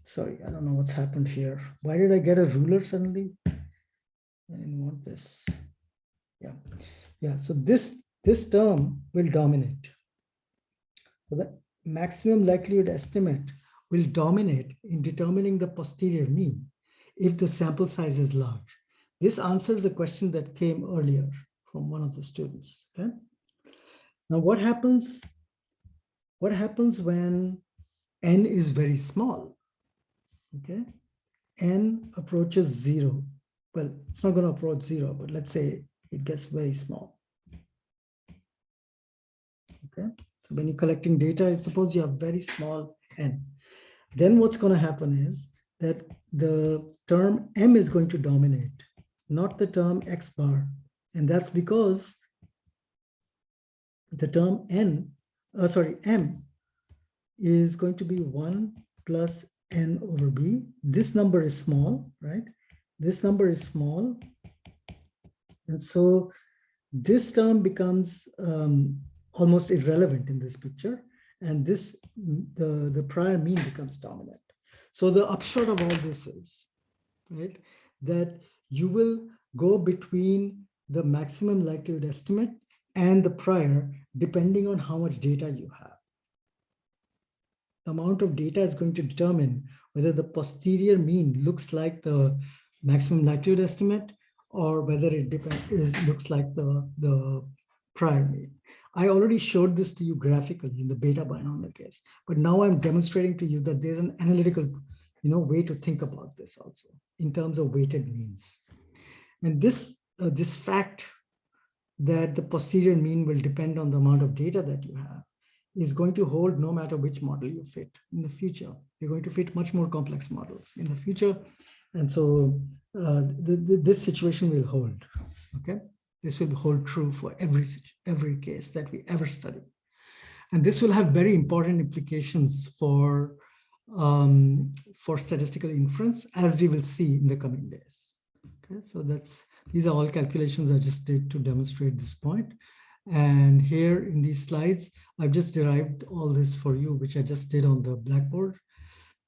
Sorry, I don't know what's happened here. Why did I get a ruler suddenly? I didn't want this. Yeah. So this term will dominate. So the maximum likelihood estimate will dominate in determining the posterior mean if the sample size is large. This answers a question that came earlier from one of the students. Okay. Now, what happens when n is very small? Okay, n approaches 0. Well, it's not going to approach 0, but let's say it gets very small. Okay, so when you're collecting data, suppose you have very small n. Then what's going to happen is that the term m is going to dominate, not the term x bar. And that's because the term m is going to be 1 plus n over b. This number is small, right? This number is small. And so this term becomes almost irrelevant in this picture. And the prior mean becomes dominant. So the upshot of all this is, right, that you will go between the maximum likelihood estimate and the prior, depending on how much data you have. The amount of data is going to determine whether the posterior mean looks like the maximum likelihood estimate or whether it looks like the prior mean. I already showed this to you graphically in the beta binomial case, but now I'm demonstrating to you that there's an analytical, way to think about this also in terms of weighted means. And this fact that the posterior mean will depend on the amount of data that you have is going to hold no matter which model you fit in the future. You're going to fit much more complex models in the future. And so this situation will hold, okay? This will hold true for every case that we ever study. And this will have very important implications for statistical inference, as we will see in the coming days. Okay, so these are all calculations I just did to demonstrate this point. And here in these slides, I've just derived all this for you, which I just did on the blackboard.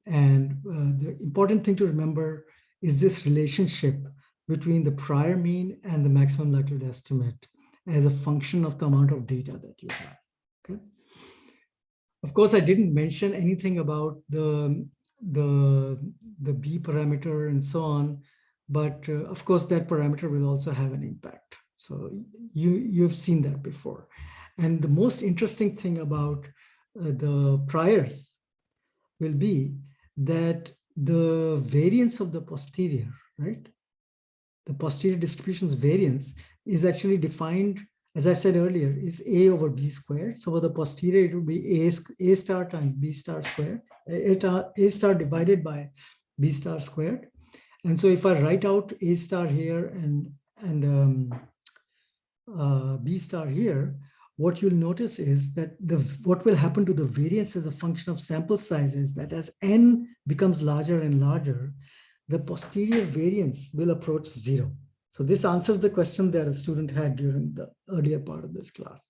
And the important thing to remember is this relationship between the prior mean and the maximum likelihood estimate as a function of the amount of data that you have. Okay. Of course, I didn't mention anything about the B parameter and so on, but of course that parameter will also have an impact. So you've seen that before. And the most interesting thing about the priors will be that the variance of the posterior, right? The posterior distribution's variance is actually defined, as I said earlier, is A over B squared. So for the posterior, it will be A star times B star squared, A star divided by B star squared. And so if I write out A star here and B star here, what you'll notice is that what will happen to the variance as a function of sample size is that as n becomes larger and larger, the posterior variance will approach 0. So this answers the question that a student had during the earlier part of this class,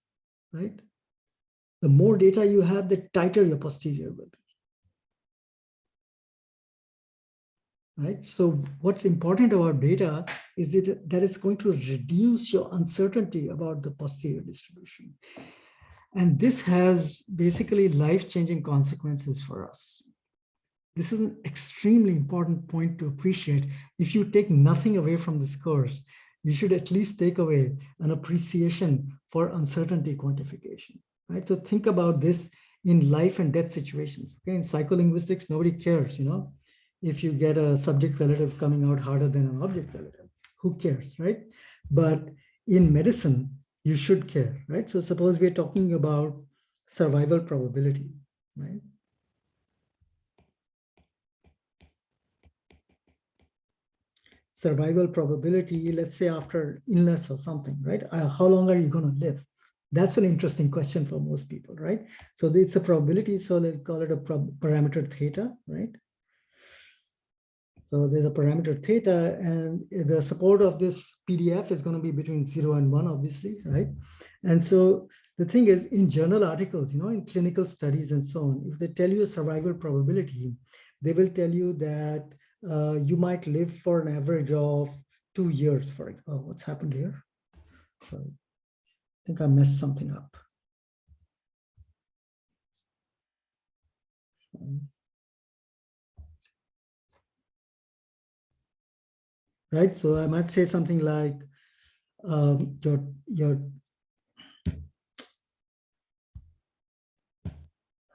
right? The more data you have, the tighter your posterior will be. Right? So what's important about data is that it's going to reduce your uncertainty about the posterior distribution. And this has basically life-changing consequences for us. This is an extremely important point to appreciate. If you take nothing away from this course, you should at least take away an appreciation for uncertainty quantification, right? So think about this in life and death situations. Okay, in psycholinguistics, nobody cares, you know, if you get a subject relative coming out harder than an object relative, who cares, right? But in medicine, you should care, right? So suppose we're talking about survival probability, right? Survival probability, let's say after illness or something, right? How long are you going to live? That's an interesting question for most people, right? So it's a probability, so let's call it a parameter theta, right? So there's a parameter theta, and the support of this PDF is going to be between 0 and 1, obviously, right? And so the thing is, in journal articles, you know, in clinical studies and so on, if they tell you a survival probability, they will tell you that you might live for an average of 2 years, for example. Oh, what's happened here? Sorry, I think I messed something up. Right, so I might say something like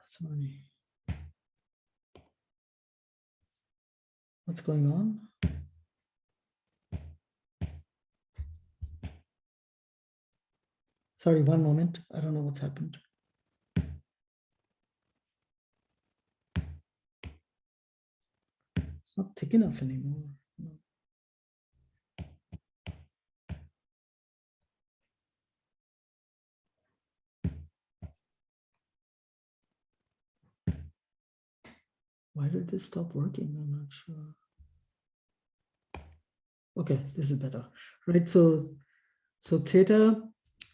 sorry, what's going on? Sorry, one moment. I don't know what's happened. It's not thick enough anymore. No. Why did this stop working? I'm not sure. Okay, this is better, right? So theta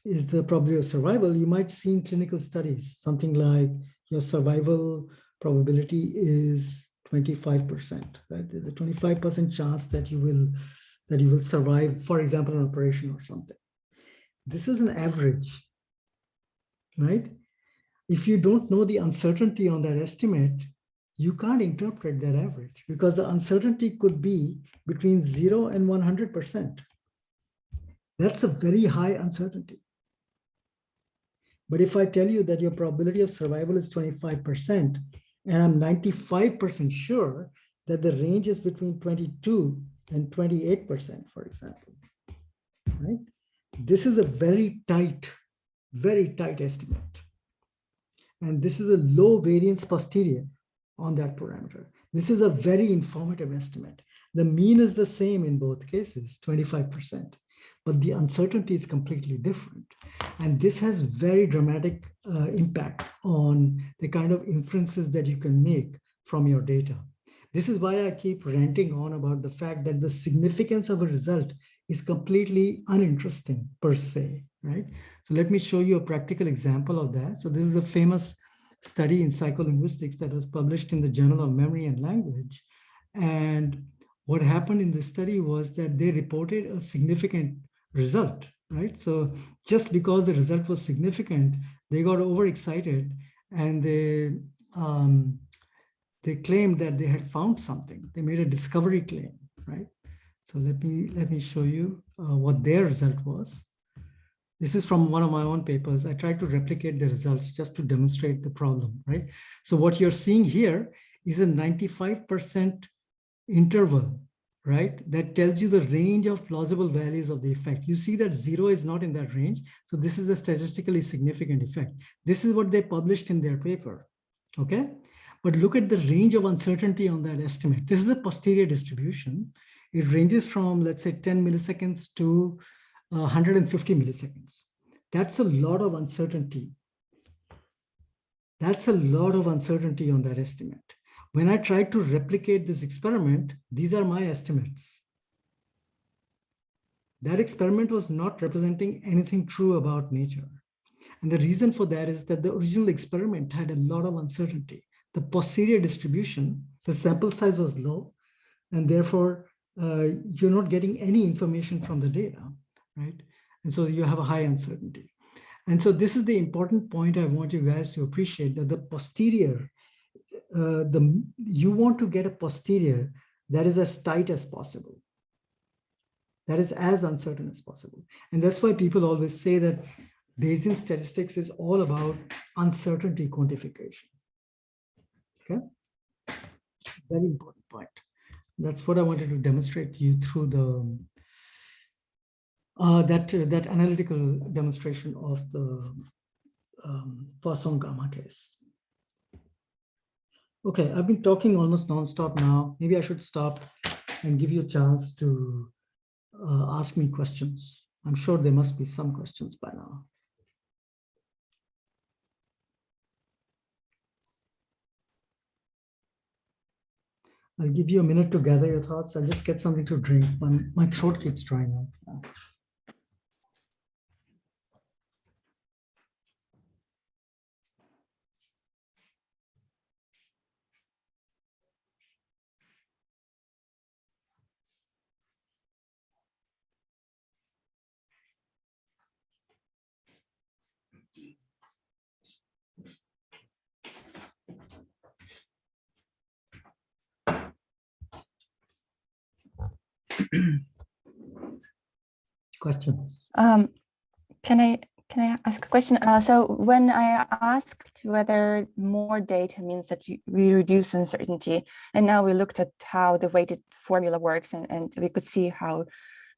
is the probability of survival. You might see in clinical studies something like your survival probability is 25%, right? There's a 25% chance that you will survive, for example, an operation or something. This is an average, right? If you don't know the uncertainty on that estimate, you can't interpret that average because the uncertainty could be between 0 and 100%. That's a very high uncertainty. But if I tell you that your probability of survival is 25%, and I'm 95% sure that the range is between 22 and 28%, for example, right? This is a very tight estimate. And this is a low variance posterior on that parameter. This is a very informative estimate. The mean is the same in both cases, 25%, but the uncertainty is completely different. And this has very dramatic impact on the kind of inferences that you can make from your data. This is why I keep ranting on about the fact that the significance of a result is completely uninteresting per se, right? So let me show you a practical example of that. So this is a famous study in psycholinguistics that was published in the Journal of Memory and Language. And what happened in this study was that they reported a significant result, right? So just because the result was significant, they got overexcited and they claimed that they had found something. They made a discovery claim, right? So let me show you what their result was. This is from one of my own papers. I tried to replicate the results just to demonstrate the problem, right? So what you're seeing here is a 95% interval, right? That tells you the range of plausible values of the effect. You see that 0 is not in that range. So this is a statistically significant effect. This is what they published in their paper, okay? But look at the range of uncertainty on that estimate. This is a posterior distribution. It ranges from, let's say, 10 milliseconds to 150 milliseconds. That's a lot of uncertainty. That's a lot of uncertainty on that estimate. When I tried to replicate this experiment, these are my estimates. That experiment was not representing anything true about nature. And the reason for that is that the original experiment had a lot of uncertainty. The posterior distribution, the sample size was low, and therefore you're not getting any information from the data, right? And so you have a high uncertainty. And so this is the important point I want you guys to appreciate, that the posterior, you want to get a posterior that is as tight as possible, that is as uncertain as possible. And that's why people always say that Bayesian statistics is all about uncertainty quantification. Okay, very important point. That's what I wanted to demonstrate to you through the that analytical demonstration of the Poisson gamma case. Okay, I've been talking almost nonstop now. Maybe I should stop and give you a chance to ask me questions. I'm sure there must be some questions by now. I'll give you a minute to gather your thoughts. I'll just get something to drink. My throat keeps drying out. Questions? Can I ask a question? So when I asked whether more data means that we reduce uncertainty, and now we looked at how the weighted formula works, and we could see how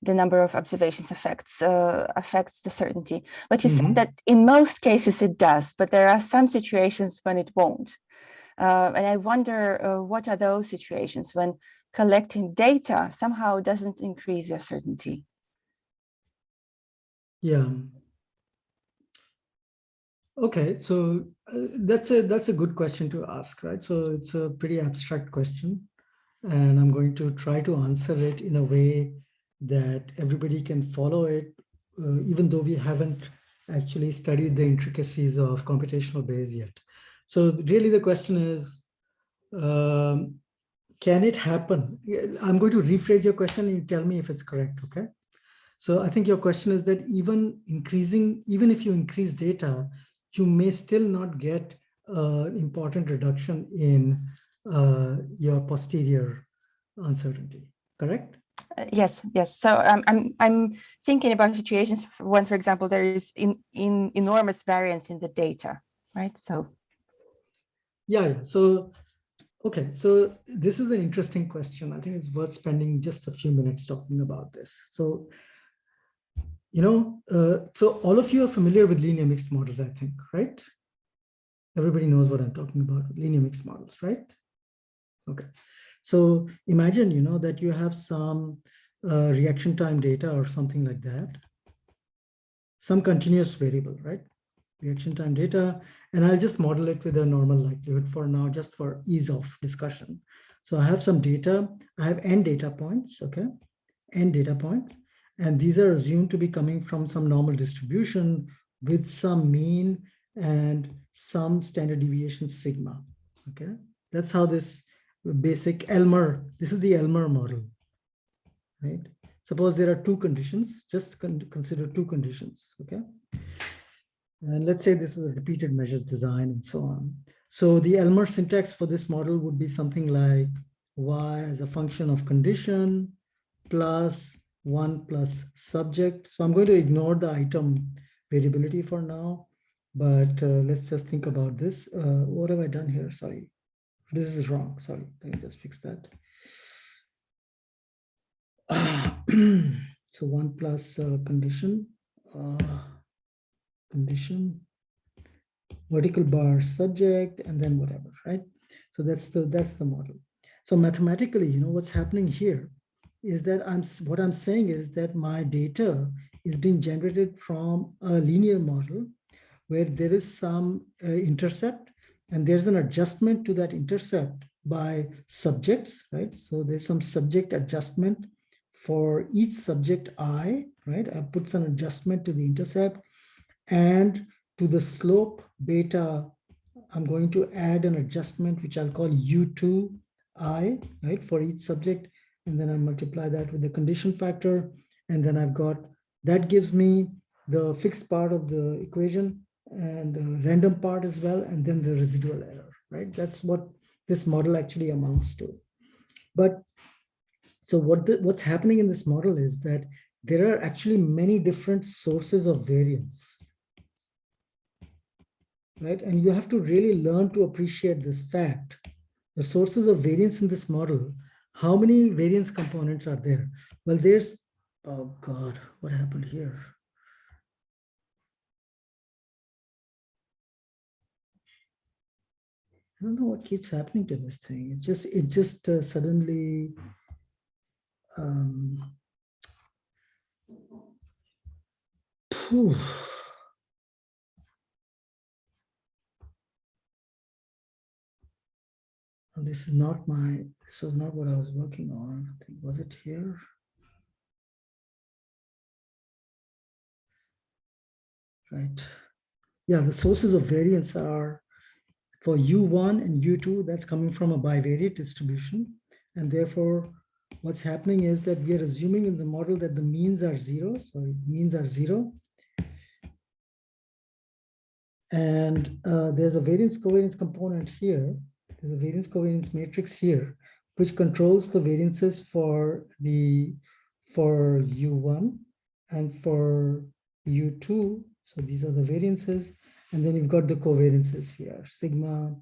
the number of observations affects the certainty. But you said that in most cases it does, but there are some situations when it won't. And I wonder what are those situations when collecting data somehow doesn't increase your certainty? Yeah. Okay, so that's a good question to ask, right? So it's a pretty abstract question, and I'm going to try to answer it in a way that everybody can follow it, even though we haven't actually studied the intricacies of computational Bayes yet. So really the question is, can it happen? I'm going to rephrase your question and you tell me if it's correct, okay? So I think your question is that even if you increase data, you may still not get important reduction in your posterior uncertainty, correct? Yes. So I'm thinking about situations when, for example, there is enormous variance in the data, right? So yeah. So okay, so this is an interesting question. I think it's worth spending just a few minutes talking about this. So so all of you are familiar with linear mixed models, I think, right? Everybody knows what I'm talking about with linear mixed models, right? Okay. So imagine, that you have some reaction time data or something like that, some continuous variable, right? reaction time data, and I'll just model it with a normal likelihood for now, just for ease of discussion. So I have some data, I have n data points, okay, n data points, and these are assumed to be coming from some normal distribution with some mean and some standard deviation sigma, okay? That's how this basic Elmer, this is the Elmer model, right? Suppose there are two conditions, just consider two conditions, okay? And let's say this is a repeated measures design and so on. So the Elmer syntax for this model would be something like y as a function of condition plus 1 plus subject. So I'm going to ignore the item variability for now, but let's just think about this. What have I done here? Sorry, this is wrong. Sorry, let me just fix that. So 1 plus condition, vertical bar subject, and then whatever, right? So that's the model. So mathematically, you know, what's happening here is that what I'm saying is that my data is being generated from a linear model where there is some intercept, and there's an adjustment to that intercept by subjects, right? So there's some subject adjustment for each subject I, right? I put some adjustment to the intercept, and to the slope beta, I'm going to add an adjustment which I'll call U2I, right, for each subject. And then I multiply that with the condition factor. And then I've got, that gives me the fixed part of the equation and the random part as well, and then the residual error, right? That's what this model actually amounts to. But so what's happening in this model is that there are actually many different sources of variance, right? And you have to really learn to appreciate this fact. The sources of variance in this model, how many variance components are there? Well, there's, oh God, what happened here? I don't know what keeps happening to this thing. It just suddenly, phew. This is not this was not what I was working on. I think, was it here? Right. Yeah, the sources of variance are for U1 and U2, that's coming from a bivariate distribution. And therefore, what's happening is that we are assuming in the model that the means are zero. So means are zero. And there's a variance covariance component here. There's a variance covariance matrix here, which controls the variances for U1 and for U2. So these are the variances. And then you've got the covariances here, sigma,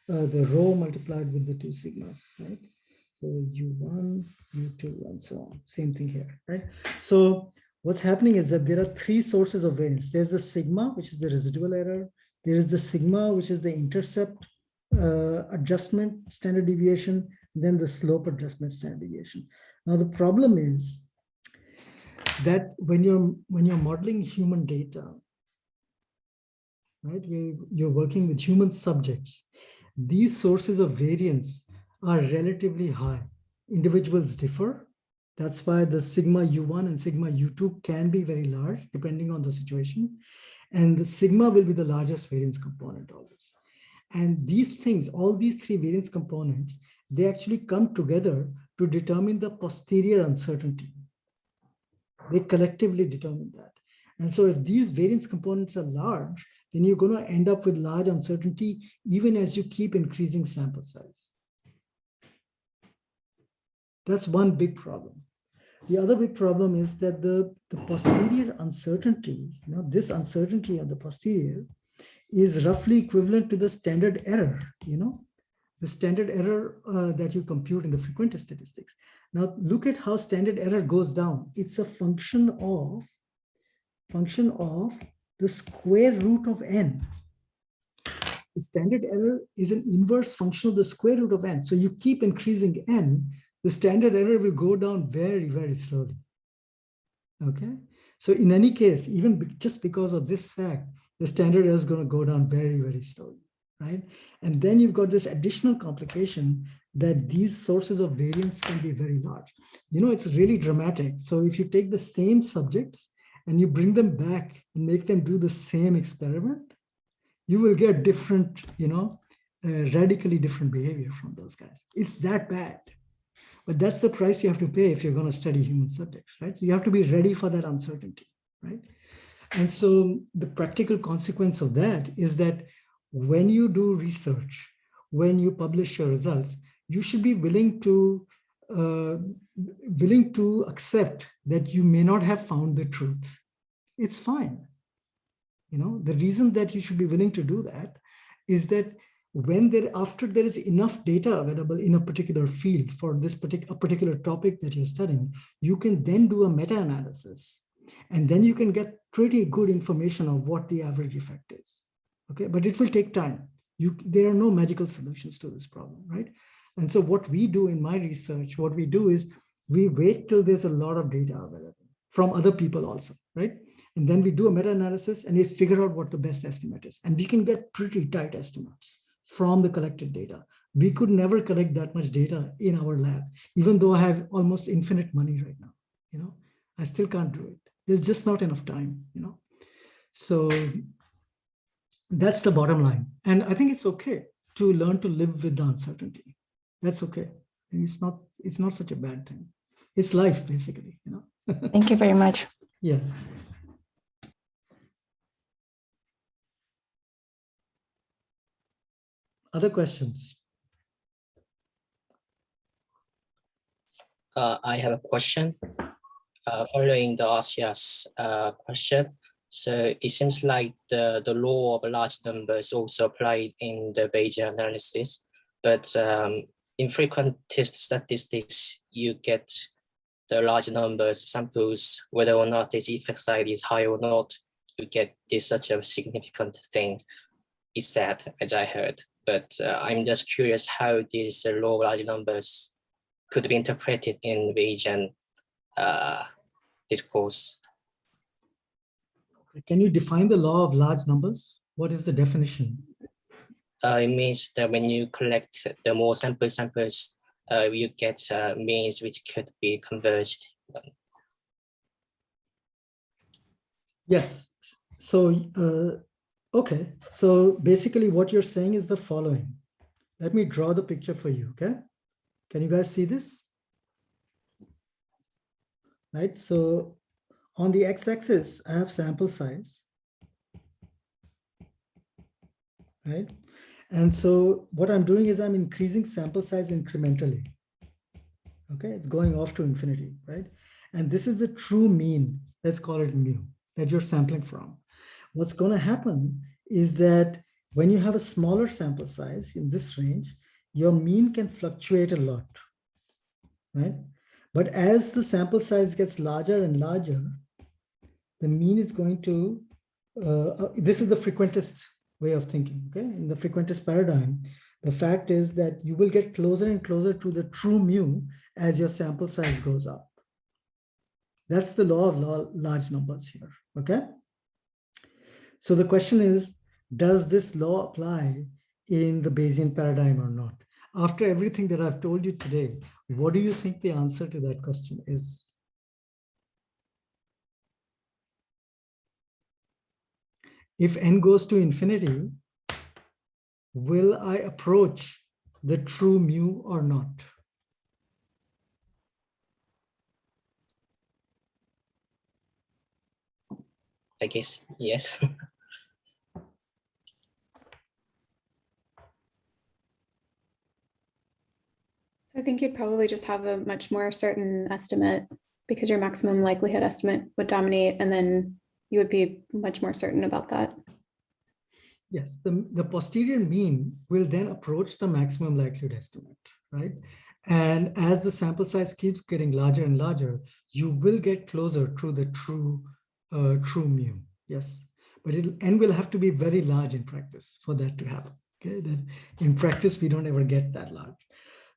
the rho multiplied with the two sigmas, right? So U1, U2, and so on. Same thing here, right? So what's happening is that there are three sources of variance. There's the sigma, which is the residual error. There is the sigma, which is the intercept adjustment standard deviation, then the slope adjustment standard deviation. Now the problem is that when you're modeling human data, right, you're working with human subjects, these sources of variance are relatively high. Individuals differ. That's why the sigma U1 and sigma U2 can be very large depending on the situation. And the sigma will be the largest variance component always. And these things, all these three variance components, they actually come together to determine the posterior uncertainty. They collectively determine that. And so if these variance components are large, then you're going to end up with large uncertainty even as you keep increasing sample size. That's one big problem. The other big problem is that the posterior uncertainty, you know, this uncertainty of the posterior is roughly equivalent to the standard error, you know, the standard error that you compute in the frequentist statistics. Now look at how standard error goes down. It's a function of the square root of n. The standard error is an inverse function of the square root of n. So you keep increasing n, the standard error will go down very, very slowly. Okay. So in any case, even just because of this fact, the standard error is going to go down very, very slowly, right? And then you've got this additional complication that these sources of variance can be very large. You know, it's really dramatic. So if you take the same subjects and you bring them back and make them do the same experiment, you will get different, you know, radically different behavior from those guys. It's that bad. But that's the price you have to pay if you're going to study human subjects, right? So you have to be ready for that uncertainty, right? And so the practical consequence of that is that when you do research, when you publish your results, you should be willing to accept that you may not have found the truth. It's fine. You know, the reason that you should be willing to do that is that after there is enough data available in a particular field for this particular topic that you're studying, you can then do a meta-analysis, and then you can get pretty good information of what the average effect is. Okay, but it will take time. There are no magical solutions to this problem, right? And so what we do in my research, what we do is we wait till there's a lot of data available from other people also, right? And then we do a meta-analysis and we figure out what the best estimate is. And we can get pretty tight estimates from the collected data. We could never collect that much data in our lab, even though I have almost infinite money right now. You know, I still can't do it. There's just not enough time, you know. So that's the bottom line. And I think it's okay to learn to live with the uncertainty. That's okay. And it's not such a bad thing. It's life, basically, you know. Thank you very much. Yeah. Other questions? I have a question following the Asia's question. So it seems like the law of large numbers also applied in the Bayesian analysis, but in frequentist statistics, you get the large numbers of samples, whether or not its effect size is high or not, you get this such a significant thing is said, as I heard. But I'm just curious how these law of large numbers could be interpreted in Bayesian discourse. Can you define the law of large numbers? What is the definition? It means that when you collect the more samples, you get means which could be converged. Yes. So, okay. So basically what you're saying is the following. Let me draw the picture for you, okay? Can you guys see this? Right, so on the x-axis, I have sample size, right? And so what I'm doing is I'm increasing sample size incrementally. Okay, it's going off to infinity, right? And this is the true mean, let's call it mu, that you're sampling from. What's going to happen is that when you have a smaller sample size in this range, your mean can fluctuate a lot, right? But as the sample size gets larger and larger, the mean is going to, this is the frequentist way of thinking, okay? In the frequentist paradigm, the fact is that you will get closer and closer to the true mu as your sample size goes up. That's the law of large numbers here, okay? So the question is, does this law apply in the Bayesian paradigm or not? After everything that I've told you today, what do you think the answer to that question is? If n goes to infinity, will I approach the true mu or not? I guess, yes. I think you'd probably just have a much more certain estimate because your maximum likelihood estimate would dominate, and then you would be much more certain about that. Yes, the posterior mean will then approach the maximum likelihood estimate, right? And as the sample size keeps getting larger and larger, you will get closer to the true mu, yes. But n will have to be very large in practice for that to happen, okay? That in practice, we don't ever get that large.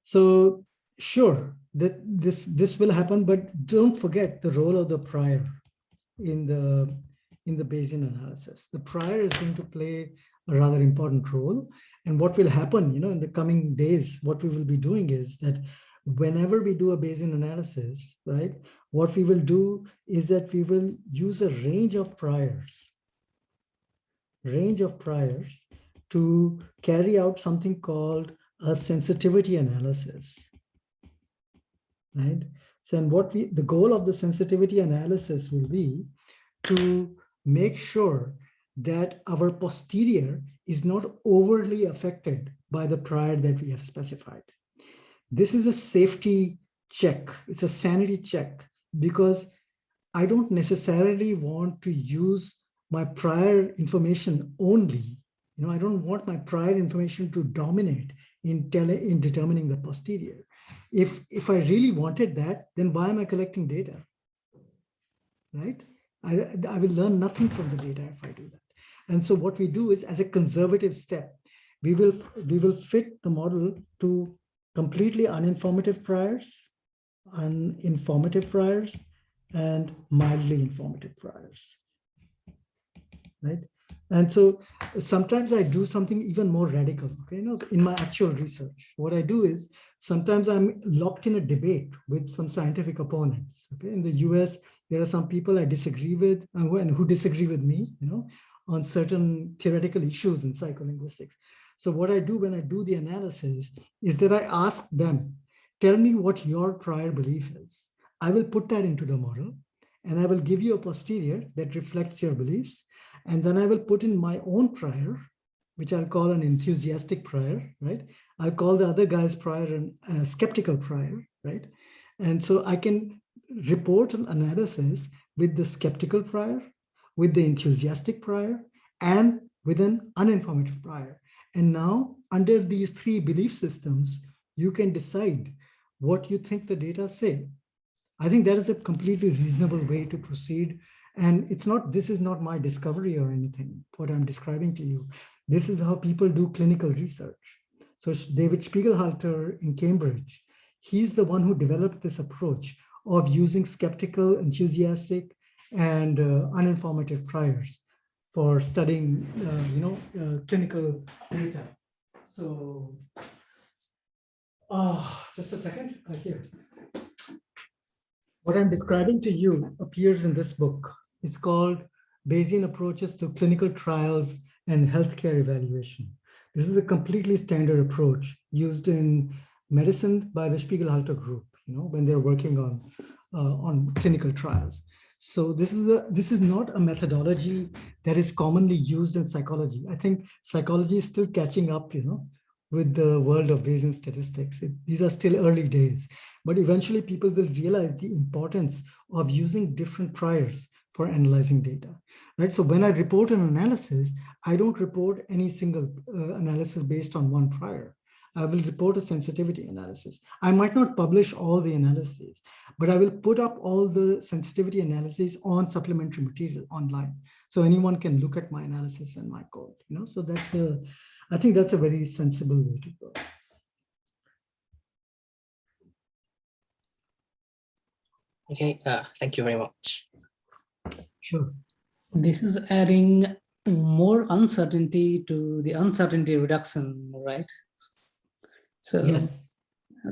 So sure, that this will happen, but don't forget the role of the prior in in the Bayesian analysis. The prior is going to play a rather important role. And what will happen, in the coming days, what we will be doing is that whenever we do a Bayesian analysis, right, what we will do is that we will use a range of priors to carry out something called a sensitivity analysis, right? So, and the goal of the sensitivity analysis will be to make sure that our posterior is not overly affected by the prior that we have specified. This is a safety check. It's a sanity check, because I don't necessarily want to use my prior information only. I don't want my prior information to dominate in determining the posterior. If I really wanted that, then why am I collecting data? Right? I will learn nothing from the data if I do that. And so what we do is, as a conservative step, we will fit the model to completely uninformative priors, uninformative priors, and mildly informative priors, right? And so sometimes I do something even more radical. Okay, in my actual research, what I do is sometimes I'm locked in a debate with some scientific opponents. Okay, in the US, there are some people I disagree with and who disagree with me, on certain theoretical issues in psycholinguistics. So what I do when I do the analysis is that I ask them, tell me what your prior belief is. I will put that into the model, and I will give you a posterior that reflects your beliefs. And then I will put in my own prior, which I'll call an enthusiastic prior, right? I'll call the other guy's prior a skeptical prior, right? And so I can report an analysis with the skeptical prior, with the enthusiastic prior, and with an uninformative prior. And now, under these three belief systems, you can decide what you think the data say. I think that is a completely reasonable way to proceed. And this is not my discovery or anything, what I'm describing to you. This is how people do clinical research. So David Spiegelhalter in Cambridge, he's the one who developed this approach of using skeptical, enthusiastic, and uninformative priors for studying, clinical data. So, just a second, here. What I'm describing to you appears in this book. It's called Bayesian Approaches to Clinical Trials and Healthcare Evaluation. This is a completely standard approach used in medicine by the Spiegelhalter group, when they're working on clinical trials. So this is not a methodology that is commonly used in psychology. I think psychology is still catching up, with the world of Bayesian statistics. These are still early days, but eventually people will realize the importance of using different priors for analyzing data, right? So when I report an analysis, I don't report any single analysis based on one prior. I will report a sensitivity analysis. I might not publish all the analyses, but I will put up all the sensitivity analyses on supplementary material online. So anyone can look at my analysis and my code, so I think that's a very sensible way to go. Okay, thank you very much. Sure. This is adding more uncertainty to the uncertainty reduction, right? So yes,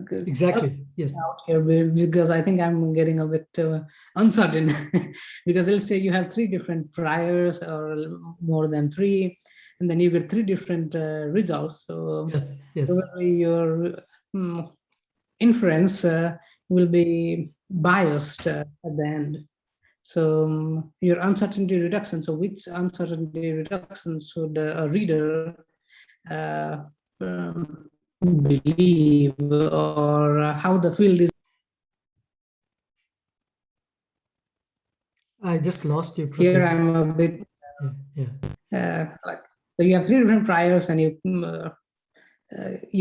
okay. Exactly. Yes. Out here because I think I'm getting a bit uncertain because let's say you have three different priors or more than three, and then you get three different results. So yes, probably your inference will be biased at the end. So your uncertainty reduction. So which uncertainty reduction should a reader believe, or how the field is? I just lost you. Here I'm a bit like, so you have three different priors and you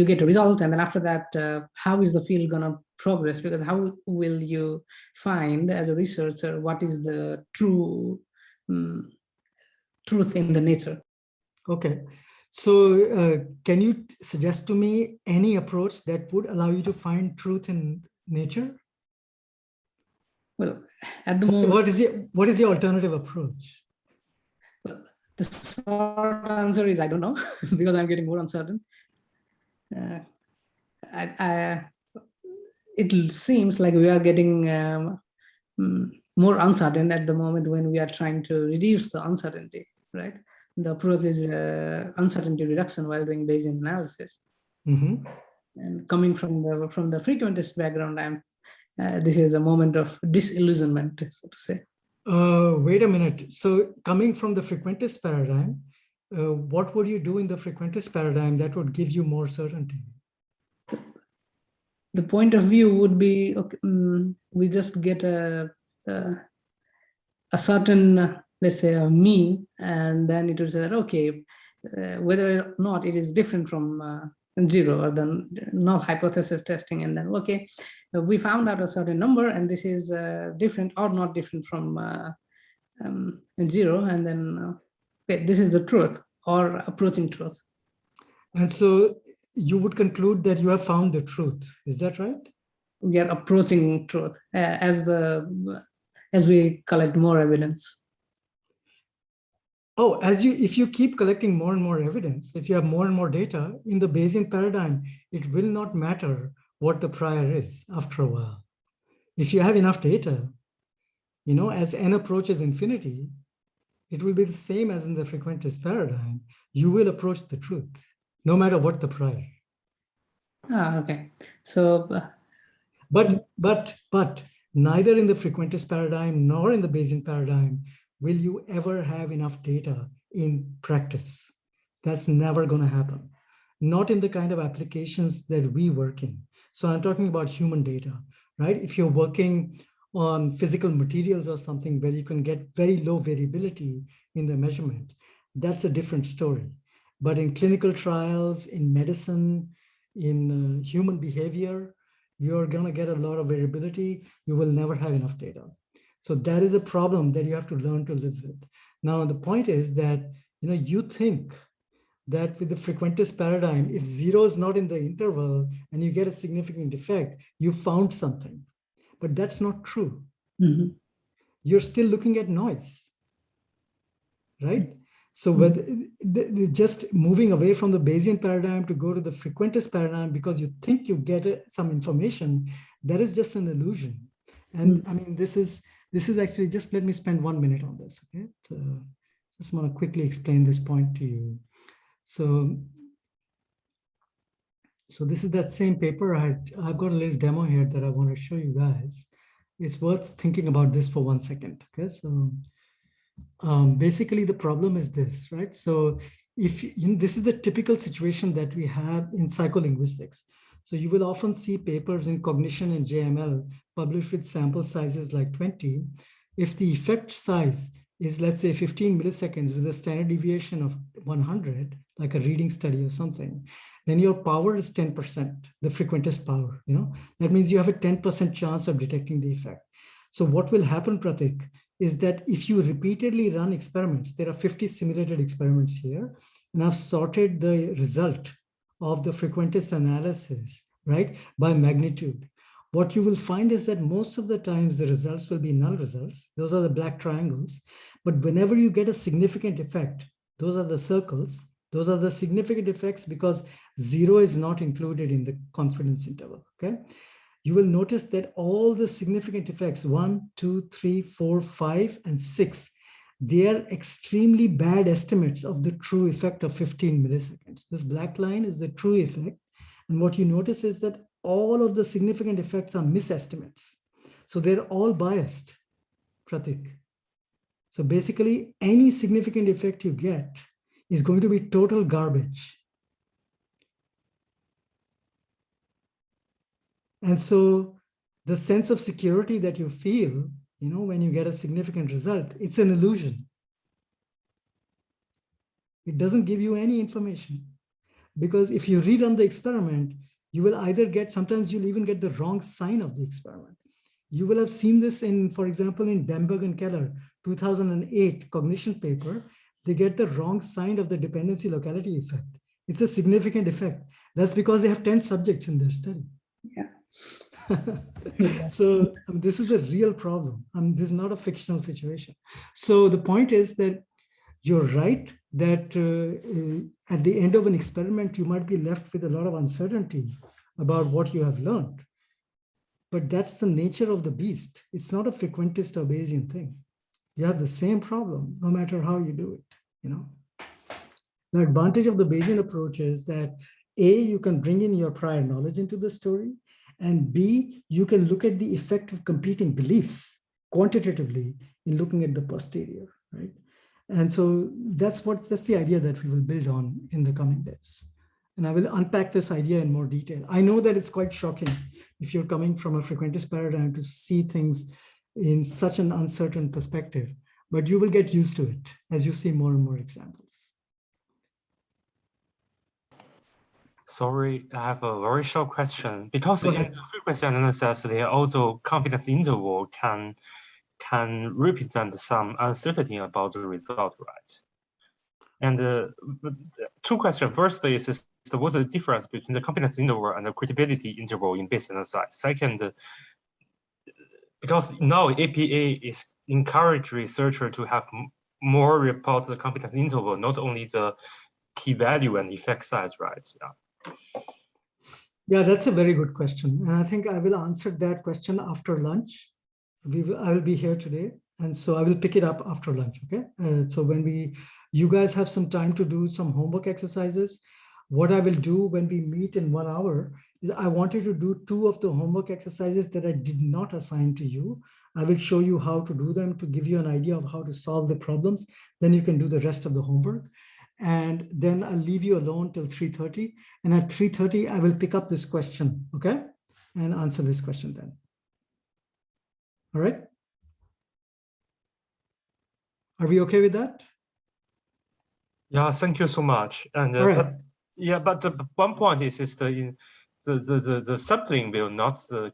get a result, and then after that how is the field gonna progress? Because how will you find as a researcher what is the true truth in the nature? Okay, so can you suggest to me any approach that would allow you to find truth in nature? Well, at the moment, what is the alternative approach? The short answer is I don't know, because I'm getting more uncertain. It seems like we are getting more uncertain at the moment when we are trying to reduce the uncertainty, right? The approach is uncertainty reduction while doing Bayesian analysis. Mm-hmm. And coming from the frequentist background, this is a moment of disillusionment, so to say. Wait a minute. So coming from the frequentist paradigm, what would you do in the frequentist paradigm that would give you more certainty? The point of view would be, okay, we just get a certain, let's say, a mean, and then it will say that, okay, whether or not it is different from 0 or the null hypothesis testing, and then, okay, we found out a certain number, and this is different or not different from 0, and then, okay, this is the truth or approaching truth. And so you would conclude that you have found the truth. Is that right? We are approaching truth as we collect more evidence. Oh, if you keep collecting more and more evidence, if you have more and more data in the Bayesian paradigm, it will not matter what the prior is after a while. If you have enough data, as n approaches infinity, it will be the same as in the frequentist paradigm. You will approach the truth, no matter what the prior. Okay. So, but neither in the frequentist paradigm nor in the Bayesian paradigm will you ever have enough data in practice. That's never going to happen. Not in the kind of applications that we work in. So I'm talking about human data, right? If you're working on physical materials or something where you can get very low variability in the measurement, that's a different story. But in clinical trials, in medicine, in human behavior, you're going to get a lot of variability. You will never have enough data. So that is a problem that you have to learn to live with. Now, the point is that, you think that with the frequentist paradigm, if 0 is not in the interval and you get a significant effect, you found something. But that's not true. Mm-hmm. You're still looking at noise, right? So whether just moving away from the Bayesian paradigm to go to the frequentist paradigm because you think you get some information, that is just an illusion. And I mean, this is actually, just let me spend 1 minute on this, okay? So just want to quickly explain this point to you. So this is that same paper. I've got a little demo here that I want to show you guys. It's worth thinking about this for 1 second, okay? So basically the problem is this, right? So if this is the typical situation that we have in psycholinguistics. So you will often see papers in cognition and JML published with sample sizes like 20. If the effect size is, let's say, 15 milliseconds with a standard deviation of 100, like a reading study or something, then your power is 10%, the frequentist power, That means you have a 10% chance of detecting the effect. So what will happen, Pratik, is that if you repeatedly run experiments, there are 50 simulated experiments here, and I've sorted the result of the frequentist analysis, right, by magnitude. What you will find is that most of the times the results will be null results. Those are the black triangles. But whenever you get a significant effect, those are the circles. Those are the significant effects because 0 is not included in the confidence interval, okay? You will notice that all the significant effects, 1, 2, 3, 4, 5, and 6, they are extremely bad estimates of the true effect of 15 milliseconds. This black line is the true effect. And what you notice is that all of the significant effects are misestimates. So they're all biased, Pratik. So basically, any significant effect you get is going to be total garbage. And so the sense of security that you feel, when you get a significant result, it's an illusion. It doesn't give you any information. Because if you rerun the experiment, you will either get, sometimes you'll even get the wrong sign of the experiment. You will have seen this in, for example, in Damberg and Keller, 2008 cognition paper, they get the wrong sign of the dependency locality effect. It's a significant effect. That's because they have 10 subjects in their study. Yeah. So this is a real problem. This is not a fictional situation. So the point is that you're right that at the end of an experiment, you might be left with a lot of uncertainty about what you have learned. But that's the nature of the beast. It's not a frequentist or Bayesian thing. You have the same problem, no matter how you do it, you know. The advantage of the Bayesian approach is that A, you can bring in your prior knowledge into the story, and B, you can look at the effect of competing beliefs quantitatively in looking at the posterior, right? And so that's the idea that we will build on in the coming days. And I will unpack this idea in more detail. I know that it's quite shocking if you're coming from a frequentist paradigm to see things in such an uncertain perspective, but you will get used to it as you see more and more examples. Sorry, I have a very short question. Because in the frequency analysis, there also confidence interval can represent some uncertainty about the result, right? And two questions. First is what's the difference between the confidence interval and the credibility interval in Bayesian analysis? Second, because now APA is encourage researcher to have more reports the confidence interval, not only the key value and effect size, right? Yeah, that's a very good question. And I think I will answer that question after lunch. I will be here today. And so I will pick it up after lunch, okay? So when you guys have some time to do some homework exercises, what I will do when we meet in 1 hour is I want you to do 2 of the homework exercises that I did not assign to you. I will show you how to do them to give you an idea of how to solve the problems. Then you can do the rest of the homework. And then I'll leave you alone till 3:30. And at 3:30, I will pick up this question, okay? And answer this question then. All right? Are we okay with that? Yeah, thank you so much. And all right. but the one point is the sampling will not the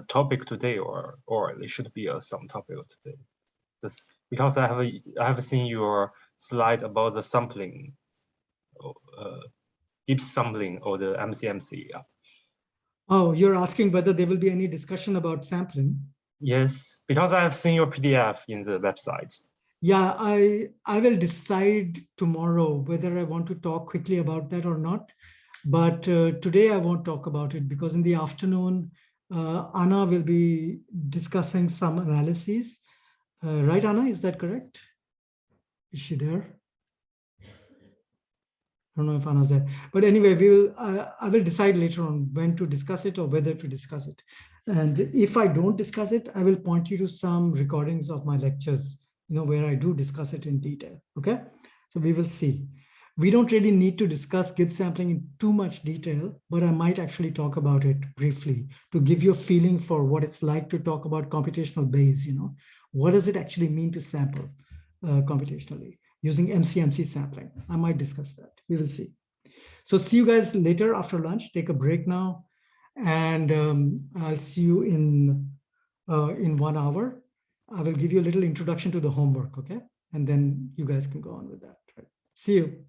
topic today, or it should be some topic today. This because I have seen your slide about the sampling, deep sampling or the MCMC. Yeah. Oh, you're asking whether there will be any discussion about sampling? Yes, because I have seen your PDF in the website. Yeah, I will decide tomorrow whether I want to talk quickly about that or not. But today I won't talk about it because in the afternoon, Anna will be discussing some analyses. Right, Anna, is that correct? Is she there? I don't know if Anna's there. But anyway, I will decide later on when to discuss it or whether to discuss it. And if I don't discuss it, I will point you to some recordings of my lectures, where I do discuss it in detail, okay? So we will see. We don't really need to discuss Gibbs sampling in too much detail, but I might actually talk about it briefly to give you a feeling for what it's like to talk about computational Bayes, What does it actually mean to sample computationally using MCMC sampling? I might discuss that. We will see. So see you guys later after lunch. Take a break now. And I'll see you in 1 hour. I will give you a little introduction to the homework, okay? And then you guys can go on with that. Right? See you.